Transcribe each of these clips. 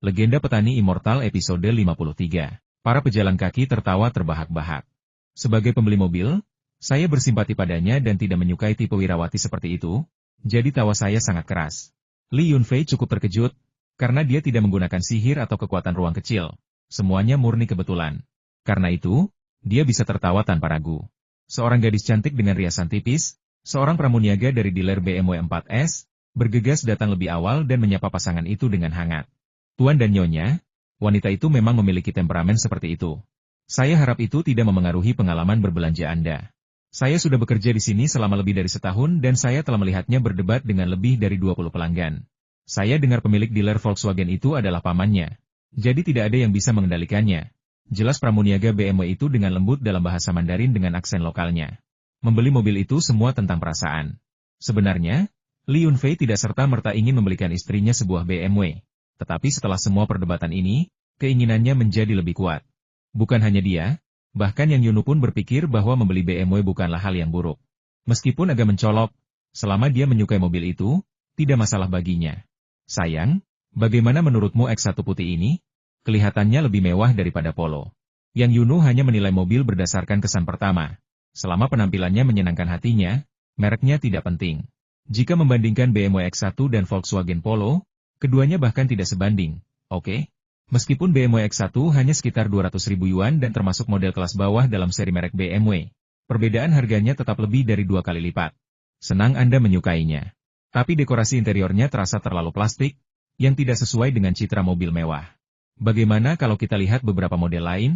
Legenda Petani Immortal episode 53. Para pejalan kaki tertawa terbahak-bahak. Sebagai pembeli mobil, saya bersimpati padanya dan tidak menyukai tipe Wirawati seperti itu, jadi tawa saya sangat keras. Li Yunfei cukup terkejut, karena dia tidak menggunakan sihir atau kekuatan ruang kecil. Semuanya murni kebetulan. Karena itu, dia bisa tertawa tanpa ragu. Seorang gadis cantik dengan riasan tipis, seorang pramuniaga dari dealer BMW 4S, bergegas datang lebih awal dan menyapa pasangan itu dengan hangat. Tuan dan Nyonya, wanita itu memang memiliki temperamen seperti itu. Saya harap itu tidak memengaruhi pengalaman berbelanja Anda. Saya sudah bekerja di sini selama lebih dari setahun dan saya telah melihatnya berdebat dengan lebih dari 20 pelanggan. Saya dengar pemilik dealer Volkswagen itu adalah pamannya. Jadi tidak ada yang bisa mengendalikannya. Jelas pramuniaga BMW itu dengan lembut dalam bahasa Mandarin dengan aksen lokalnya. Membeli mobil itu semua tentang perasaan. Sebenarnya, Li Yunfei tidak serta-merta ingin membelikan istrinya sebuah BMW. Tetapi setelah semua perdebatan ini, keinginannya menjadi lebih kuat. Bukan hanya dia, bahkan Yang Yunu pun berpikir bahwa membeli BMW bukanlah hal yang buruk. Meskipun agak mencolok, selama dia menyukai mobil itu, tidak masalah baginya. Sayang, bagaimana menurutmu X1 putih ini? Kelihatannya lebih mewah daripada Polo. Yang Yunu hanya menilai mobil berdasarkan kesan pertama. Selama penampilannya menyenangkan hatinya, mereknya tidak penting. Jika membandingkan BMW X1 dan Volkswagen Polo, keduanya bahkan tidak sebanding, oke? Meskipun BMW X1 hanya sekitar 200.000 yuan dan termasuk model kelas bawah dalam seri merek BMW, perbedaan harganya tetap lebih dari 2 kali lipat. Senang Anda menyukainya. Tapi dekorasi interiornya terasa terlalu plastik, yang tidak sesuai dengan citra mobil mewah. Bagaimana kalau kita lihat beberapa model lain?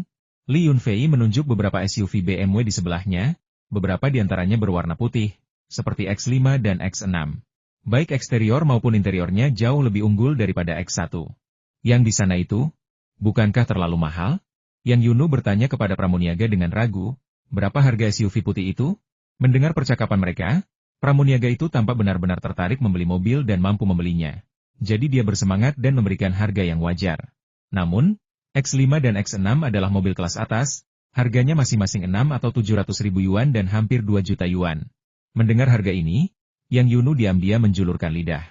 Li Yunfei menunjuk beberapa SUV BMW di sebelahnya, beberapa diantaranya berwarna putih, seperti X5 dan X6. Baik eksterior maupun interiornya jauh lebih unggul daripada X1. Yang di sana itu, bukankah terlalu mahal? Yang Yunu bertanya kepada pramuniaga dengan ragu, berapa harga SUV putih itu? Mendengar percakapan mereka, pramuniaga itu tampak benar-benar tertarik membeli mobil dan mampu membelinya. Jadi dia bersemangat dan memberikan harga yang wajar. Namun, X5 dan X6 adalah mobil kelas atas, harganya masing-masing 6 atau 700.000 yuan dan hampir 2 juta yuan. Mendengar harga ini, Yang Yunu diam-diam menjulurkan lidah.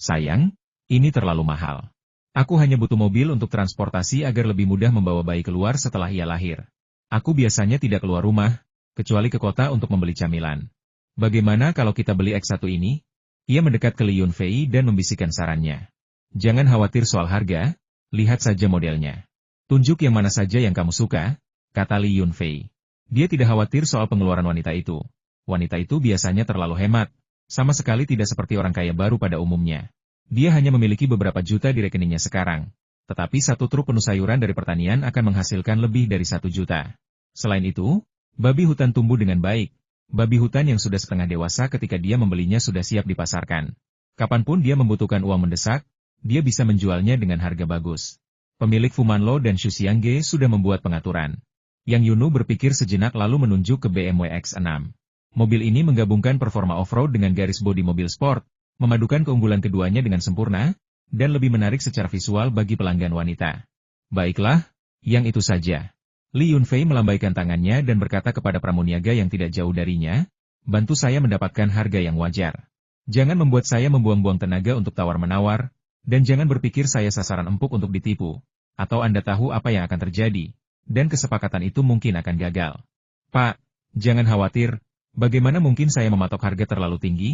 Sayang, ini terlalu mahal. Aku hanya butuh mobil untuk transportasi agar lebih mudah membawa bayi keluar setelah ia lahir. Aku biasanya tidak keluar rumah, kecuali ke kota untuk membeli camilan. Bagaimana kalau kita beli X1 ini? Ia mendekat ke Li Yunfei dan membisikkan sarannya. Jangan khawatir soal harga, lihat saja modelnya. Tunjuk yang mana saja yang kamu suka, kata Li Yunfei. Dia tidak khawatir soal pengeluaran wanita itu. Wanita itu biasanya terlalu hemat. Sama sekali tidak seperti orang kaya baru pada umumnya. Dia hanya memiliki beberapa juta di rekeningnya sekarang. Tetapi satu truk penuh sayuran dari pertanian akan menghasilkan lebih dari 1 juta. Selain itu, babi hutan tumbuh dengan baik. Babi hutan yang sudah setengah dewasa ketika dia membelinya sudah siap dipasarkan. Kapanpun dia membutuhkan uang mendesak, dia bisa menjualnya dengan harga bagus. Pemilik Fumanlo dan Shuxiangge sudah membuat pengaturan. Yang Yunu berpikir sejenak lalu menunjuk ke BMW X6. Mobil ini menggabungkan performa off-road dengan garis bodi mobil sport, memadukan keunggulan keduanya dengan sempurna, dan lebih menarik secara visual bagi pelanggan wanita. Baiklah, yang itu saja. Li Yunfei melambaikan tangannya dan berkata kepada pramuniaga yang tidak jauh darinya, bantu saya mendapatkan harga yang wajar. Jangan membuat saya membuang-buang tenaga untuk tawar-menawar, dan jangan berpikir saya sasaran empuk untuk ditipu, atau Anda tahu apa yang akan terjadi, dan kesepakatan itu mungkin akan gagal. Pak, jangan khawatir. Bagaimana mungkin saya mematok harga terlalu tinggi?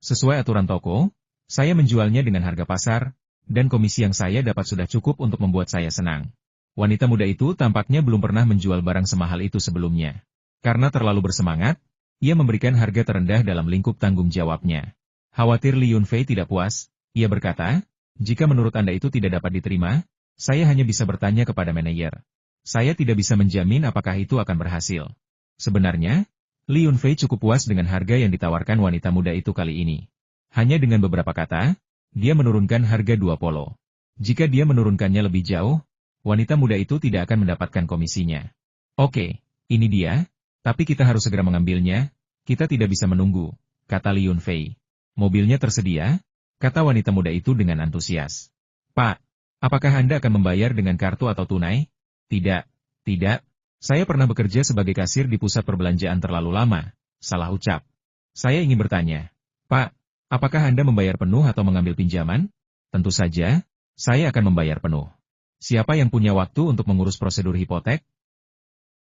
Sesuai aturan toko, saya menjualnya dengan harga pasar, dan komisi yang saya dapat sudah cukup untuk membuat saya senang. Wanita muda itu tampaknya belum pernah menjual barang semahal itu sebelumnya. Karena terlalu bersemangat, ia memberikan harga terendah dalam lingkup tanggung jawabnya. Khawatir Li Yunfei tidak puas, ia berkata, jika menurut Anda itu tidak dapat diterima, saya hanya bisa bertanya kepada manajer. Saya tidak bisa menjamin apakah itu akan berhasil. Sebenarnya, Li Yunfei cukup puas dengan harga yang ditawarkan wanita muda itu kali ini. Hanya dengan beberapa kata, dia menurunkan harga 2 Polo. Jika dia menurunkannya lebih jauh, wanita muda itu tidak akan mendapatkan komisinya. Oke, ini dia, tapi kita harus segera mengambilnya, kita tidak bisa menunggu, kata Li Yunfei. Mobilnya tersedia, kata wanita muda itu dengan antusias. Pak, apakah Anda akan membayar dengan kartu atau tunai? Tidak, tidak. Saya pernah bekerja sebagai kasir di pusat perbelanjaan terlalu lama, salah ucap. Saya ingin bertanya, Pak, apakah Anda membayar penuh atau mengambil pinjaman? Tentu saja, saya akan membayar penuh. Siapa yang punya waktu untuk mengurus prosedur hipotek?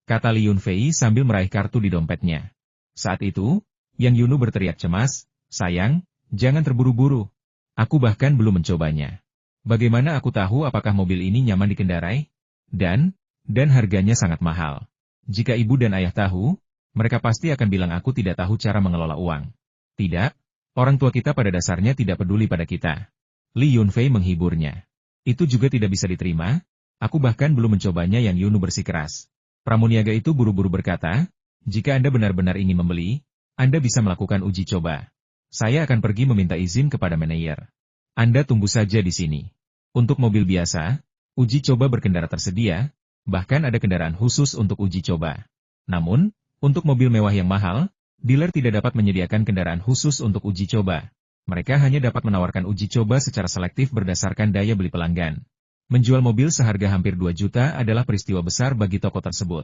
Kata Li Yunfei sambil meraih kartu di dompetnya. Saat itu, Yang Yunu berteriak cemas, sayang, jangan terburu-buru. Aku bahkan belum mencobanya. Bagaimana aku tahu apakah mobil ini nyaman dikendarai? Dan harganya sangat mahal. Jika ibu dan ayah tahu, mereka pasti akan bilang aku tidak tahu cara mengelola uang. Tidak, orang tua kita pada dasarnya tidak peduli pada kita. Li Yunfei menghiburnya. Itu juga tidak bisa diterima, aku bahkan belum mencobanya. Yang Yunu bersikeras. Pramuniaga itu buru-buru berkata, jika Anda benar-benar ingin membeli, Anda bisa melakukan uji coba. Saya akan pergi meminta izin kepada manajer. Anda tunggu saja di sini. Untuk mobil biasa, uji coba berkendara tersedia, bahkan ada kendaraan khusus untuk uji coba. Namun, untuk mobil mewah yang mahal, dealer tidak dapat menyediakan kendaraan khusus untuk uji coba. Mereka hanya dapat menawarkan uji coba secara selektif berdasarkan daya beli pelanggan. Menjual mobil seharga hampir 2 juta adalah peristiwa besar bagi toko tersebut.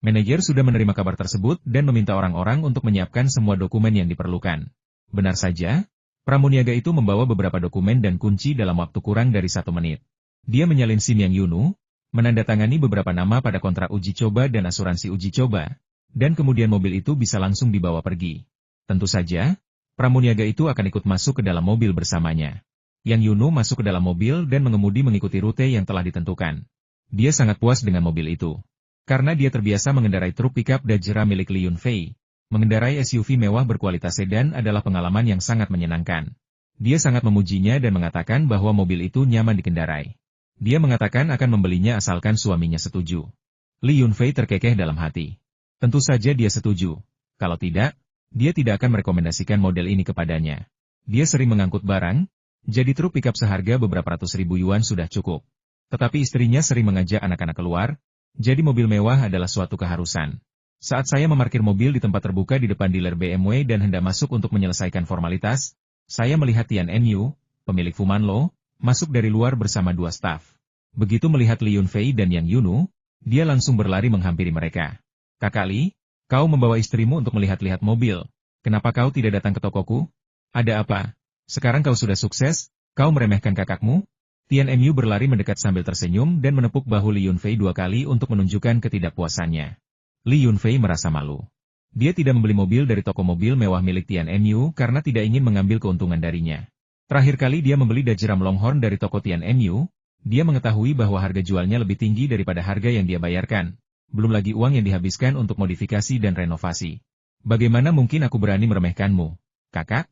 Manajer sudah menerima kabar tersebut dan meminta orang-orang untuk menyiapkan semua dokumen yang diperlukan. Benar saja, pramuniaga itu membawa beberapa dokumen dan kunci dalam waktu kurang dari 1 menit. Dia menyalin SIM Yang Yunu, menandatangani beberapa nama pada kontrak uji coba dan asuransi uji coba, dan kemudian mobil itu bisa langsung dibawa pergi. Tentu saja, pramuniaga itu akan ikut masuk ke dalam mobil bersamanya. Yang Yunu masuk ke dalam mobil dan mengemudi mengikuti rute yang telah ditentukan. Dia sangat puas dengan mobil itu. Karena dia terbiasa mengendarai truk pickup Dajera milik Li Yunfei, mengendarai SUV mewah berkualitas sedan adalah pengalaman yang sangat menyenangkan. Dia sangat memujinya dan mengatakan bahwa mobil itu nyaman dikendarai. Dia mengatakan akan membelinya asalkan suaminya setuju. Li Yunfei terkekeh dalam hati. Tentu saja dia setuju. Kalau tidak, dia tidak akan merekomendasikan model ini kepadanya. Dia sering mengangkut barang, jadi truk pickup seharga beberapa ratus ribu yuan sudah cukup. Tetapi istrinya sering mengajak anak-anak keluar, jadi mobil mewah adalah suatu keharusan. Saat saya memarkir mobil di tempat terbuka di depan dealer BMW dan hendak masuk untuk menyelesaikan formalitas, saya melihat Tian Enyu, pemilik Fumanlo, masuk dari luar bersama 2 staf. Begitu melihat Li Yunfei dan Yang Yunu, dia langsung berlari menghampiri mereka. Kakak Li, kau membawa istrimu untuk melihat-lihat mobil. Kenapa kau tidak datang ke tokoku? Ada apa? Sekarang kau sudah sukses, kau meremehkan kakakmu? Tian Enyu berlari mendekat sambil tersenyum dan menepuk bahu Li Yunfei 2 kali untuk menunjukkan ketidakpuasannya. Li Yunfei merasa malu. Dia tidak membeli mobil dari toko mobil mewah milik Tian Enyu karena tidak ingin mengambil keuntungan darinya. Terakhir kali dia membeli Dajeram Longhorn dari toko Tian Enyu, dia mengetahui bahwa harga jualnya lebih tinggi daripada harga yang dia bayarkan. Belum lagi uang yang dihabiskan untuk modifikasi dan renovasi. Bagaimana mungkin aku berani meremehkanmu, kakak?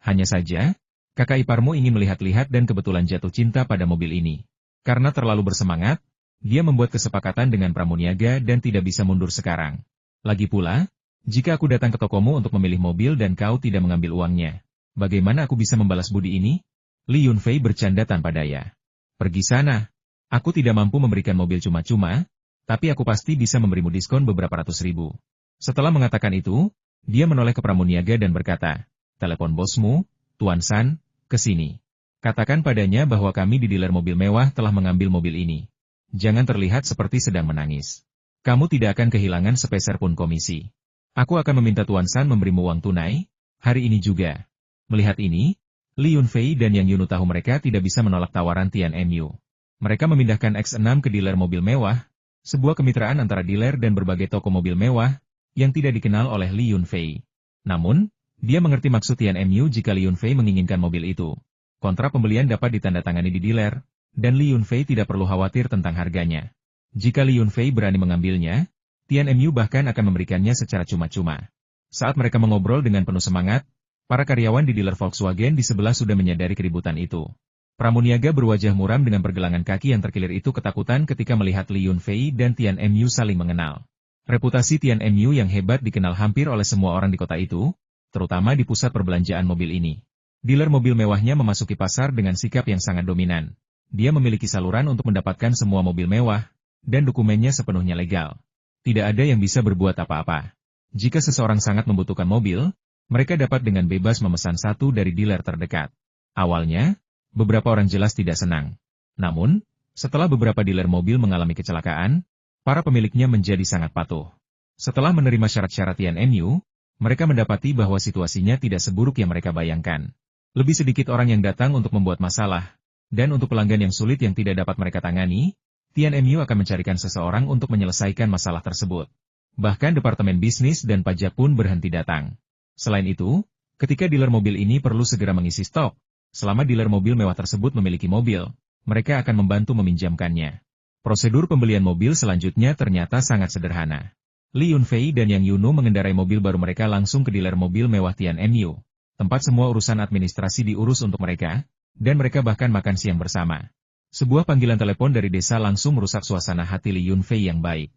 Hanya saja, kakak iparmu ingin melihat-lihat dan kebetulan jatuh cinta pada mobil ini. Karena terlalu bersemangat, dia membuat kesepakatan dengan pramuniaga dan tidak bisa mundur sekarang. Lagi pula, jika aku datang ke tokomu untuk memilih mobil dan kau tidak mengambil uangnya, bagaimana aku bisa membalas budi ini? Li Yunfei bercanda tanpa daya. Pergi sana. Aku tidak mampu memberikan mobil cuma-cuma, tapi aku pasti bisa memberimu diskon beberapa ratus ribu. Setelah mengatakan itu, dia menoleh ke pramuniaga dan berkata, telepon bosmu, Tuan San, ke sini. Katakan padanya bahwa kami di dealer mobil mewah telah mengambil mobil ini. Jangan terlihat seperti sedang menangis. Kamu tidak akan kehilangan sepeser pun komisi. Aku akan meminta Tuan San memberimu uang tunai, hari ini juga. Melihat ini, Li Yunfei dan Yang Yunu tahu mereka tidak bisa menolak tawaran Tian Enyu. Mereka memindahkan X6 ke dealer mobil mewah, sebuah kemitraan antara dealer dan berbagai toko mobil mewah, yang tidak dikenal oleh Li Yunfei. Namun, dia mengerti maksud Tian Enyu jika Li Yunfei menginginkan mobil itu. Kontrak pembelian dapat ditandatangani di dealer, dan Li Yunfei tidak perlu khawatir tentang harganya. Jika Li Yunfei berani mengambilnya, Tian Enyu bahkan akan memberikannya secara cuma-cuma. Saat mereka mengobrol dengan penuh semangat, para karyawan di dealer Volkswagen di sebelah sudah menyadari keributan itu. Pramuniaga berwajah muram dengan pergelangan kaki yang terkilir itu ketakutan ketika melihat Li Yunfei dan Tian Enyu saling mengenal. Reputasi Tian Enyu yang hebat dikenal hampir oleh semua orang di kota itu, terutama di pusat perbelanjaan mobil ini. Dealer mobil mewahnya memasuki pasar dengan sikap yang sangat dominan. Dia memiliki saluran untuk mendapatkan semua mobil mewah, dan dokumennya sepenuhnya legal. Tidak ada yang bisa berbuat apa-apa. Jika seseorang sangat membutuhkan mobil, mereka dapat dengan bebas memesan satu dari dealer terdekat. Awalnya, beberapa orang jelas tidak senang. Namun, setelah beberapa dealer mobil mengalami kecelakaan, para pemiliknya menjadi sangat patuh. Setelah menerima syarat-syarat Tian Enyu, mereka mendapati bahwa situasinya tidak seburuk yang mereka bayangkan. Lebih sedikit orang yang datang untuk membuat masalah, dan untuk pelanggan yang sulit yang tidak dapat mereka tangani, Tianmu akan mencarikan seseorang untuk menyelesaikan masalah tersebut. Bahkan Departemen Bisnis dan Pajak pun berhenti datang. Selain itu, ketika dealer mobil ini perlu segera mengisi stok, selama dealer mobil mewah tersebut memiliki mobil, mereka akan membantu meminjamkannya. Prosedur pembelian mobil selanjutnya ternyata sangat sederhana. Li Yunfei dan Yang Yuno mengendarai mobil baru mereka langsung ke dealer mobil mewah Tianmu, tempat semua urusan administrasi diurus untuk mereka, dan mereka bahkan makan siang bersama. Sebuah panggilan telepon dari desa langsung merusak suasana hati Li Yunfei yang baik.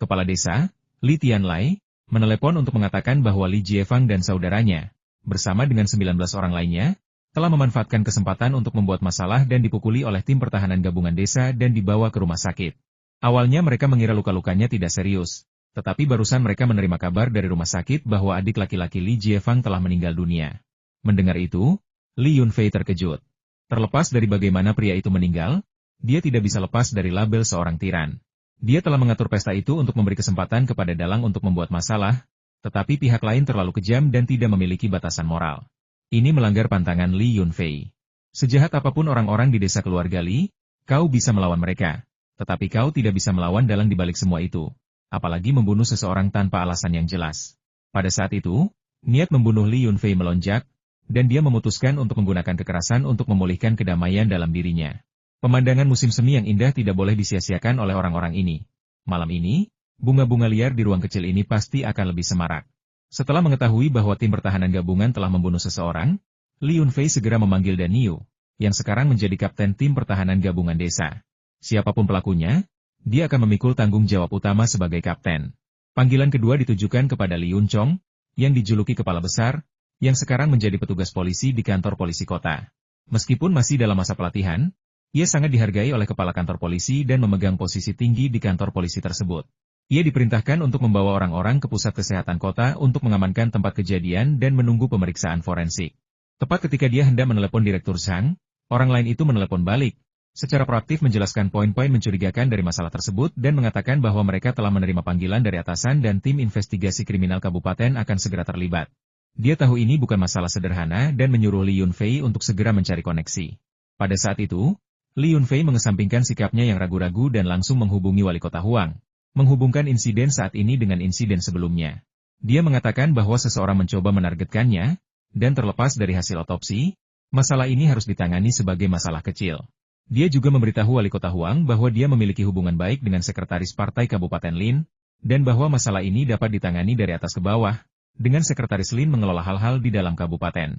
Kepala desa, Li Tianlai, menelepon untuk mengatakan bahwa Li Jiefang dan saudaranya, bersama dengan 19 orang lainnya, telah memanfaatkan kesempatan untuk membuat masalah dan dipukuli oleh tim pertahanan gabungan desa dan dibawa ke rumah sakit. Awalnya mereka mengira luka-lukanya tidak serius, tetapi barusan mereka menerima kabar dari rumah sakit bahwa adik laki-laki Li Jiefang telah meninggal dunia. Mendengar itu, Li Yunfei terkejut. Terlepas dari bagaimana pria itu meninggal, dia tidak bisa lepas dari label seorang tiran. Dia telah mengatur pesta itu untuk memberi kesempatan kepada dalang untuk membuat masalah, tetapi pihak lain terlalu kejam dan tidak memiliki batasan moral. Ini melanggar pantangan Li Yunfei. Sejahat apapun orang-orang di desa keluarga Li, kau bisa melawan mereka, tetapi kau tidak bisa melawan dalang di balik semua itu, apalagi membunuh seseorang tanpa alasan yang jelas. Pada saat itu, niat membunuh Li Yunfei melonjak, dan dia memutuskan untuk menggunakan kekerasan untuk memulihkan kedamaian dalam dirinya. Pemandangan musim semi yang indah tidak boleh disia-siakan oleh orang-orang ini. Malam ini, bunga-bunga liar di ruang kecil ini pasti akan lebih semarak. Setelah mengetahui bahwa tim pertahanan gabungan telah membunuh seseorang, Li Yunfei segera memanggil Dan Yu, yang sekarang menjadi kapten tim pertahanan gabungan desa. Siapapun pelakunya, dia akan memikul tanggung jawab utama sebagai kapten. Panggilan kedua ditujukan kepada Li Yunchong, yang dijuluki kepala besar, yang sekarang menjadi petugas polisi di kantor polisi kota. Meskipun masih dalam masa pelatihan, ia sangat dihargai oleh kepala kantor polisi dan memegang posisi tinggi di kantor polisi tersebut. Ia diperintahkan untuk membawa orang-orang ke pusat kesehatan kota untuk mengamankan tempat kejadian dan menunggu pemeriksaan forensik. Tepat ketika dia hendak menelepon Direktur Zhang, orang lain itu menelepon balik, secara proaktif menjelaskan poin-poin mencurigakan dari masalah tersebut dan mengatakan bahwa mereka telah menerima panggilan dari atasan dan tim investigasi kriminal kabupaten akan segera terlibat. Dia tahu ini bukan masalah sederhana dan menyuruh Li Yunfei untuk segera mencari koneksi. Pada saat itu, Li Yunfei mengesampingkan sikapnya yang ragu-ragu dan langsung menghubungi wali kota Huang, menghubungkan insiden saat ini dengan insiden sebelumnya. Dia mengatakan bahwa seseorang mencoba menargetkannya, dan terlepas dari hasil otopsi, masalah ini harus ditangani sebagai masalah kecil. Dia juga memberitahu wali kota Huang bahwa dia memiliki hubungan baik dengan sekretaris partai Kabupaten Lin, dan bahwa masalah ini dapat ditangani dari atas ke bawah, dengan sekretaris Lin mengelola hal-hal di dalam kabupaten.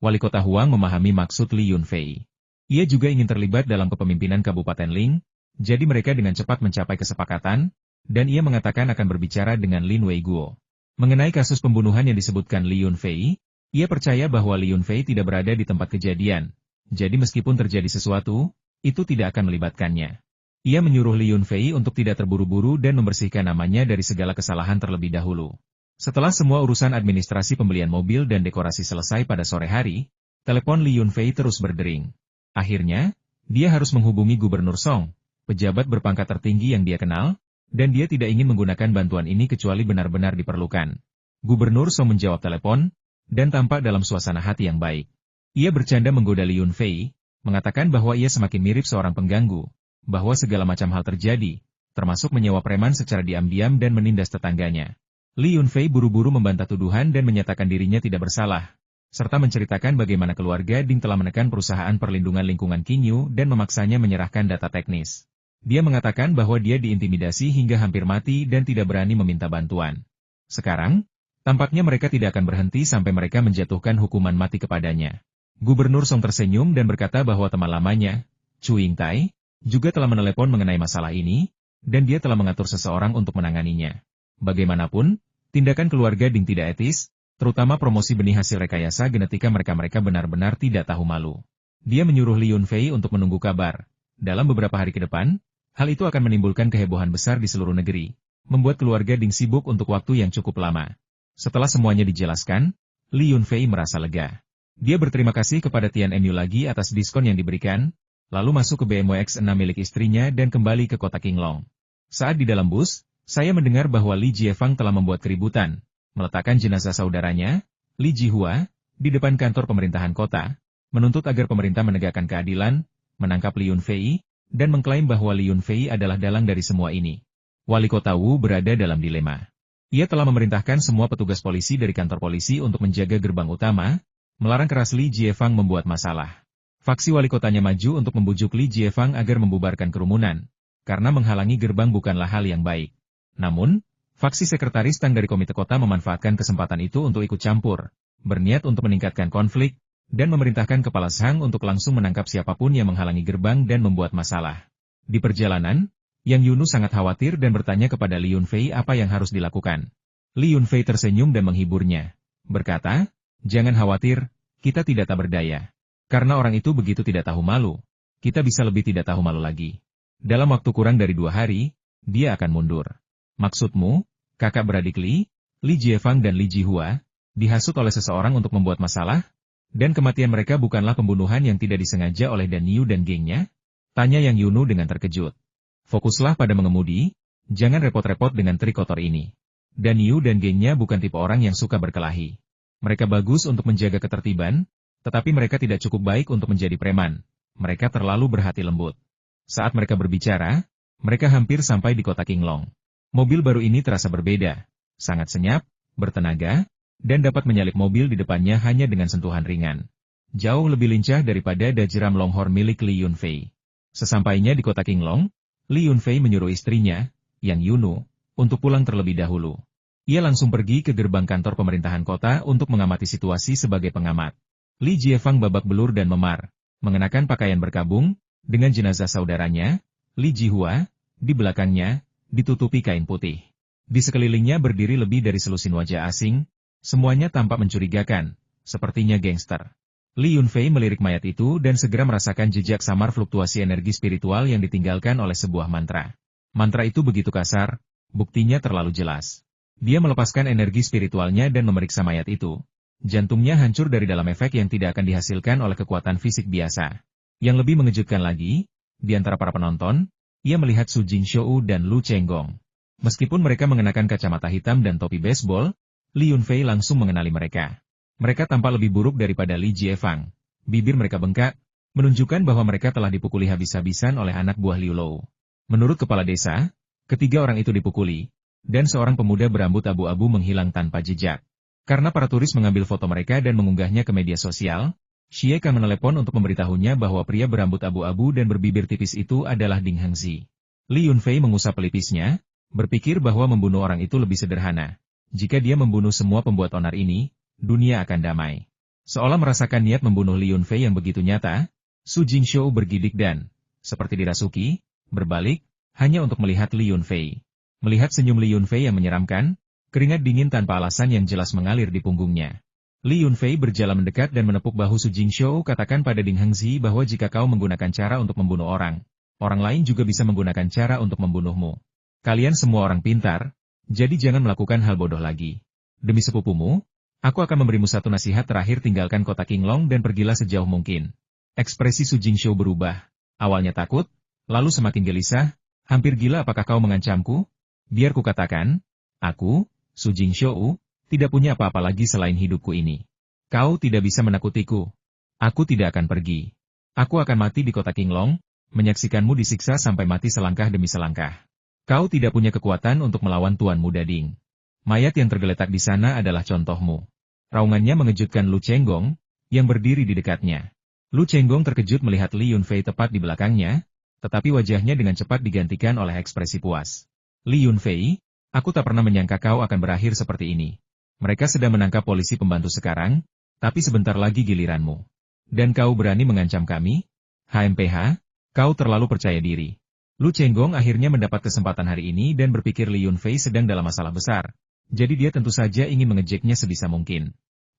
Wali kota Huang memahami maksud Li Yunfei. Ia juga ingin terlibat dalam kepemimpinan Kabupaten Ling, jadi mereka dengan cepat mencapai kesepakatan, dan ia mengatakan akan berbicara dengan Lin Weiguo. Mengenai kasus pembunuhan yang disebutkan Li Yunfei, ia percaya bahwa Li Yunfei tidak berada di tempat kejadian, jadi meskipun terjadi sesuatu, itu tidak akan melibatkannya. Ia menyuruh Li Yunfei untuk tidak terburu-buru dan membersihkan namanya dari segala kesalahan terlebih dahulu. Setelah semua urusan administrasi pembelian mobil dan dekorasi selesai pada sore hari, telepon Li Yunfei terus berdering. Akhirnya, dia harus menghubungi Gubernur Song, pejabat berpangkat tertinggi yang dia kenal, dan dia tidak ingin menggunakan bantuan ini kecuali benar-benar diperlukan. Gubernur Song menjawab telepon, dan tampak dalam suasana hati yang baik. Ia bercanda menggoda Li Yunfei, mengatakan bahwa ia semakin mirip seorang pengganggu, bahwa segala macam hal terjadi, termasuk menyewa preman secara diam-diam dan menindas tetangganya. Li Yunfei buru-buru membantah tuduhan dan menyatakan dirinya tidak bersalah, serta menceritakan bagaimana keluarga Ding telah menekan perusahaan perlindungan lingkungan Qingyu dan memaksanya menyerahkan data teknis. Dia mengatakan bahwa dia diintimidasi hingga hampir mati dan tidak berani meminta bantuan. Sekarang, tampaknya mereka tidak akan berhenti sampai mereka menjatuhkan hukuman mati kepadanya. Gubernur Song tersenyum dan berkata bahwa teman lamanya, Chu Yingtai, juga telah menelepon mengenai masalah ini, dan dia telah mengatur seseorang untuk menanganinya. Bagaimanapun, tindakan keluarga Ding tidak etis, terutama promosi benih hasil rekayasa genetika mereka benar-benar tidak tahu malu. Dia menyuruh Li Yunfei untuk menunggu kabar. Dalam beberapa hari ke depan, hal itu akan menimbulkan kehebohan besar di seluruh negeri, membuat keluarga Ding sibuk untuk waktu yang cukup lama. Setelah semuanya dijelaskan, Li Yunfei merasa lega. Dia berterima kasih kepada Tianmu lagi atas diskon yang diberikan, lalu masuk ke BMW X6 milik istrinya dan kembali ke kota Qinglong. Saat di dalam bus, saya mendengar bahwa Li Jiefang telah membuat keributan, meletakkan jenazah saudaranya, Li Jihua, di depan kantor pemerintahan kota, menuntut agar pemerintah menegakkan keadilan, menangkap Li Yunfei, dan mengklaim bahwa Li Yunfei adalah dalang dari semua ini. Wali kota Wu berada dalam dilema. Ia telah memerintahkan semua petugas polisi dari kantor polisi untuk menjaga gerbang utama, melarang keras Li Jiefang membuat masalah. Faksi wali kotanya maju untuk membujuk Li Jiefang agar membubarkan kerumunan, karena menghalangi gerbang bukanlah hal yang baik. Namun, faksi sekretaris Tang dari komite kota memanfaatkan kesempatan itu untuk ikut campur, berniat untuk meningkatkan konflik, dan memerintahkan kepala Shang untuk langsung menangkap siapapun yang menghalangi gerbang dan membuat masalah. Di perjalanan, Yang Yunu sangat khawatir dan bertanya kepada Li Yunfei apa yang harus dilakukan. Li Yunfei tersenyum dan menghiburnya, berkata, "Jangan khawatir, kita tidak tak berdaya. Karena orang itu begitu tidak tahu malu, kita bisa lebih tidak tahu malu lagi. Dalam waktu kurang dari 2 hari, dia akan mundur." "Maksudmu, kakak beradik Li Jiefang dan Li Jihua, dihasut oleh seseorang untuk membuat masalah? Dan kematian mereka bukanlah pembunuhan yang tidak disengaja oleh Dan Yu dan gengnya?" tanya Yang Yunu dengan terkejut. "Fokuslah pada mengemudi, jangan repot-repot dengan trik kotor ini. Dan Yu dan gengnya bukan tipe orang yang suka berkelahi. Mereka bagus untuk menjaga ketertiban, tetapi mereka tidak cukup baik untuk menjadi preman. Mereka terlalu berhati lembut." Saat mereka berbicara, mereka hampir sampai di kota Qinglong. Mobil baru ini terasa berbeda, sangat senyap, bertenaga, dan dapat menyalip mobil di depannya hanya dengan sentuhan ringan. Jauh lebih lincah daripada dajeram Longhorn milik Li Yunfei. Sesampainya di kota Qinglong, Li Yunfei menyuruh istrinya, Yang Yunu, untuk pulang terlebih dahulu. Ia langsung pergi ke gerbang kantor pemerintahan kota untuk mengamati situasi sebagai pengamat. Li Jiefang babak belur dan memar, mengenakan pakaian berkabung, dengan jenazah saudaranya, Li Jihua, di belakangnya, ditutupi kain putih. Di sekelilingnya berdiri lebih dari selusin wajah asing, semuanya tampak mencurigakan, sepertinya gangster. Li Yunfei melirik mayat itu dan segera merasakan jejak samar fluktuasi energi spiritual yang ditinggalkan oleh sebuah mantra. Mantra itu begitu kasar, buktinya terlalu jelas. Dia melepaskan energi spiritualnya dan memeriksa mayat itu. Jantungnya hancur dari dalam efek yang tidak akan dihasilkan oleh kekuatan fisik biasa. Yang lebih mengejutkan lagi, di antara para penonton, ia melihat Su Jingshou dan Lu Chenggong. Meskipun mereka mengenakan kacamata hitam dan topi baseball, Li Yunfei langsung mengenali mereka. Mereka tampak lebih buruk daripada Li Jiefang. Bibir mereka bengkak, menunjukkan bahwa mereka telah dipukuli habis-habisan oleh anak buah Liu Lou. Menurut kepala desa, ketiga orang itu dipukuli, dan seorang pemuda berambut abu-abu menghilang tanpa jejak. Karena para turis mengambil foto mereka dan mengunggahnya ke media sosial, Xie Kan menelepon untuk memberitahunya bahwa pria berambut abu-abu dan berbibir tipis itu adalah Ding Hengzi. Li Yunfei mengusap pelipisnya, berpikir bahwa membunuh orang itu lebih sederhana. Jika dia membunuh semua pembuat onar ini, dunia akan damai. Seolah merasakan niat membunuh Li Yunfei yang begitu nyata, Su Jingshou bergidik dan, seperti dirasuki, berbalik, hanya untuk melihat Li Yunfei. Melihat senyum Li Yunfei yang menyeramkan, keringat dingin tanpa alasan yang jelas mengalir di punggungnya. Li Yunfei berjalan mendekat dan menepuk bahu Su Jingshou. "Katakan pada Ding Hengzi bahwa jika kau menggunakan cara untuk membunuh orang, orang lain juga bisa menggunakan cara untuk membunuhmu. Kalian semua orang pintar, jadi jangan melakukan hal bodoh lagi. Demi sepupumu, aku akan memberimu satu nasihat terakhir, tinggalkan kota Qinglong dan pergilah sejauh mungkin." Ekspresi Su Jingshou berubah. Awalnya takut, lalu semakin gelisah. "Hampir gila, apakah kau mengancamku? Biar ku katakan, aku, Su Jingshou, tidak punya apa-apa lagi selain hidupku ini. Kau tidak bisa menakutiku. Aku tidak akan pergi. Aku akan mati di kota Qinglong, menyaksikanmu disiksa sampai mati selangkah demi selangkah. Kau tidak punya kekuatan untuk melawan Tuan Muda Ding. Mayat yang tergeletak di sana adalah contohmu." Raungannya mengejutkan Lu Chenggong, yang berdiri di dekatnya. Lu Chenggong terkejut melihat Li Yunfei tepat di belakangnya, tetapi wajahnya dengan cepat digantikan oleh ekspresi puas. "Li Yunfei, aku tak pernah menyangka kau akan berakhir seperti ini. Mereka sedang menangkap polisi pembantu sekarang, tapi sebentar lagi giliranmu. Dan kau berani mengancam kami? HMPH, kau terlalu percaya diri." Lu Chenggong akhirnya mendapat kesempatan hari ini dan berpikir Li Yunfei sedang dalam masalah besar. Jadi dia tentu saja ingin mengejeknya sebisa mungkin.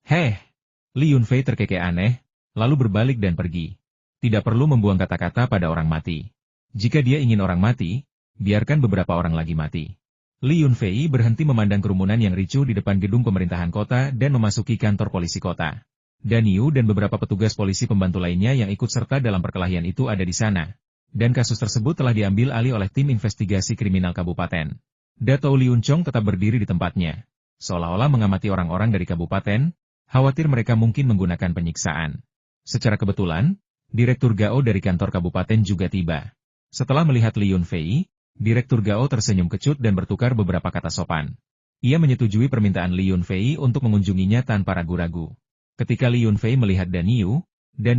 "Heh!" Li Yunfei terkekeh aneh, lalu berbalik dan pergi. Tidak perlu membuang kata-kata pada orang mati. Jika dia ingin orang mati, biarkan beberapa orang lagi mati. Li Yunfei berhenti memandang kerumunan yang ricuh di depan gedung pemerintahan kota dan memasuki kantor polisi kota. Dan Yu dan beberapa petugas polisi pembantu lainnya yang ikut serta dalam perkelahian itu ada di sana. Dan kasus tersebut telah diambil alih oleh tim investigasi kriminal kabupaten. Dato' Liun Chong tetap berdiri di tempatnya, seolah-olah mengamati orang-orang dari kabupaten, khawatir mereka mungkin menggunakan penyiksaan. Secara kebetulan, Direktur Gao dari kantor kabupaten juga tiba. Setelah melihat Li Yunfei, Direktur Gao tersenyum kecut dan bertukar beberapa kata sopan. Ia menyetujui permintaan Li Yunfei untuk mengunjunginya tanpa ragu-ragu. Ketika Li Yunfei melihat Dan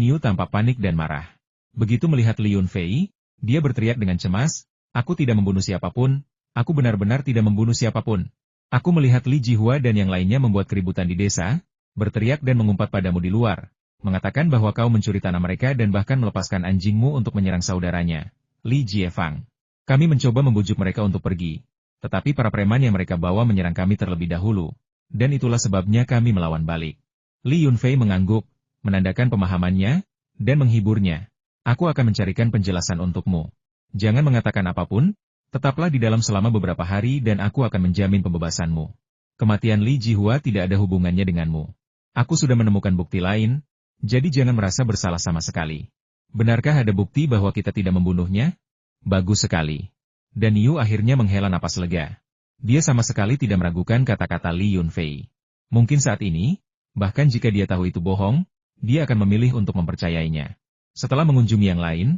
Yu tampak panik dan marah. Begitu melihat Li Yunfei, dia berteriak dengan cemas, "Aku tidak membunuh siapapun, aku benar-benar tidak membunuh siapapun. Aku melihat Li Jihua dan yang lainnya membuat keributan di desa, berteriak dan mengumpat padamu di luar, mengatakan bahwa kau mencuri tanah mereka dan bahkan melepaskan anjingmu untuk menyerang saudaranya, Li Jiefang. Kami mencoba membujuk mereka untuk pergi, tetapi para preman yang mereka bawa menyerang kami terlebih dahulu, dan itulah sebabnya kami melawan balik." Li Yunfei mengangguk, menandakan pemahamannya, dan menghiburnya. "Aku akan mencarikan penjelasan untukmu. Jangan mengatakan apapun, tetaplah di dalam selama beberapa hari dan aku akan menjamin pembebasanmu. Kematian Li Jihua tidak ada hubungannya denganmu. Aku sudah menemukan bukti lain, jadi jangan merasa bersalah sama sekali. Benarkah ada bukti bahwa kita tidak membunuhnya?" "Bagus sekali." Dan Yu akhirnya menghela napas lega. Dia sama sekali tidak meragukan kata-kata Li Yunfei. Mungkin saat ini, bahkan jika dia tahu itu bohong, dia akan memilih untuk mempercayainya. Setelah mengunjungi yang lain,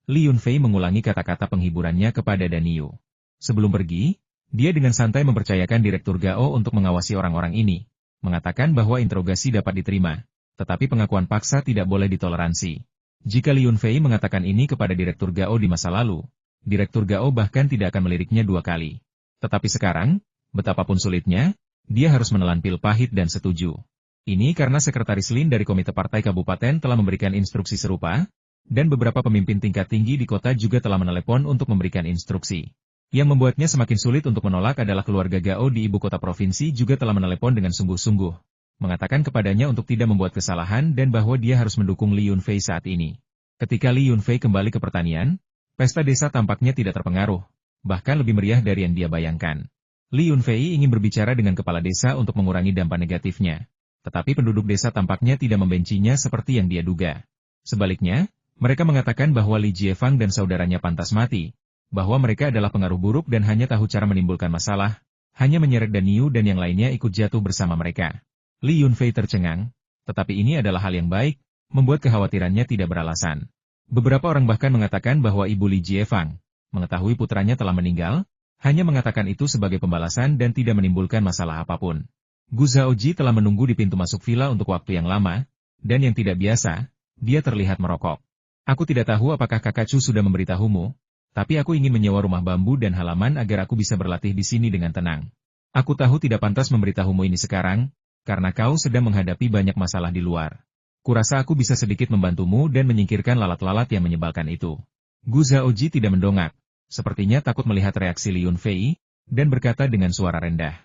Li Yunfei mengulangi kata-kata penghiburannya kepada Dan Yu. Sebelum pergi, dia dengan santai mempercayakan Direktur Gao untuk mengawasi orang-orang ini, mengatakan bahwa interogasi dapat diterima, tetapi pengakuan paksa tidak boleh ditoleransi. Jika Li Yunfei mengatakan ini kepada Direktur Gao di masa lalu, Direktur Gao bahkan tidak akan meliriknya 2 kali. Tetapi sekarang, betapapun sulitnya, dia harus menelan pil pahit dan setuju. Ini karena Sekretaris Lin dari Komite Partai Kabupaten telah memberikan instruksi serupa, dan beberapa pemimpin tingkat tinggi di kota juga telah menelepon untuk memberikan instruksi. Yang membuatnya semakin sulit untuk menolak adalah keluarga Gao di ibu kota provinsi juga telah menelepon dengan sungguh-sungguh, mengatakan kepadanya untuk tidak membuat kesalahan dan bahwa dia harus mendukung Li Yunfei saat ini. Ketika Li Yunfei kembali ke pertanian, pesta desa tampaknya tidak terpengaruh, bahkan lebih meriah dari yang dia bayangkan. Li Yunfei ingin berbicara dengan kepala desa untuk mengurangi dampak negatifnya. Tetapi penduduk desa tampaknya tidak membencinya seperti yang dia duga. Sebaliknya, mereka mengatakan bahwa Li Jiefang dan saudaranya pantas mati, bahwa mereka adalah pengaruh buruk dan hanya tahu cara menimbulkan masalah, hanya menyeret Dan Yu dan yang lainnya ikut jatuh bersama mereka. Li Yunfei tercengang, tetapi ini adalah hal yang baik, membuat kekhawatirannya tidak beralasan. Beberapa orang bahkan mengatakan bahwa ibu Li Jiefang, mengetahui putranya telah meninggal, hanya mengatakan itu sebagai pembalasan dan tidak menimbulkan masalah apapun. Gu Zaoji telah menunggu di pintu masuk villa untuk waktu yang lama, dan yang tidak biasa, dia terlihat merokok. "Aku tidak tahu apakah kakak Chu sudah memberitahumu, tapi aku ingin menyewa rumah bambu dan halaman agar aku bisa berlatih di sini dengan tenang. Aku tahu tidak pantas memberitahumu ini sekarang, karena kau sedang menghadapi banyak masalah di luar. Kurasa aku bisa sedikit membantumu dan menyingkirkan lalat-lalat yang menyebalkan itu." Gu Zaoji tidak mendongak, sepertinya takut melihat reaksi Li Yunfei, dan berkata dengan suara rendah.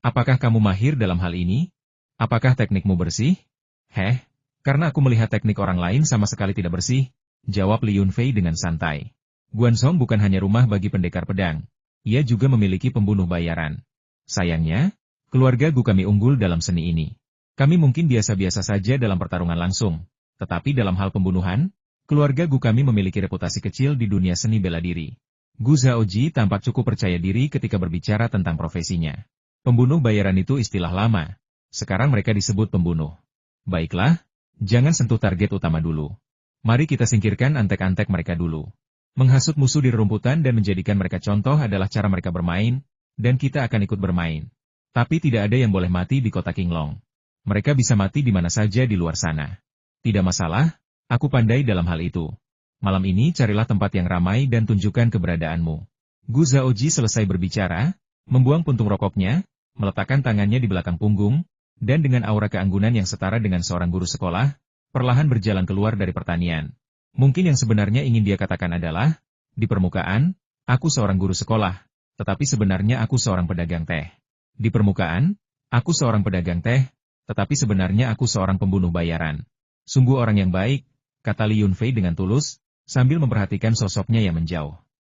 "Apakah kamu mahir dalam hal ini? Apakah teknikmu bersih?" "Heh, karena aku melihat teknik orang lain sama sekali tidak bersih," jawab Li Yunfei dengan santai. "Guansong bukan hanya rumah bagi pendekar pedang, ia juga memiliki pembunuh bayaran. Sayangnya, keluarga Gu kami unggul dalam seni ini. Kami mungkin biasa-biasa saja dalam pertarungan langsung, tetapi dalam hal pembunuhan, keluarga Gu kami memiliki reputasi kecil di dunia seni bela diri." Gu Zaoji tampak cukup percaya diri ketika berbicara tentang profesinya. Pembunuh bayaran itu istilah lama. Sekarang mereka disebut pembunuh. Baiklah, jangan sentuh target utama dulu. Mari kita singkirkan antek-antek mereka dulu. Menghasut musuh di rerumputan dan menjadikan mereka contoh adalah cara mereka bermain, dan kita akan ikut bermain. Tapi tidak ada yang boleh mati di kota Qinglong. Mereka bisa mati di mana saja di luar sana. Tidak masalah, aku pandai dalam hal itu. Malam ini carilah tempat yang ramai dan tunjukkan keberadaanmu. Gu Zaoji selesai berbicara, membuang puntung rokoknya, meletakkan tangannya di belakang punggung, dan dengan aura keanggunan yang setara dengan seorang guru sekolah, perlahan berjalan keluar dari pertanian. Mungkin yang sebenarnya ingin dia katakan adalah, di permukaan, aku seorang guru sekolah, tetapi sebenarnya aku seorang pedagang teh. Di permukaan, aku seorang pedagang teh, tetapi sebenarnya aku seorang pembunuh bayaran. Sungguh orang yang baik, kata Li Yunfei dengan tulus, sambil memperhatikan sosoknya yang menjauh.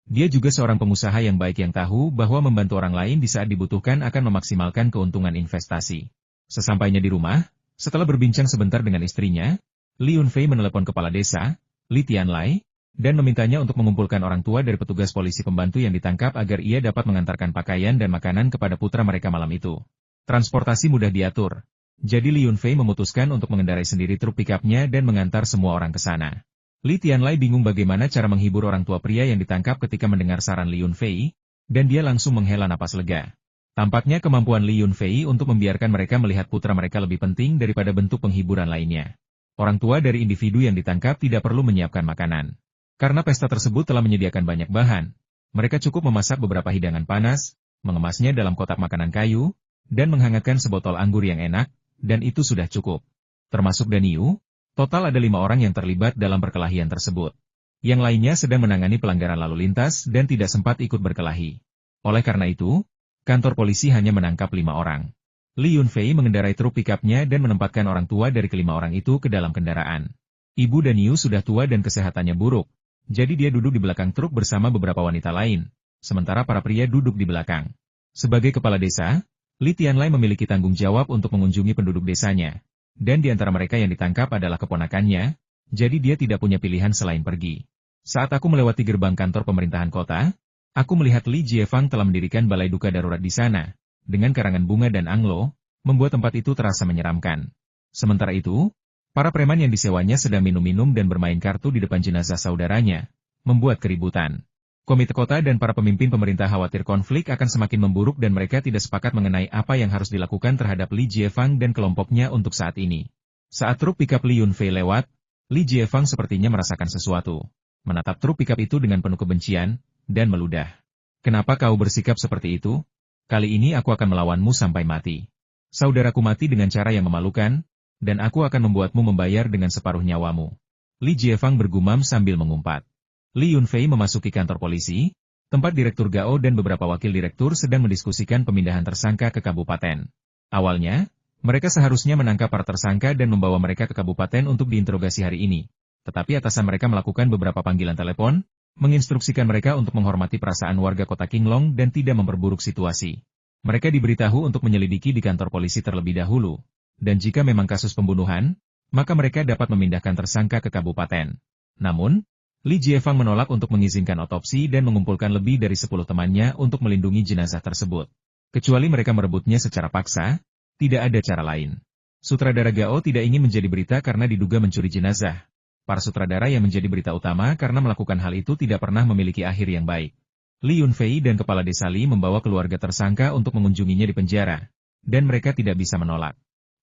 Dia juga seorang pengusaha yang baik yang tahu bahwa membantu orang lain di saat dibutuhkan akan memaksimalkan keuntungan investasi. Sesampainya di rumah, setelah berbincang sebentar dengan istrinya, Li Yunfei menelepon kepala desa, Li Tianlai, dan memintanya untuk mengumpulkan orang tua dari petugas polisi pembantu yang ditangkap agar ia dapat mengantarkan pakaian dan makanan kepada putra mereka malam itu. Transportasi mudah diatur, jadi Li Yunfei memutuskan untuk mengendarai sendiri truk pikapnya dan mengantar semua orang ke sana. Li Tianlai bingung bagaimana cara menghibur orang tua pria yang ditangkap ketika mendengar saran Li Yunfei, dan dia langsung menghela napas lega. Tampaknya kemampuan Li Yunfei untuk membiarkan mereka melihat putra mereka lebih penting daripada bentuk penghiburan lainnya. Orang tua dari individu yang ditangkap tidak perlu menyiapkan makanan. Karena pesta tersebut telah menyediakan banyak bahan, mereka cukup memasak beberapa hidangan panas, mengemasnya dalam kotak makanan kayu, dan menghangatkan sebotol anggur yang enak, dan itu sudah cukup. Termasuk Daniu, total ada 5 orang yang terlibat dalam perkelahian tersebut. Yang lainnya sedang menangani pelanggaran lalu lintas dan tidak sempat ikut berkelahi. Oleh karena itu, kantor polisi hanya menangkap 5 orang. Li Yunfei mengendarai truk pikapnya dan menempatkan orang tua dari kelima orang itu ke dalam kendaraan. Ibu Daniu sudah tua dan kesehatannya buruk, jadi dia duduk di belakang truk bersama beberapa wanita lain, sementara para pria duduk di belakang. Sebagai kepala desa, Li Tianlai memiliki tanggung jawab untuk mengunjungi penduduk desanya, dan di antara mereka yang ditangkap adalah keponakannya, jadi dia tidak punya pilihan selain pergi. Saat aku melewati gerbang kantor pemerintahan kota, aku melihat Li Jiefang telah mendirikan balai duka darurat di sana, dengan karangan bunga dan anglo, membuat tempat itu terasa menyeramkan. Sementara itu, para preman yang disewanya sedang minum-minum dan bermain kartu di depan jenazah saudaranya, membuat keributan. Komite kota dan para pemimpin pemerintah khawatir konflik akan semakin memburuk dan mereka tidak sepakat mengenai apa yang harus dilakukan terhadap Li Jiefang dan kelompoknya untuk saat ini. Saat truk pikap Li Yunfei lewat, Li Jiefang sepertinya merasakan sesuatu. Menatap truk pikap itu dengan penuh kebencian, dan meludah. Kenapa kau bersikap seperti itu? Kali ini aku akan melawanmu sampai mati. Saudaraku mati dengan cara yang memalukan, dan aku akan membuatmu membayar dengan separuh nyawamu. Li Jiefang bergumam sambil mengumpat. Li Yunfei memasuki kantor polisi, tempat Direktur Gao dan beberapa wakil direktur sedang mendiskusikan pemindahan tersangka ke kabupaten. Awalnya, mereka seharusnya menangkap para tersangka dan membawa mereka ke kabupaten untuk diinterogasi hari ini. Tetapi atasan mereka melakukan beberapa panggilan telepon, menginstruksikan mereka untuk menghormati perasaan warga kota Qinglong dan tidak memperburuk situasi. Mereka diberitahu untuk menyelidiki di kantor polisi terlebih dahulu, dan jika memang kasus pembunuhan, maka mereka dapat memindahkan tersangka ke kabupaten. Namun, Li Jiefang menolak untuk mengizinkan otopsi dan mengumpulkan lebih dari 10 temannya untuk melindungi jenazah tersebut. Kecuali mereka merebutnya secara paksa, tidak ada cara lain. Sutradara Gao tidak ingin menjadi berita karena diduga mencuri jenazah. Para sutradara yang menjadi berita utama karena melakukan hal itu tidak pernah memiliki akhir yang baik. Li Yunfei dan Kepala Desa Li membawa keluarga tersangka untuk mengunjunginya di penjara, dan mereka tidak bisa menolak.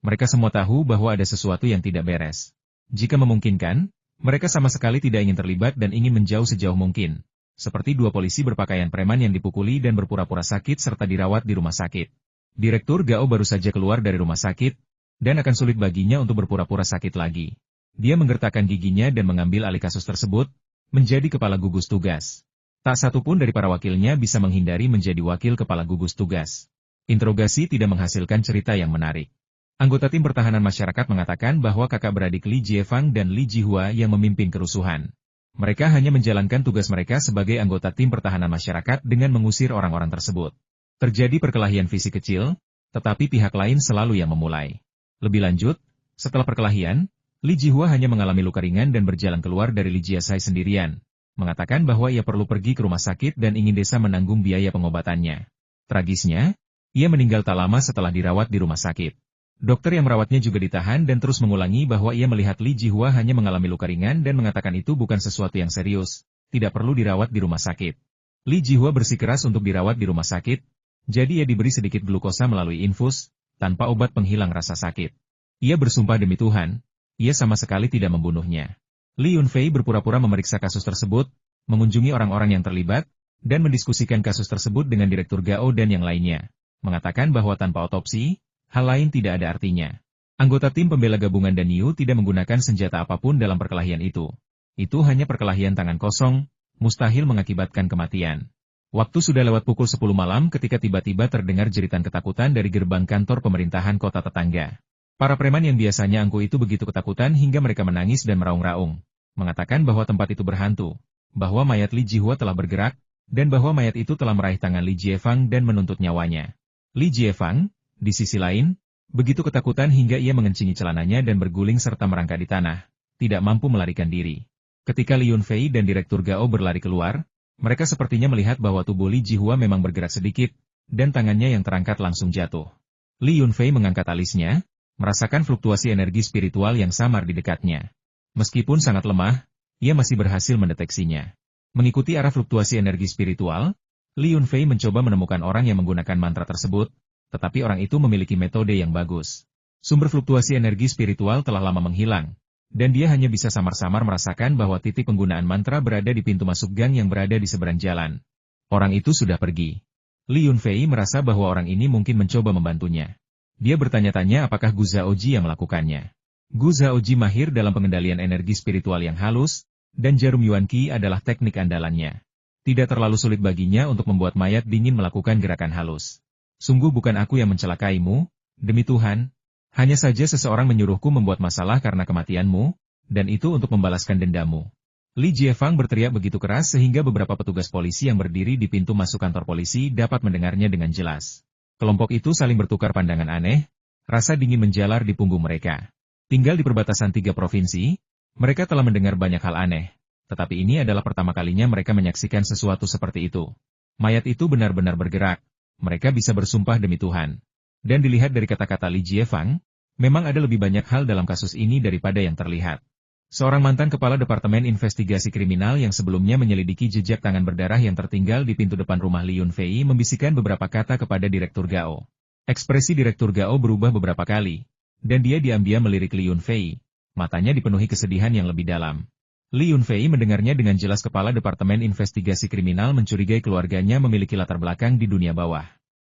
Mereka semua tahu bahwa ada sesuatu yang tidak beres. Jika memungkinkan, mereka sama sekali tidak ingin terlibat dan ingin menjauh sejauh mungkin. Seperti 2 polisi berpakaian preman yang dipukuli dan berpura-pura sakit serta dirawat di rumah sakit. Direktur Gao baru saja keluar dari rumah sakit, dan akan sulit baginya untuk berpura-pura sakit lagi. Dia menggertakkan giginya dan mengambil alih kasus tersebut, menjadi kepala gugus tugas. Tak satu pun dari para wakilnya bisa menghindari menjadi wakil kepala gugus tugas. Interogasi tidak menghasilkan cerita yang menarik. Anggota tim pertahanan masyarakat mengatakan bahwa kakak beradik Li Jiefang dan Li Jihua yang memimpin kerusuhan. Mereka hanya menjalankan tugas mereka sebagai anggota tim pertahanan masyarakat dengan mengusir orang-orang tersebut. Terjadi perkelahian fisik kecil, tetapi pihak lain selalu yang memulai. Lebih lanjut, setelah perkelahian, Li Jihua hanya mengalami luka ringan dan berjalan keluar dari Li Jiasai sendirian, mengatakan bahwa ia perlu pergi ke rumah sakit dan ingin desa menanggung biaya pengobatannya. Tragisnya, ia meninggal tak lama setelah dirawat di rumah sakit. Dokter yang merawatnya juga ditahan dan terus mengulangi bahwa ia melihat Li Jihua hanya mengalami luka ringan dan mengatakan itu bukan sesuatu yang serius, tidak perlu dirawat di rumah sakit. Li Jihua bersikeras untuk dirawat di rumah sakit, jadi ia diberi sedikit glukosa melalui infus, tanpa obat penghilang rasa sakit. Ia bersumpah demi Tuhan, ia sama sekali tidak membunuhnya. Li Yunfei berpura-pura memeriksa kasus tersebut, mengunjungi orang-orang yang terlibat, dan mendiskusikan kasus tersebut dengan Direktur Gao dan yang lainnya, mengatakan bahwa tanpa otopsi, hal lain tidak ada artinya. Anggota tim pembela gabungan Daniu tidak menggunakan senjata apapun dalam perkelahian itu. Itu hanya perkelahian tangan kosong, mustahil mengakibatkan kematian. Waktu sudah lewat pukul 10 malam ketika tiba-tiba terdengar jeritan ketakutan dari gerbang kantor pemerintahan kota tetangga. Para preman yang biasanya angkuh itu begitu ketakutan hingga mereka menangis dan meraung-raung, mengatakan bahwa tempat itu berhantu, bahwa mayat Li Jihua telah bergerak, dan bahwa mayat itu telah meraih tangan Li Jiefang dan menuntut nyawanya. Li Jiefang, di sisi lain, begitu ketakutan hingga ia mengencingi celananya dan berguling serta merangkak di tanah, tidak mampu melarikan diri. Ketika Li Yunfei dan Direktur Gao berlari keluar, mereka sepertinya melihat bahwa tubuh Li Jihua memang bergerak sedikit, dan tangannya yang terangkat langsung jatuh. Li Yunfei mengangkat alisnya, merasakan fluktuasi energi spiritual yang samar di dekatnya. Meskipun sangat lemah, ia masih berhasil mendeteksinya. Mengikuti arah fluktuasi energi spiritual, Li Yunfei mencoba menemukan orang yang menggunakan mantra tersebut, tetapi orang itu memiliki metode yang bagus. Sumber fluktuasi energi spiritual telah lama menghilang, dan dia hanya bisa samar-samar merasakan bahwa titik penggunaan mantra berada di pintu masuk gang yang berada di seberang jalan. Orang itu sudah pergi. Li Yunfei merasa bahwa orang ini mungkin mencoba membantunya. Dia bertanya-tanya apakah Gu Zaoji yang melakukannya. Gu Zaoji mahir dalam pengendalian energi spiritual yang halus, dan jarum Yuan Qi adalah teknik andalannya. Tidak terlalu sulit baginya untuk membuat mayat dingin melakukan gerakan halus. Sungguh bukan aku yang mencelakaimu, demi Tuhan. Hanya saja seseorang menyuruhku membuat masalah karena kematianmu, dan itu untuk membalaskan dendamu. Li Jiefang berteriak begitu keras sehingga beberapa petugas polisi yang berdiri di pintu masuk kantor polisi dapat mendengarnya dengan jelas. Kelompok itu saling bertukar pandangan aneh, rasa dingin menjalar di punggung mereka. Tinggal di perbatasan 3 provinsi, mereka telah mendengar banyak hal aneh. Tetapi ini adalah pertama kalinya mereka menyaksikan sesuatu seperti itu. Mayat itu benar-benar bergerak. Mereka bisa bersumpah demi Tuhan. Dan dilihat dari kata-kata Li Jiefang, memang ada lebih banyak hal dalam kasus ini daripada yang terlihat. Seorang mantan kepala Departemen Investigasi Kriminal yang sebelumnya menyelidiki jejak tangan berdarah yang tertinggal di pintu depan rumah Li Yunfei membisikkan beberapa kata kepada Direktur Gao. Ekspresi Direktur Gao berubah beberapa kali, dan dia diam-diam melirik Li Yunfei. Matanya dipenuhi kesedihan yang lebih dalam. Li Yunfei mendengarnya dengan jelas. Kepala Departemen Investigasi Kriminal mencurigai keluarganya memiliki latar belakang di dunia bawah.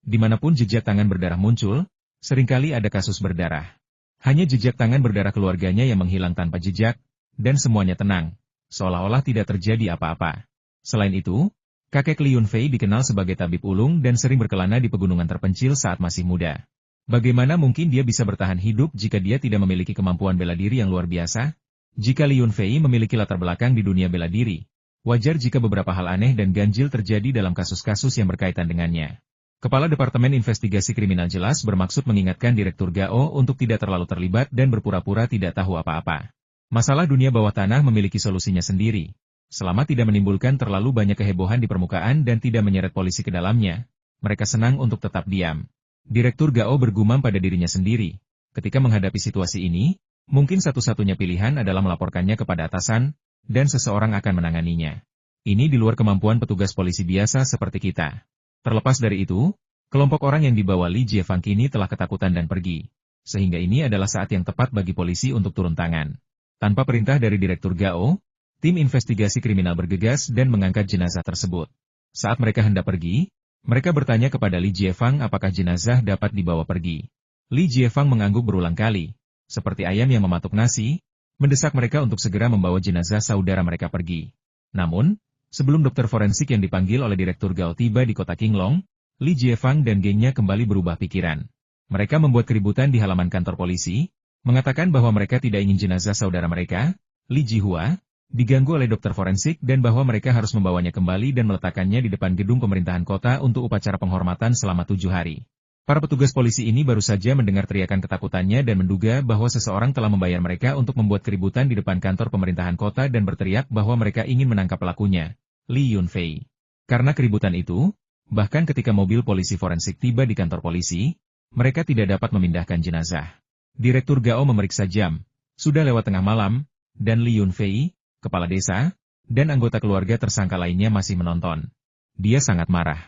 Dimanapun jejak tangan berdarah muncul, seringkali ada kasus berdarah. Hanya jejak tangan berdarah keluarganya yang menghilang tanpa jejak, dan semuanya tenang, seolah-olah tidak terjadi apa-apa. Selain itu, kakek Li Yunfei dikenal sebagai tabib ulung dan sering berkelana di pegunungan terpencil saat masih muda. Bagaimana mungkin dia bisa bertahan hidup jika dia tidak memiliki kemampuan bela diri yang luar biasa? Jika Li Yunfei memiliki latar belakang di dunia bela diri, wajar jika beberapa hal aneh dan ganjil terjadi dalam kasus-kasus yang berkaitan dengannya. Kepala Departemen Investigasi Kriminal jelas bermaksud mengingatkan Direktur Gao untuk tidak terlalu terlibat dan berpura-pura tidak tahu apa-apa. Masalah dunia bawah tanah memiliki solusinya sendiri. Selama tidak menimbulkan terlalu banyak kehebohan di permukaan dan tidak menyeret polisi ke dalamnya, mereka senang untuk tetap diam. Direktur Gao bergumam pada dirinya sendiri. Ketika menghadapi situasi ini, mungkin satu-satunya pilihan adalah melaporkannya kepada atasan, dan seseorang akan menanganinya. Ini di luar kemampuan petugas polisi biasa seperti kita. Terlepas dari itu, kelompok orang yang dibawa Li Jiefang kini telah ketakutan dan pergi. Sehingga ini adalah saat yang tepat bagi polisi untuk turun tangan. Tanpa perintah dari Direktur Gao, tim investigasi kriminal bergegas dan mengangkat jenazah tersebut. Saat mereka hendak pergi, mereka bertanya kepada Li Jiefang apakah jenazah dapat dibawa pergi. Li Jiefang mengangguk berulang kali. Seperti ayam yang mematuk nasi, mendesak mereka untuk segera membawa jenazah saudara mereka pergi. Namun, sebelum dokter forensik yang dipanggil oleh Direktur Gao tiba di kota Qinglong, Li Jiefang dan gengnya kembali berubah pikiran. Mereka membuat keributan di halaman kantor polisi, mengatakan bahwa mereka tidak ingin jenazah saudara mereka, Li Jihua, diganggu oleh dokter forensik dan bahwa mereka harus membawanya kembali dan meletakkannya di depan gedung pemerintahan kota untuk upacara penghormatan selama 7 hari. Para petugas polisi ini baru saja mendengar teriakan ketakutannya dan menduga bahwa seseorang telah membayar mereka untuk membuat keributan di depan kantor pemerintahan kota dan berteriak bahwa mereka ingin menangkap pelakunya, Li Yunfei. Karena keributan itu, bahkan ketika mobil polisi forensik tiba di kantor polisi, mereka tidak dapat memindahkan jenazah. Direktur Gao memeriksa jam, sudah lewat tengah malam, dan Li Yunfei, kepala desa, dan anggota keluarga tersangka lainnya masih menonton. Dia sangat marah.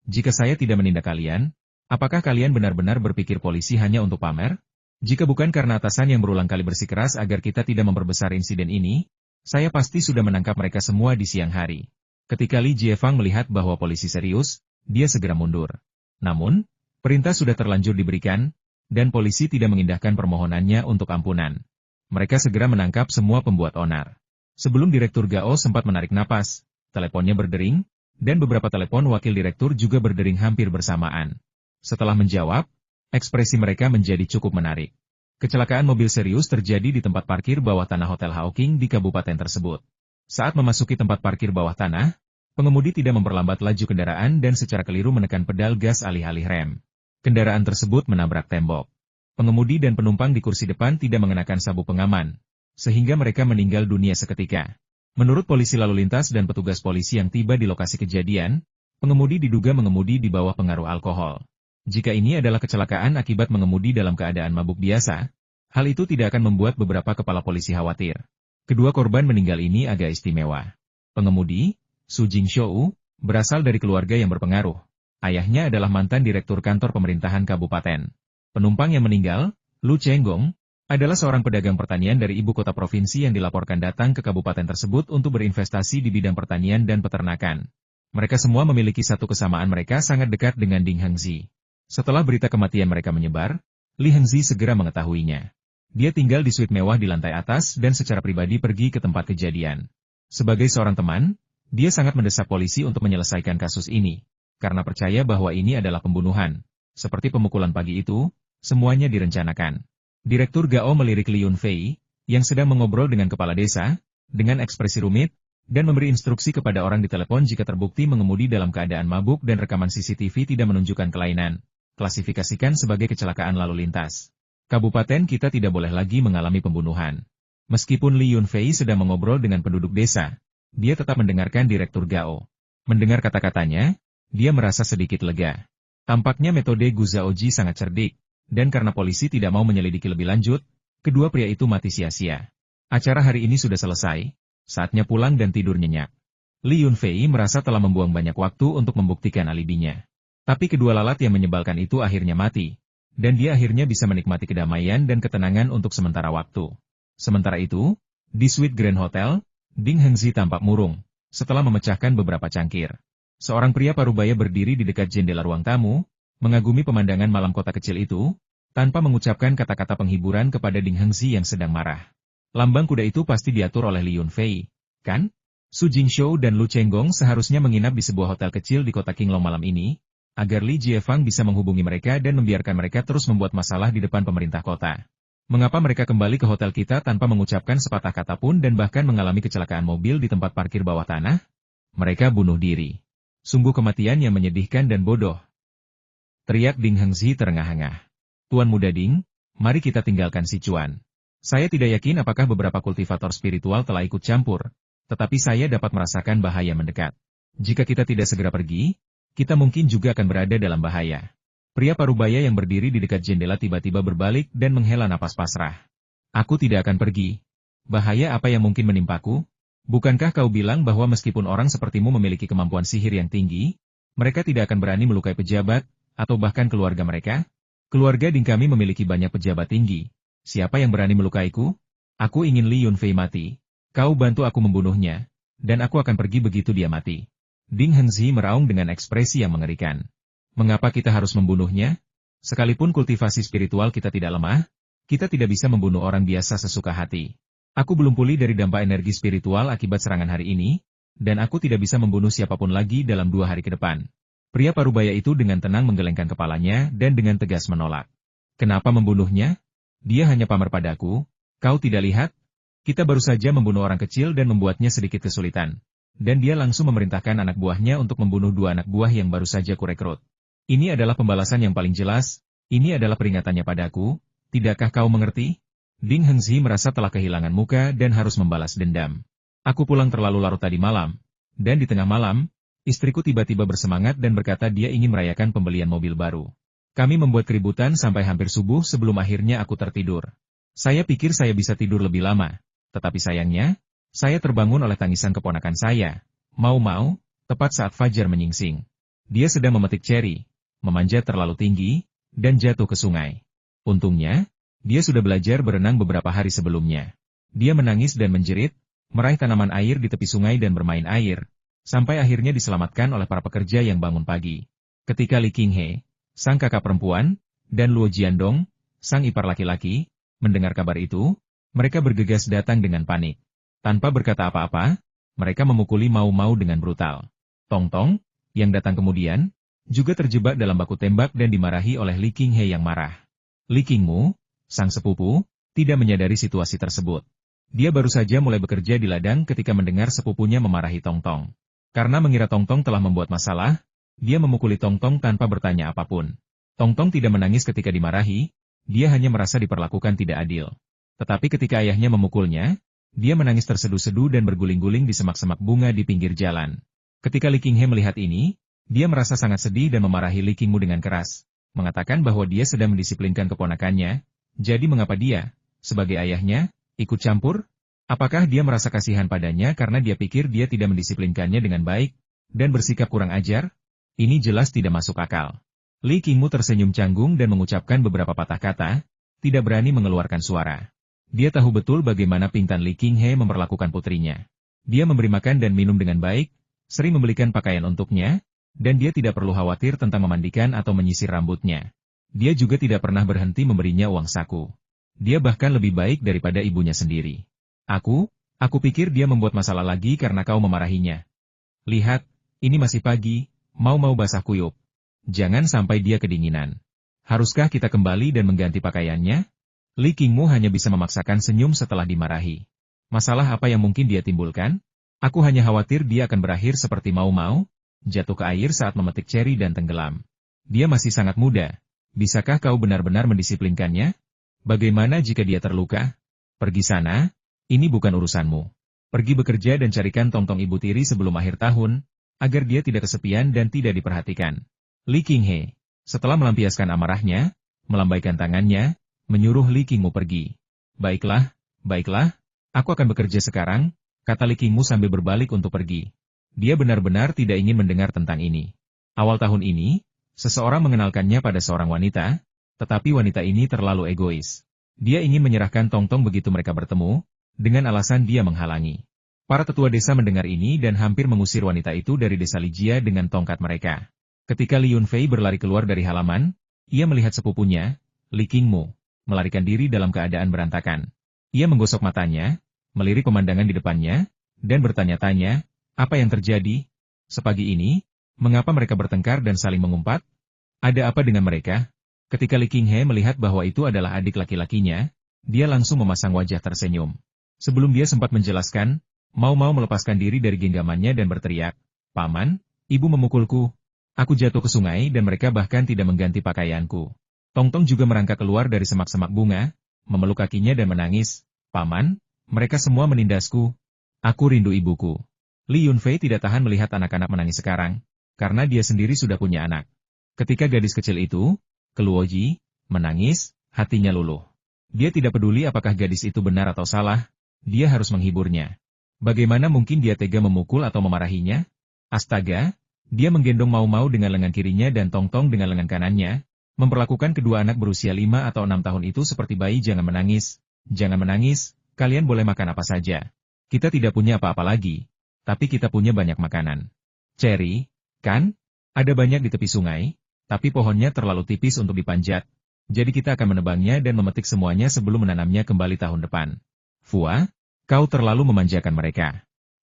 Jika saya tidak menindak kalian, apakah kalian benar-benar berpikir polisi hanya untuk pamer? Jika bukan karena atasan yang berulang kali bersikeras agar kita tidak memperbesar insiden ini, saya pasti sudah menangkap mereka semua di siang hari. Ketika Li Jiefang melihat bahwa polisi serius, dia segera mundur. Namun, perintah sudah terlanjur diberikan, dan polisi tidak mengindahkan permohonannya untuk ampunan. Mereka segera menangkap semua pembuat onar. Sebelum Direktur Gao sempat menarik napas, teleponnya berdering, dan beberapa telepon wakil direktur juga berdering hampir bersamaan. Setelah menjawab, ekspresi mereka menjadi cukup menarik. Kecelakaan mobil serius terjadi di tempat parkir bawah tanah Hotel Hawking di kabupaten tersebut. Saat memasuki tempat parkir bawah tanah, pengemudi tidak memperlambat laju kendaraan dan secara keliru menekan pedal gas alih-alih rem. Kendaraan tersebut menabrak tembok. Pengemudi dan penumpang di kursi depan tidak mengenakan sabuk pengaman, sehingga mereka meninggal dunia seketika. Menurut polisi lalu lintas dan petugas polisi yang tiba di lokasi kejadian, pengemudi diduga mengemudi di bawah pengaruh alkohol. Jika ini adalah kecelakaan akibat mengemudi dalam keadaan mabuk biasa, hal itu tidak akan membuat beberapa kepala polisi khawatir. Kedua korban meninggal ini agak istimewa. Pengemudi, Su Jingshou, berasal dari keluarga yang berpengaruh. Ayahnya adalah mantan direktur kantor pemerintahan kabupaten. Penumpang yang meninggal, Lu Chenggong, adalah seorang pedagang pertanian dari ibu kota provinsi yang dilaporkan datang ke kabupaten tersebut untuk berinvestasi di bidang pertanian dan peternakan. Mereka semua memiliki satu kesamaan, mereka sangat dekat dengan Ding Hengzi. Setelah berita kematian mereka menyebar, Li Hengzi segera mengetahuinya. Dia tinggal di suite mewah di lantai atas dan secara pribadi pergi ke tempat kejadian. Sebagai seorang teman, dia sangat mendesak polisi untuk menyelesaikan kasus ini, karena percaya bahwa ini adalah pembunuhan. Seperti pemukulan pagi itu, semuanya direncanakan. Direktur Gao melirik Li Yunfei, yang sedang mengobrol dengan kepala desa, dengan ekspresi rumit, dan memberi instruksi kepada orang di telepon jika terbukti mengemudi dalam keadaan mabuk dan rekaman CCTV tidak menunjukkan kelainan. Klasifikasikan sebagai kecelakaan lalu lintas. Kabupaten kita tidak boleh lagi mengalami pembunuhan. Meskipun Li Yunfei sedang mengobrol dengan penduduk desa, dia tetap mendengarkan Direktur Gao. Mendengar kata-katanya, dia merasa sedikit lega. Tampaknya metode Gu Zaoji sangat cerdik, dan karena polisi tidak mau menyelidiki lebih lanjut, kedua pria itu mati sia-sia. Acara hari ini sudah selesai, saatnya pulang dan tidur nyenyak. Li Yunfei merasa telah membuang banyak waktu untuk membuktikan alibinya. Tapi kedua lalat yang menyebalkan itu akhirnya mati. Dan dia akhirnya bisa menikmati kedamaian dan ketenangan untuk sementara waktu. Sementara itu, di suite Grand Hotel, Ding Hengzi tampak murung, setelah memecahkan beberapa cangkir. Seorang pria parubaya berdiri di dekat jendela ruang tamu, mengagumi pemandangan malam kota kecil itu, tanpa mengucapkan kata-kata penghiburan kepada Ding Hengzi yang sedang marah. Lambang kuda itu pasti diatur oleh Li Yunfei, kan? Su Jingshou dan Lu Chenggong seharusnya menginap di sebuah hotel kecil di kota Qinglong malam ini, agar Li Jiefang bisa menghubungi mereka dan membiarkan mereka terus membuat masalah di depan pemerintah kota. Mengapa mereka kembali ke hotel kita tanpa mengucapkan sepatah kata pun dan bahkan mengalami kecelakaan mobil di tempat parkir bawah tanah? Mereka bunuh diri. Sungguh kematian yang menyedihkan dan bodoh. Teriak Ding Hengzi terengah-engah. Tuan Muda Ding, mari kita tinggalkan Sichuan. Saya tidak yakin apakah beberapa kultivator spiritual telah ikut campur, tetapi saya dapat merasakan bahaya mendekat. Jika kita tidak segera pergi, kita mungkin juga akan berada dalam bahaya. Pria parubaya yang berdiri di dekat jendela tiba-tiba berbalik dan menghela napas pasrah. Aku tidak akan pergi. Bahaya apa yang mungkin menimpaku? Bukankah kau bilang bahwa meskipun orang sepertimu memiliki kemampuan sihir yang tinggi, mereka tidak akan berani melukai pejabat, atau bahkan keluarga mereka? Keluarga Ding kami memiliki banyak pejabat tinggi. Siapa yang berani melukaiku? Aku ingin Li Yunfei mati. Kau bantu aku membunuhnya, dan aku akan pergi begitu dia mati. Ding Hengzi meraung dengan ekspresi yang mengerikan. Mengapa kita harus membunuhnya? Sekalipun kultivasi spiritual kita tidak lemah, kita tidak bisa membunuh orang biasa sesuka hati. Aku belum pulih dari dampak energi spiritual akibat serangan hari ini, dan aku tidak bisa membunuh siapapun lagi dalam 2 hari ke depan. Pria parubaya itu dengan tenang menggelengkan kepalanya dan dengan tegas menolak. Kenapa membunuhnya? Dia hanya pamer padaku. Kau tidak lihat? Kita baru saja membunuh orang kecil dan membuatnya sedikit kesulitan. Dan dia langsung memerintahkan anak buahnya untuk membunuh 2 anak buah yang baru saja kurekrut. Ini adalah pembalasan yang paling jelas, ini adalah peringatannya padaku, tidakkah kau mengerti? Ding Hengzi merasa telah kehilangan muka dan harus membalas dendam. Aku pulang terlalu larut tadi malam, dan di tengah malam, istriku tiba-tiba bersemangat dan berkata dia ingin merayakan pembelian mobil baru. Kami membuat keributan sampai hampir subuh sebelum akhirnya aku tertidur. Saya pikir saya bisa tidur lebih lama, tetapi sayangnya, saya terbangun oleh tangisan keponakan saya, Mau-Mau, tepat saat fajar menyingsing. Dia sedang memetik ceri, memanjat terlalu tinggi, dan jatuh ke sungai. Untungnya, dia sudah belajar berenang beberapa hari sebelumnya. Dia menangis dan menjerit, meraih tanaman air di tepi sungai dan bermain air, sampai akhirnya diselamatkan oleh para pekerja yang bangun pagi. Ketika Li Qinghe, sang kakak perempuan, dan Luo Jiandong, sang ipar laki-laki, mendengar kabar itu, mereka bergegas datang dengan panik. Tanpa berkata apa-apa, mereka memukuli Mau-Mau dengan brutal. Tong-Tong, yang datang kemudian, juga terjebak dalam baku tembak dan dimarahi oleh Li Qinghe yang marah. Li Qingmu, sang sepupu, tidak menyadari situasi tersebut. Dia baru saja mulai bekerja di ladang ketika mendengar sepupunya memarahi Tong-Tong. Karena mengira Tong-Tong telah membuat masalah, dia memukuli Tong-Tong tanpa bertanya apapun. Tong-Tong tidak menangis ketika dimarahi, dia hanya merasa diperlakukan tidak adil. Tetapi ketika ayahnya memukulnya, dia menangis terseduh-seduh dan berguling-guling di semak-semak bunga di pinggir jalan. Ketika Li Qinghe melihat ini, dia merasa sangat sedih dan memarahi Li Qingmu dengan keras, mengatakan bahwa dia sedang mendisiplinkan keponakannya, jadi mengapa dia, sebagai ayahnya, ikut campur? Apakah dia merasa kasihan padanya karena dia pikir dia tidak mendisiplinkannya dengan baik, dan bersikap kurang ajar? Ini jelas tidak masuk akal. Li Qingmu tersenyum canggung dan mengucapkan beberapa patah kata, tidak berani mengeluarkan suara. Dia tahu betul bagaimana Pintan Li Qinghe memperlakukan putrinya. Dia memberi makan dan minum dengan baik, sering membelikan pakaian untuknya, dan dia tidak perlu khawatir tentang memandikan atau menyisir rambutnya. Dia juga tidak pernah berhenti memberinya uang saku. Dia bahkan lebih baik daripada ibunya sendiri. Aku pikir dia membuat masalah lagi karena kau memarahinya. Lihat, ini masih pagi, mau basah kuyup. Jangan sampai dia kedinginan. Haruskah kita kembali dan mengganti pakaiannya? Li Qingmu hanya bisa memaksakan senyum setelah dimarahi. Masalah apa yang mungkin dia timbulkan? Aku hanya khawatir dia akan berakhir seperti mau jatuh ke air saat memetik ceri dan tenggelam. Dia masih sangat muda. Bisakah kau benar-benar mendisiplinkannya? Bagaimana jika dia terluka? Pergi sana, ini bukan urusanmu. Pergi bekerja dan carikan tongtong ibu tiri sebelum akhir tahun, agar dia tidak kesepian dan tidak diperhatikan. Li Qinghe, setelah melampiaskan amarahnya, melambaikan tangannya, menyuruh Li Qingmu pergi. Baiklah, aku akan bekerja sekarang, kata Li Qingmu sambil berbalik untuk pergi. Dia benar-benar tidak ingin mendengar tentang ini. Awal tahun ini, seseorang mengenalkannya pada seorang wanita, tetapi wanita ini terlalu egois. Dia ingin menyerahkan tongtong begitu mereka bertemu, dengan alasan dia menghalangi. Para tetua desa mendengar ini dan hampir mengusir wanita itu dari desa Lijia dengan tongkat mereka. Ketika Li Yunfei berlari keluar dari halaman, ia melihat sepupunya, Li Qingmu, melarikan diri dalam keadaan berantakan. Ia menggosok matanya, melirik pemandangan di depannya, dan bertanya-tanya, apa yang terjadi? Sepagi ini, mengapa mereka bertengkar dan saling mengumpat? Ada apa dengan mereka? Ketika Li Qinghe melihat bahwa itu adalah adik laki-lakinya, dia langsung memasang wajah tersenyum. Sebelum dia sempat menjelaskan, mau melepaskan diri dari genggamannya dan berteriak, Paman, ibu memukulku. Aku jatuh ke sungai dan mereka bahkan tidak mengganti pakaianku. Tongtong juga merangkak keluar dari semak-semak bunga, memeluk kakinya dan menangis, Paman, mereka semua menindasku. Aku rindu ibuku. Li Yunfei tidak tahan melihat anak-anak menangis sekarang, karena dia sendiri sudah punya anak. Ketika gadis kecil itu, Keluoji, menangis, hatinya luluh. Dia tidak peduli apakah gadis itu benar atau salah, dia harus menghiburnya. Bagaimana mungkin dia tega memukul atau memarahinya? Astaga, dia menggendong Mau dengan lengan kirinya dan Tongtong dengan lengan kanannya, memperlakukan kedua anak berusia 5 atau 6 tahun itu seperti bayi. Jangan menangis, kalian boleh makan apa saja. Kita tidak punya apa-apa lagi. Tapi kita punya banyak makanan. Ceri, kan? Ada banyak di tepi sungai, tapi pohonnya terlalu tipis untuk dipanjat. Jadi kita akan menebangnya dan memetik semuanya sebelum menanamnya kembali tahun depan. Fua, kau terlalu memanjakan mereka.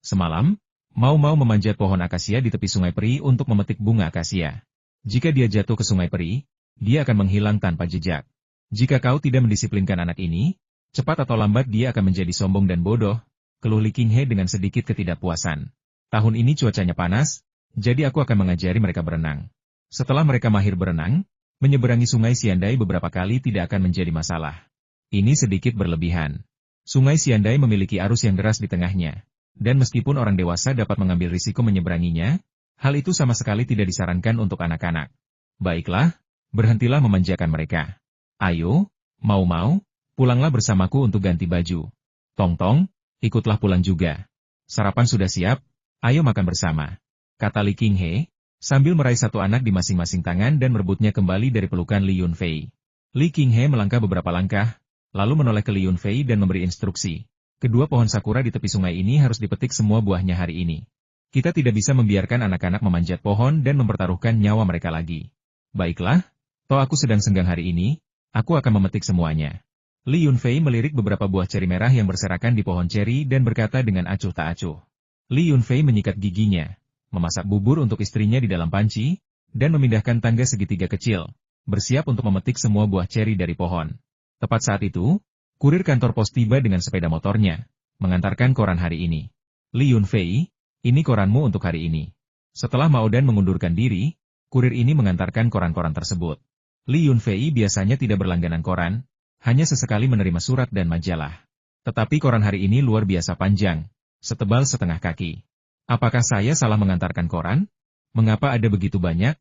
Semalam, Mau memanjat pohon akasia di tepi sungai Peri untuk memetik bunga akasia. Jika dia jatuh ke sungai Peri, dia akan menghilang tanpa jejak. Jika kau tidak mendisiplinkan anak ini, cepat atau lambat dia akan menjadi sombong dan bodoh, keluh Li Qinghe dengan sedikit ketidakpuasan. Tahun ini cuacanya panas, jadi aku akan mengajari mereka berenang. Setelah mereka mahir berenang, menyeberangi sungai Xiandai beberapa kali tidak akan menjadi masalah. Ini sedikit berlebihan. Sungai Xiandai memiliki arus yang deras di tengahnya, dan meskipun orang dewasa dapat mengambil risiko menyeberanginya, hal itu sama sekali tidak disarankan untuk anak-anak. Baiklah, berhentilah memanjakan mereka. Ayo, Mau, pulanglah bersamaku untuk ganti baju. Tongtong, ikutlah pulang juga. Sarapan sudah siap, ayo makan bersama. Kata Li Qinghe, sambil meraih satu anak di masing-masing tangan dan merebutnya kembali dari pelukan Li Yunfei. Li Qinghe melangkah beberapa langkah, lalu menoleh ke Li Yunfei dan memberi instruksi. Kedua pohon sakura di tepi sungai ini harus dipetik semua buahnya hari ini. Kita tidak bisa membiarkan anak-anak memanjat pohon dan mempertaruhkan nyawa mereka lagi. Baiklah, toh aku sedang senggang hari ini, aku akan memetik semuanya. Li Yunfei melirik beberapa buah ceri merah yang berserakan di pohon ceri dan berkata dengan acuh tak acuh. Li Yunfei menyikat giginya, memasak bubur untuk istrinya di dalam panci, dan memindahkan tangga segitiga kecil, bersiap untuk memetik semua buah ceri dari pohon. Tepat saat itu, kurir kantor pos tiba dengan sepeda motornya, mengantarkan koran hari ini. Li Yunfei, ini koranmu untuk hari ini. Setelah Maodan mengundurkan diri, kurir ini mengantarkan koran-koran tersebut. Li Yunfei biasanya tidak berlangganan koran, hanya sesekali menerima surat dan majalah. Tetapi koran hari ini luar biasa panjang, setebal setengah kaki. Apakah saya salah mengantarkan koran? Mengapa ada begitu banyak?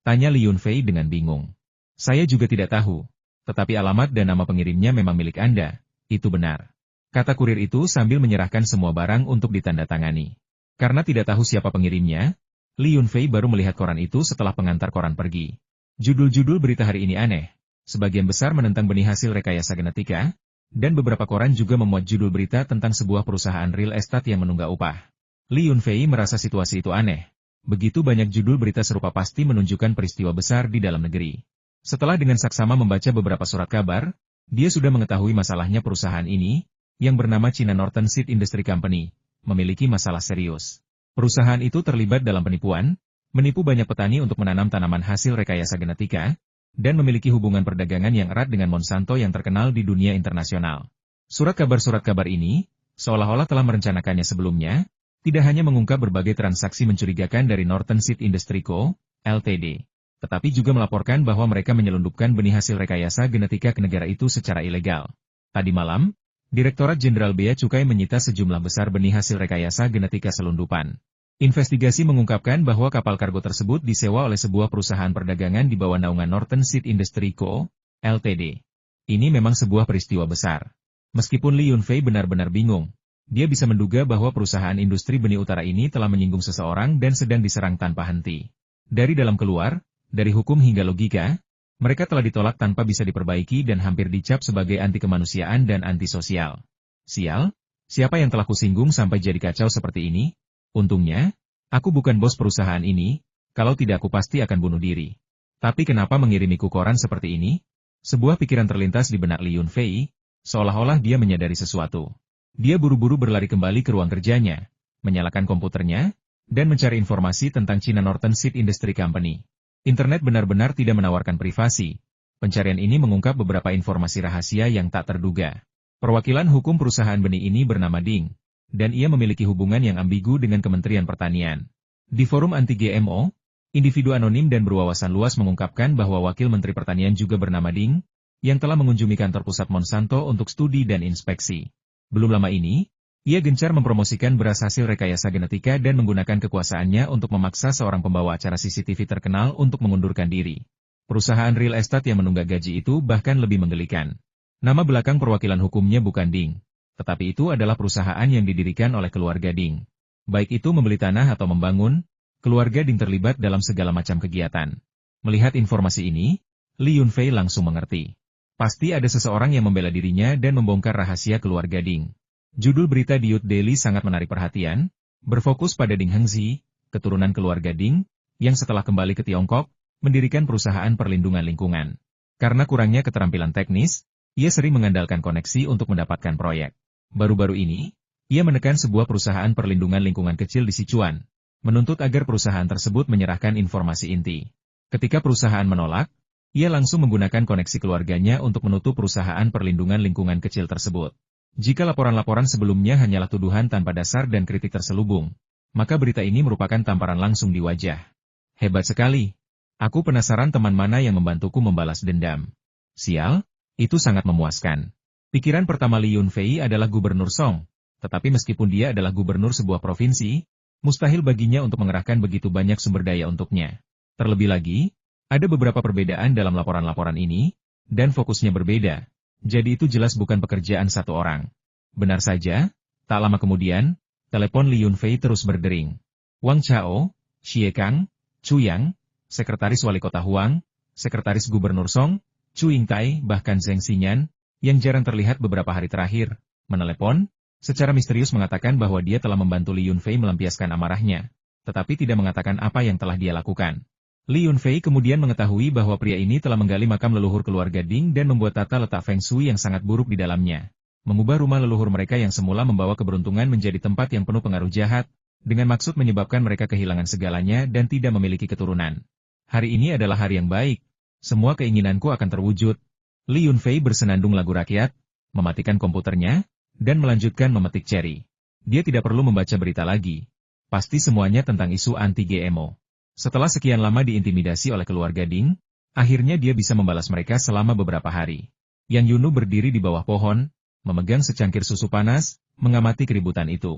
Tanya Li Yunfei dengan bingung. Saya juga tidak tahu, tetapi alamat dan nama pengirimnya memang milik Anda, itu benar. kata kurir itu sambil menyerahkan semua barang untuk ditandatangani. Karena tidak tahu siapa pengirimnya, Li Yunfei baru melihat koran itu setelah pengantar koran pergi. Judul-judul berita hari ini aneh. Sebagian besar menentang benih hasil rekayasa genetika, dan beberapa koran juga memuat judul berita tentang sebuah perusahaan real estate yang menunggak upah. Li Yunfei merasa situasi itu aneh. Begitu banyak judul berita serupa pasti menunjukkan peristiwa besar di dalam negeri. Setelah dengan saksama membaca beberapa surat kabar, dia sudah mengetahui masalahnya perusahaan ini, yang bernama China Northern Seed Industry Company, memiliki masalah serius. Perusahaan itu terlibat dalam penipuan, menipu banyak petani untuk menanam tanaman hasil rekayasa genetika, dan memiliki hubungan perdagangan yang erat dengan Monsanto yang terkenal di dunia internasional. Surat kabar ini, seolah-olah telah merencanakannya sebelumnya, tidak hanya mengungkap berbagai transaksi mencurigakan dari Northern Seed Industry Co., Ltd., tetapi juga melaporkan bahwa mereka menyelundupkan benih hasil rekayasa genetika ke negara itu secara ilegal. Tadi malam, Direktorat Jenderal Bea Cukai menyita sejumlah besar benih hasil rekayasa genetika selundupan. Investigasi mengungkapkan bahwa kapal kargo tersebut disewa oleh sebuah perusahaan perdagangan di bawah naungan Northern Seed Industry Co., Ltd. Ini memang sebuah peristiwa besar. Meskipun Li Yunfei benar-benar bingung, dia bisa menduga bahwa perusahaan industri benih utara ini telah menyinggung seseorang dan sedang diserang tanpa henti. Dari dalam keluar, dari hukum hingga logika, mereka telah ditolak tanpa bisa diperbaiki dan hampir dicap sebagai anti kemanusiaan dan antisosial. Sial, siapa yang telah kusinggung sampai jadi kacau seperti ini? Untungnya, aku bukan bos perusahaan ini, kalau tidak aku pasti akan bunuh diri. Tapi kenapa mengirimiku koran seperti ini? Sebuah pikiran terlintas di benak Li Yunfei, seolah-olah dia menyadari sesuatu. Dia buru-buru berlari kembali ke ruang kerjanya, menyalakan komputernya, dan mencari informasi tentang China Northern Seed Industry Company. Internet benar-benar tidak menawarkan privasi. Pencarian ini mengungkap beberapa informasi rahasia yang tak terduga. Perwakilan hukum perusahaan benih ini bernama Ding, dan ia memiliki hubungan yang ambigu dengan Kementerian Pertanian. Di forum anti-GMO, individu anonim dan berwawasan luas mengungkapkan bahwa Wakil Menteri Pertanian juga bernama Ding, yang telah mengunjungi kantor pusat Monsanto untuk studi dan inspeksi. Belum lama ini, ia gencar mempromosikan beras hasil rekayasa genetika dan menggunakan kekuasaannya untuk memaksa seorang pembawa acara CCTV terkenal untuk mengundurkan diri. Perusahaan real estate yang menunggak gaji itu bahkan lebih menggelikan. Nama belakang perwakilan hukumnya bukan Ding, tetapi itu adalah perusahaan yang didirikan oleh keluarga Ding. Baik itu membeli tanah atau membangun, keluarga Ding terlibat dalam segala macam kegiatan. Melihat informasi ini, Li Yunfei langsung mengerti. Pasti ada seseorang yang membela dirinya dan membongkar rahasia keluarga Ding. Judul berita di Youth Daily sangat menarik perhatian, berfokus pada Ding Hengzi, keturunan keluarga Ding, yang setelah kembali ke Tiongkok, mendirikan perusahaan perlindungan lingkungan. Karena kurangnya keterampilan teknis, ia sering mengandalkan koneksi untuk mendapatkan proyek. Baru-baru ini, ia menekan sebuah perusahaan perlindungan lingkungan kecil di Sichuan, menuntut agar perusahaan tersebut menyerahkan informasi inti. Ketika perusahaan menolak, ia langsung menggunakan koneksi keluarganya untuk menutup perusahaan perlindungan lingkungan kecil tersebut. Jika laporan-laporan sebelumnya hanyalah tuduhan tanpa dasar dan kritik terselubung, maka berita ini merupakan tamparan langsung di wajah. Hebat sekali. Aku penasaran teman mana yang membantuku membalas dendam. Sial, itu sangat memuaskan. Pikiran pertama Li Yunfei adalah Gubernur Song, tetapi meskipun dia adalah gubernur sebuah provinsi, mustahil baginya untuk mengerahkan begitu banyak sumber daya untuknya. Terlebih lagi, ada beberapa perbedaan dalam laporan-laporan ini, dan fokusnya berbeda. Jadi itu jelas bukan pekerjaan satu orang. Benar saja, tak lama kemudian, telepon Li Yunfei terus berdering. Wang Chao, Xie Kang, Chu Yang, Sekretaris Wali Kota Huang, Sekretaris Gubernur Song, Chu Yingtai, bahkan Zheng Xinyan, yang jarang terlihat beberapa hari terakhir, menelepon, secara misterius mengatakan bahwa dia telah membantu Li Yunfei melampiaskan amarahnya, tetapi tidak mengatakan apa yang telah dia lakukan. Li Yunfei kemudian mengetahui bahwa pria ini telah menggali makam leluhur keluarga Ding dan membuat tata letak Feng Shui yang sangat buruk di dalamnya. Mengubah rumah leluhur mereka yang semula membawa keberuntungan menjadi tempat yang penuh pengaruh jahat, dengan maksud menyebabkan mereka kehilangan segalanya dan tidak memiliki keturunan. Hari ini adalah hari yang baik. Semua keinginanku akan terwujud. Li Yunfei bersenandung lagu rakyat, mematikan komputernya, dan melanjutkan memetik ceri. Dia tidak perlu membaca berita lagi. Pasti semuanya tentang isu anti-GMO. Setelah sekian lama diintimidasi oleh keluarga Ding, akhirnya dia bisa membalas mereka selama beberapa hari. Yang Yunu berdiri di bawah pohon, memegang secangkir susu panas, mengamati keributan itu.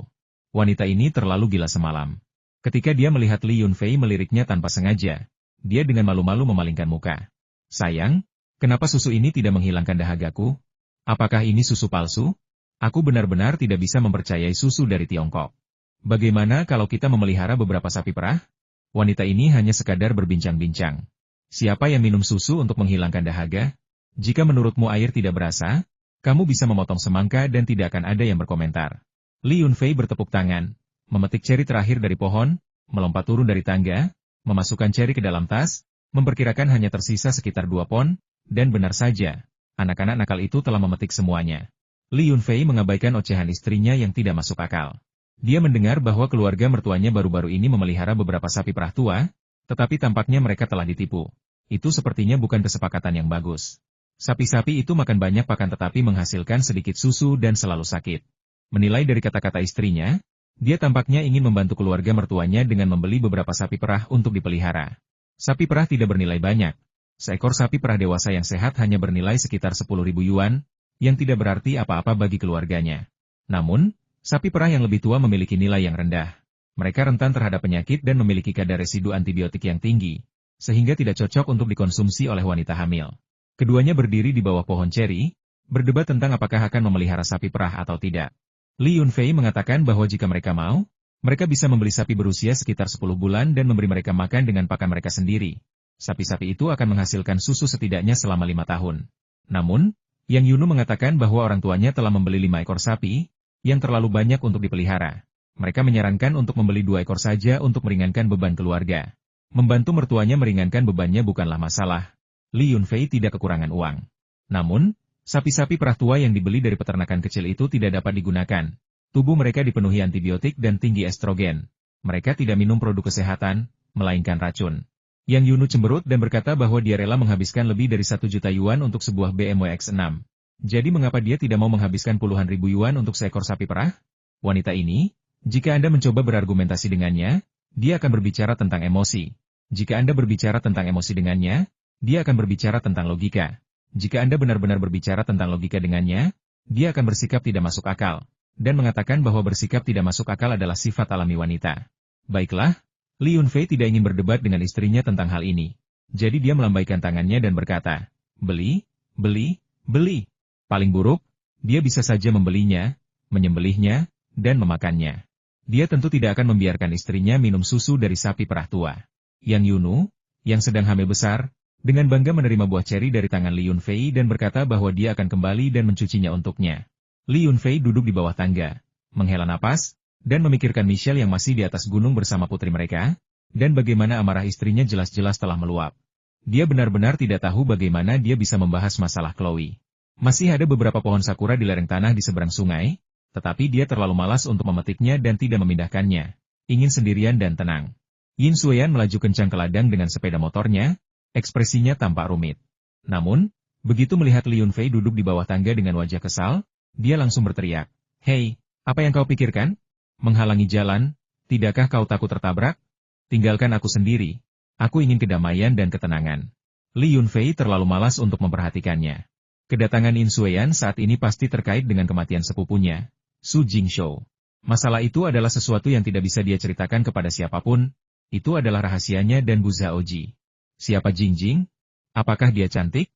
Wanita ini terlalu gila semalam. Ketika dia melihat Li Yunfei meliriknya tanpa sengaja, dia dengan malu-malu memalingkan muka. Sayang, kenapa susu ini tidak menghilangkan dahagaku? Apakah ini susu palsu? Aku benar-benar tidak bisa mempercayai susu dari Tiongkok. Bagaimana kalau kita memelihara beberapa sapi perah? Wanita ini hanya sekadar berbincang-bincang. Siapa yang minum susu untuk menghilangkan dahaga? Jika menurutmu air tidak berasa, kamu bisa memotong semangka dan tidak akan ada yang berkomentar. Li Yunfei bertepuk tangan, memetik ceri terakhir dari pohon, melompat turun dari tangga, memasukkan ceri ke dalam tas, memperkirakan hanya tersisa sekitar 2 pon, dan benar saja, anak-anak nakal itu telah memetik semuanya. Li Yunfei mengabaikan ocehan istrinya yang tidak masuk akal. Dia mendengar bahwa keluarga mertuanya baru-baru ini memelihara beberapa sapi perah tua, tetapi tampaknya mereka telah ditipu. Itu sepertinya bukan kesepakatan yang bagus. Sapi-sapi itu makan banyak pakan tetapi menghasilkan sedikit susu dan selalu sakit. Menilai dari kata-kata istrinya, dia tampaknya ingin membantu keluarga mertuanya dengan membeli beberapa sapi perah untuk dipelihara. Sapi perah tidak bernilai banyak. Seekor sapi perah dewasa yang sehat hanya bernilai sekitar 10.000 yuan, yang tidak berarti apa-apa bagi keluarganya. Namun, sapi perah yang lebih tua memiliki nilai yang rendah. Mereka rentan terhadap penyakit dan memiliki kadar residu antibiotik yang tinggi, sehingga tidak cocok untuk dikonsumsi oleh wanita hamil. Keduanya berdiri di bawah pohon ceri, berdebat tentang apakah akan memelihara sapi perah atau tidak. Li Yunfei mengatakan bahwa jika mereka mau, mereka bisa membeli sapi berusia sekitar 10 bulan dan memberi mereka makan dengan pakan mereka sendiri. Sapi-sapi itu akan menghasilkan susu setidaknya selama 5 tahun. Namun, Yang Yunu mengatakan bahwa orang tuanya telah membeli 5 ekor sapi, yang terlalu banyak untuk dipelihara. Mereka menyarankan untuk membeli 2 ekor saja untuk meringankan beban keluarga. Membantu mertuanya meringankan bebannya bukanlah masalah. Li Yunfei tidak kekurangan uang. Namun, sapi-sapi perah tua yang dibeli dari peternakan kecil itu tidak dapat digunakan. Tubuh mereka dipenuhi antibiotik dan tinggi estrogen. Mereka tidak minum produk kesehatan, melainkan racun. Yang Yunu cemberut dan berkata bahwa dia rela menghabiskan lebih dari 1 juta yuan untuk sebuah BMW X6. Jadi mengapa dia tidak mau menghabiskan puluhan ribu yuan untuk seekor sapi perah? Wanita ini, jika Anda mencoba berargumentasi dengannya, dia akan berbicara tentang emosi. Jika Anda berbicara tentang emosi dengannya, dia akan berbicara tentang logika. Jika Anda benar-benar berbicara tentang logika dengannya, dia akan bersikap tidak masuk akal, dan mengatakan bahwa bersikap tidak masuk akal adalah sifat alami wanita. Baiklah, Li Yunfei tidak ingin berdebat dengan istrinya tentang hal ini. Jadi dia melambaikan tangannya dan berkata, beli, beli, beli. Paling buruk, dia bisa saja membelinya, menyembelihnya, dan memakannya. Dia tentu tidak akan membiarkan istrinya minum susu dari sapi perah tua. Yang Yunu, yang sedang hamil besar, dengan bangga menerima buah ceri dari tangan Li Yunfei dan berkata bahwa dia akan kembali dan mencucinya untuknya. Li Yunfei duduk di bawah tangga, menghela napas, dan memikirkan Michelle yang masih di atas gunung bersama putri mereka, dan bagaimana amarah istrinya jelas-jelas telah meluap. Dia benar-benar tidak tahu bagaimana dia bisa membahas masalah Chloe. Masih ada beberapa pohon sakura di lereng tanah di seberang sungai, tetapi dia terlalu malas untuk memetiknya dan tidak memindahkannya. Ingin sendirian dan tenang. Yin Xueyan melaju kencang ke ladang dengan sepeda motornya, ekspresinya tampak rumit. Namun, begitu melihat Li Yunfei duduk di bawah tangga dengan wajah kesal, dia langsung berteriak, "Hei, apa yang kau pikirkan? Menghalangi jalan, tidakkah kau takut tertabrak? Tinggalkan aku sendiri. Aku ingin kedamaian dan ketenangan." Li Yunfei terlalu malas untuk memperhatikannya. Kedatangan Yin Xueyan saat ini pasti terkait dengan kematian sepupunya, Su Jingshou. Masalah itu adalah sesuatu yang tidak bisa dia ceritakan kepada siapapun, itu adalah rahasianya dan Bu Zhaoji. Siapa Jingjing? Apakah dia cantik?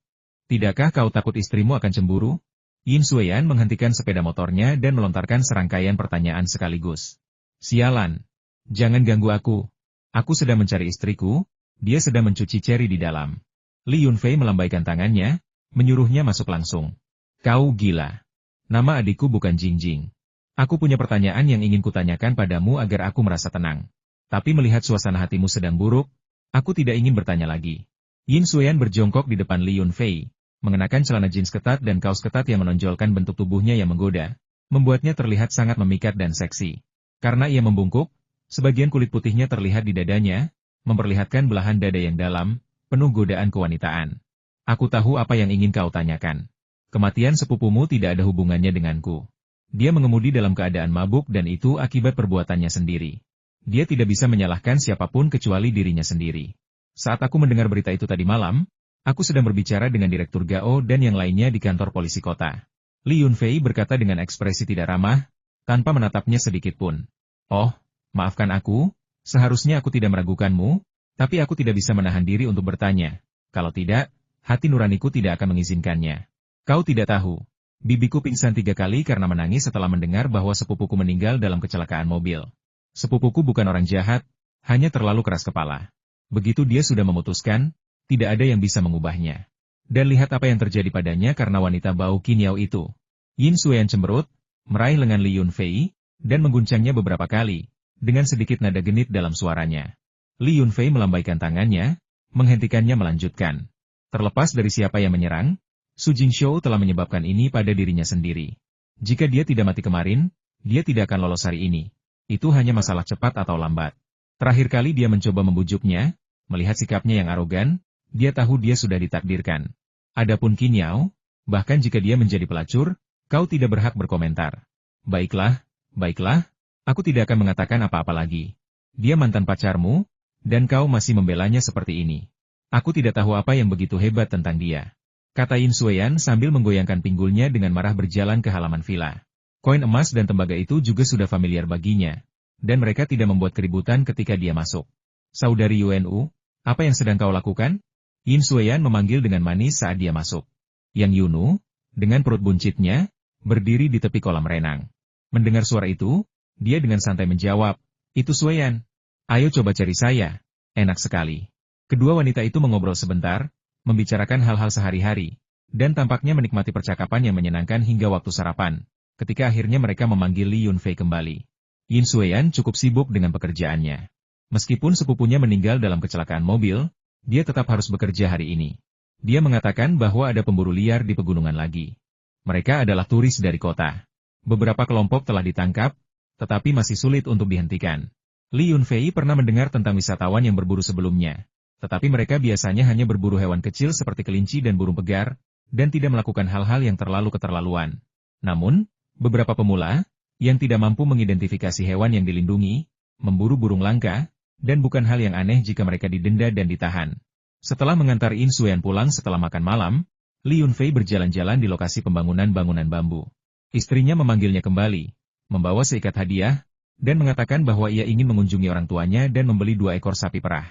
Tidakkah kau takut istrimu akan cemburu? Yin Xueyan menghentikan sepeda motornya dan melontarkan serangkaian pertanyaan sekaligus. Sialan! Jangan ganggu aku. Aku sedang mencari istriku, dia sedang mencuci ceri di dalam. Li Yunfei melambaikan tangannya, menyuruhnya masuk langsung. Kau gila. Nama adikku bukan Jingjing. Aku punya pertanyaan yang ingin kutanyakan padamu agar aku merasa tenang. Tapi melihat suasana hatimu sedang buruk, aku tidak ingin bertanya lagi. Yin Xueyan berjongkok di depan Li Yunfei, mengenakan celana jeans ketat dan kaos ketat yang menonjolkan bentuk tubuhnya yang menggoda, membuatnya terlihat sangat memikat dan seksi. Karena ia membungkuk, sebagian kulit putihnya terlihat di dadanya, memperlihatkan belahan dada yang dalam, penuh godaan kewanitaan. Aku tahu apa yang ingin kau tanyakan. Kematian sepupumu tidak ada hubungannya denganku. Dia mengemudi dalam keadaan mabuk dan itu akibat perbuatannya sendiri. Dia tidak bisa menyalahkan siapapun kecuali dirinya sendiri. Saat aku mendengar berita itu tadi malam, aku sedang berbicara dengan Direktur Gao dan yang lainnya di kantor polisi kota. Li Yunfei berkata dengan ekspresi tidak ramah, tanpa menatapnya sedikit pun. Oh, maafkan aku, seharusnya aku tidak meragukanmu, tapi aku tidak bisa menahan diri untuk bertanya. Kalau tidak, hati nuraniku tidak akan mengizinkannya. Kau tidak tahu. Bibiku pingsan 3 kali karena menangis setelah mendengar bahwa sepupuku meninggal dalam kecelakaan mobil. Sepupuku bukan orang jahat, hanya terlalu keras kepala. Begitu dia sudah memutuskan, tidak ada yang bisa mengubahnya. Dan lihat apa yang terjadi padanya karena wanita bau kiniau itu. Yin Xueyan cemberut, meraih lengan Li Yunfei, dan mengguncangnya beberapa kali, dengan sedikit nada genit dalam suaranya. Li Yunfei melambaikan tangannya, menghentikannya melanjutkan. Terlepas dari siapa yang menyerang, Su Jingshou telah menyebabkan ini pada dirinya sendiri. Jika dia tidak mati kemarin, dia tidak akan lolos hari ini. Itu hanya masalah cepat atau lambat. Terakhir kali dia mencoba membujuknya, melihat sikapnya yang arogan, dia tahu dia sudah ditakdirkan. Adapun Qiniao, bahkan jika dia menjadi pelacur, kau tidak berhak berkomentar. Baiklah, aku tidak akan mengatakan apa-apa lagi. Dia mantan pacarmu, dan kau masih membelanya seperti ini. Aku tidak tahu apa yang begitu hebat tentang dia. Kata Yin Xueyan sambil menggoyangkan pinggulnya dengan marah berjalan ke halaman villa. Koin emas dan tembaga itu juga sudah familiar baginya, dan mereka tidak membuat keributan ketika dia masuk. Saudari Yunu, apa yang sedang kau lakukan? Yin Xueyan memanggil dengan manis saat dia masuk. Yang Yunu, dengan perut buncitnya, berdiri di tepi kolam renang. Mendengar suara itu, dia dengan santai menjawab, itu Xueyan. Ayo coba cari saya. Enak sekali. Kedua wanita itu mengobrol sebentar, membicarakan hal-hal sehari-hari, dan tampaknya menikmati percakapan yang menyenangkan hingga waktu sarapan, ketika akhirnya mereka memanggil Li Yunfei kembali. Yin Xueyan cukup sibuk dengan pekerjaannya. Meskipun sepupunya meninggal dalam kecelakaan mobil, dia tetap harus bekerja hari ini. Dia mengatakan bahwa ada pemburu liar di pegunungan lagi. Mereka adalah turis dari kota. Beberapa kelompok telah ditangkap, tetapi masih sulit untuk dihentikan. Li Yunfei pernah mendengar tentang wisatawan yang berburu sebelumnya. Tetapi mereka biasanya hanya berburu hewan kecil seperti kelinci dan burung pegar, dan tidak melakukan hal-hal yang terlalu keterlaluan. Namun, beberapa pemula, yang tidak mampu mengidentifikasi hewan yang dilindungi, memburu burung langka, dan bukan hal yang aneh jika mereka didenda dan ditahan. Setelah mengantar Yin Xueyan pulang setelah makan malam, Li Yunfei berjalan-jalan di lokasi pembangunan bangunan bambu. Istrinya memanggilnya kembali, membawa seikat hadiah, dan mengatakan bahwa ia ingin mengunjungi orang tuanya dan membeli 2 ekor sapi perah.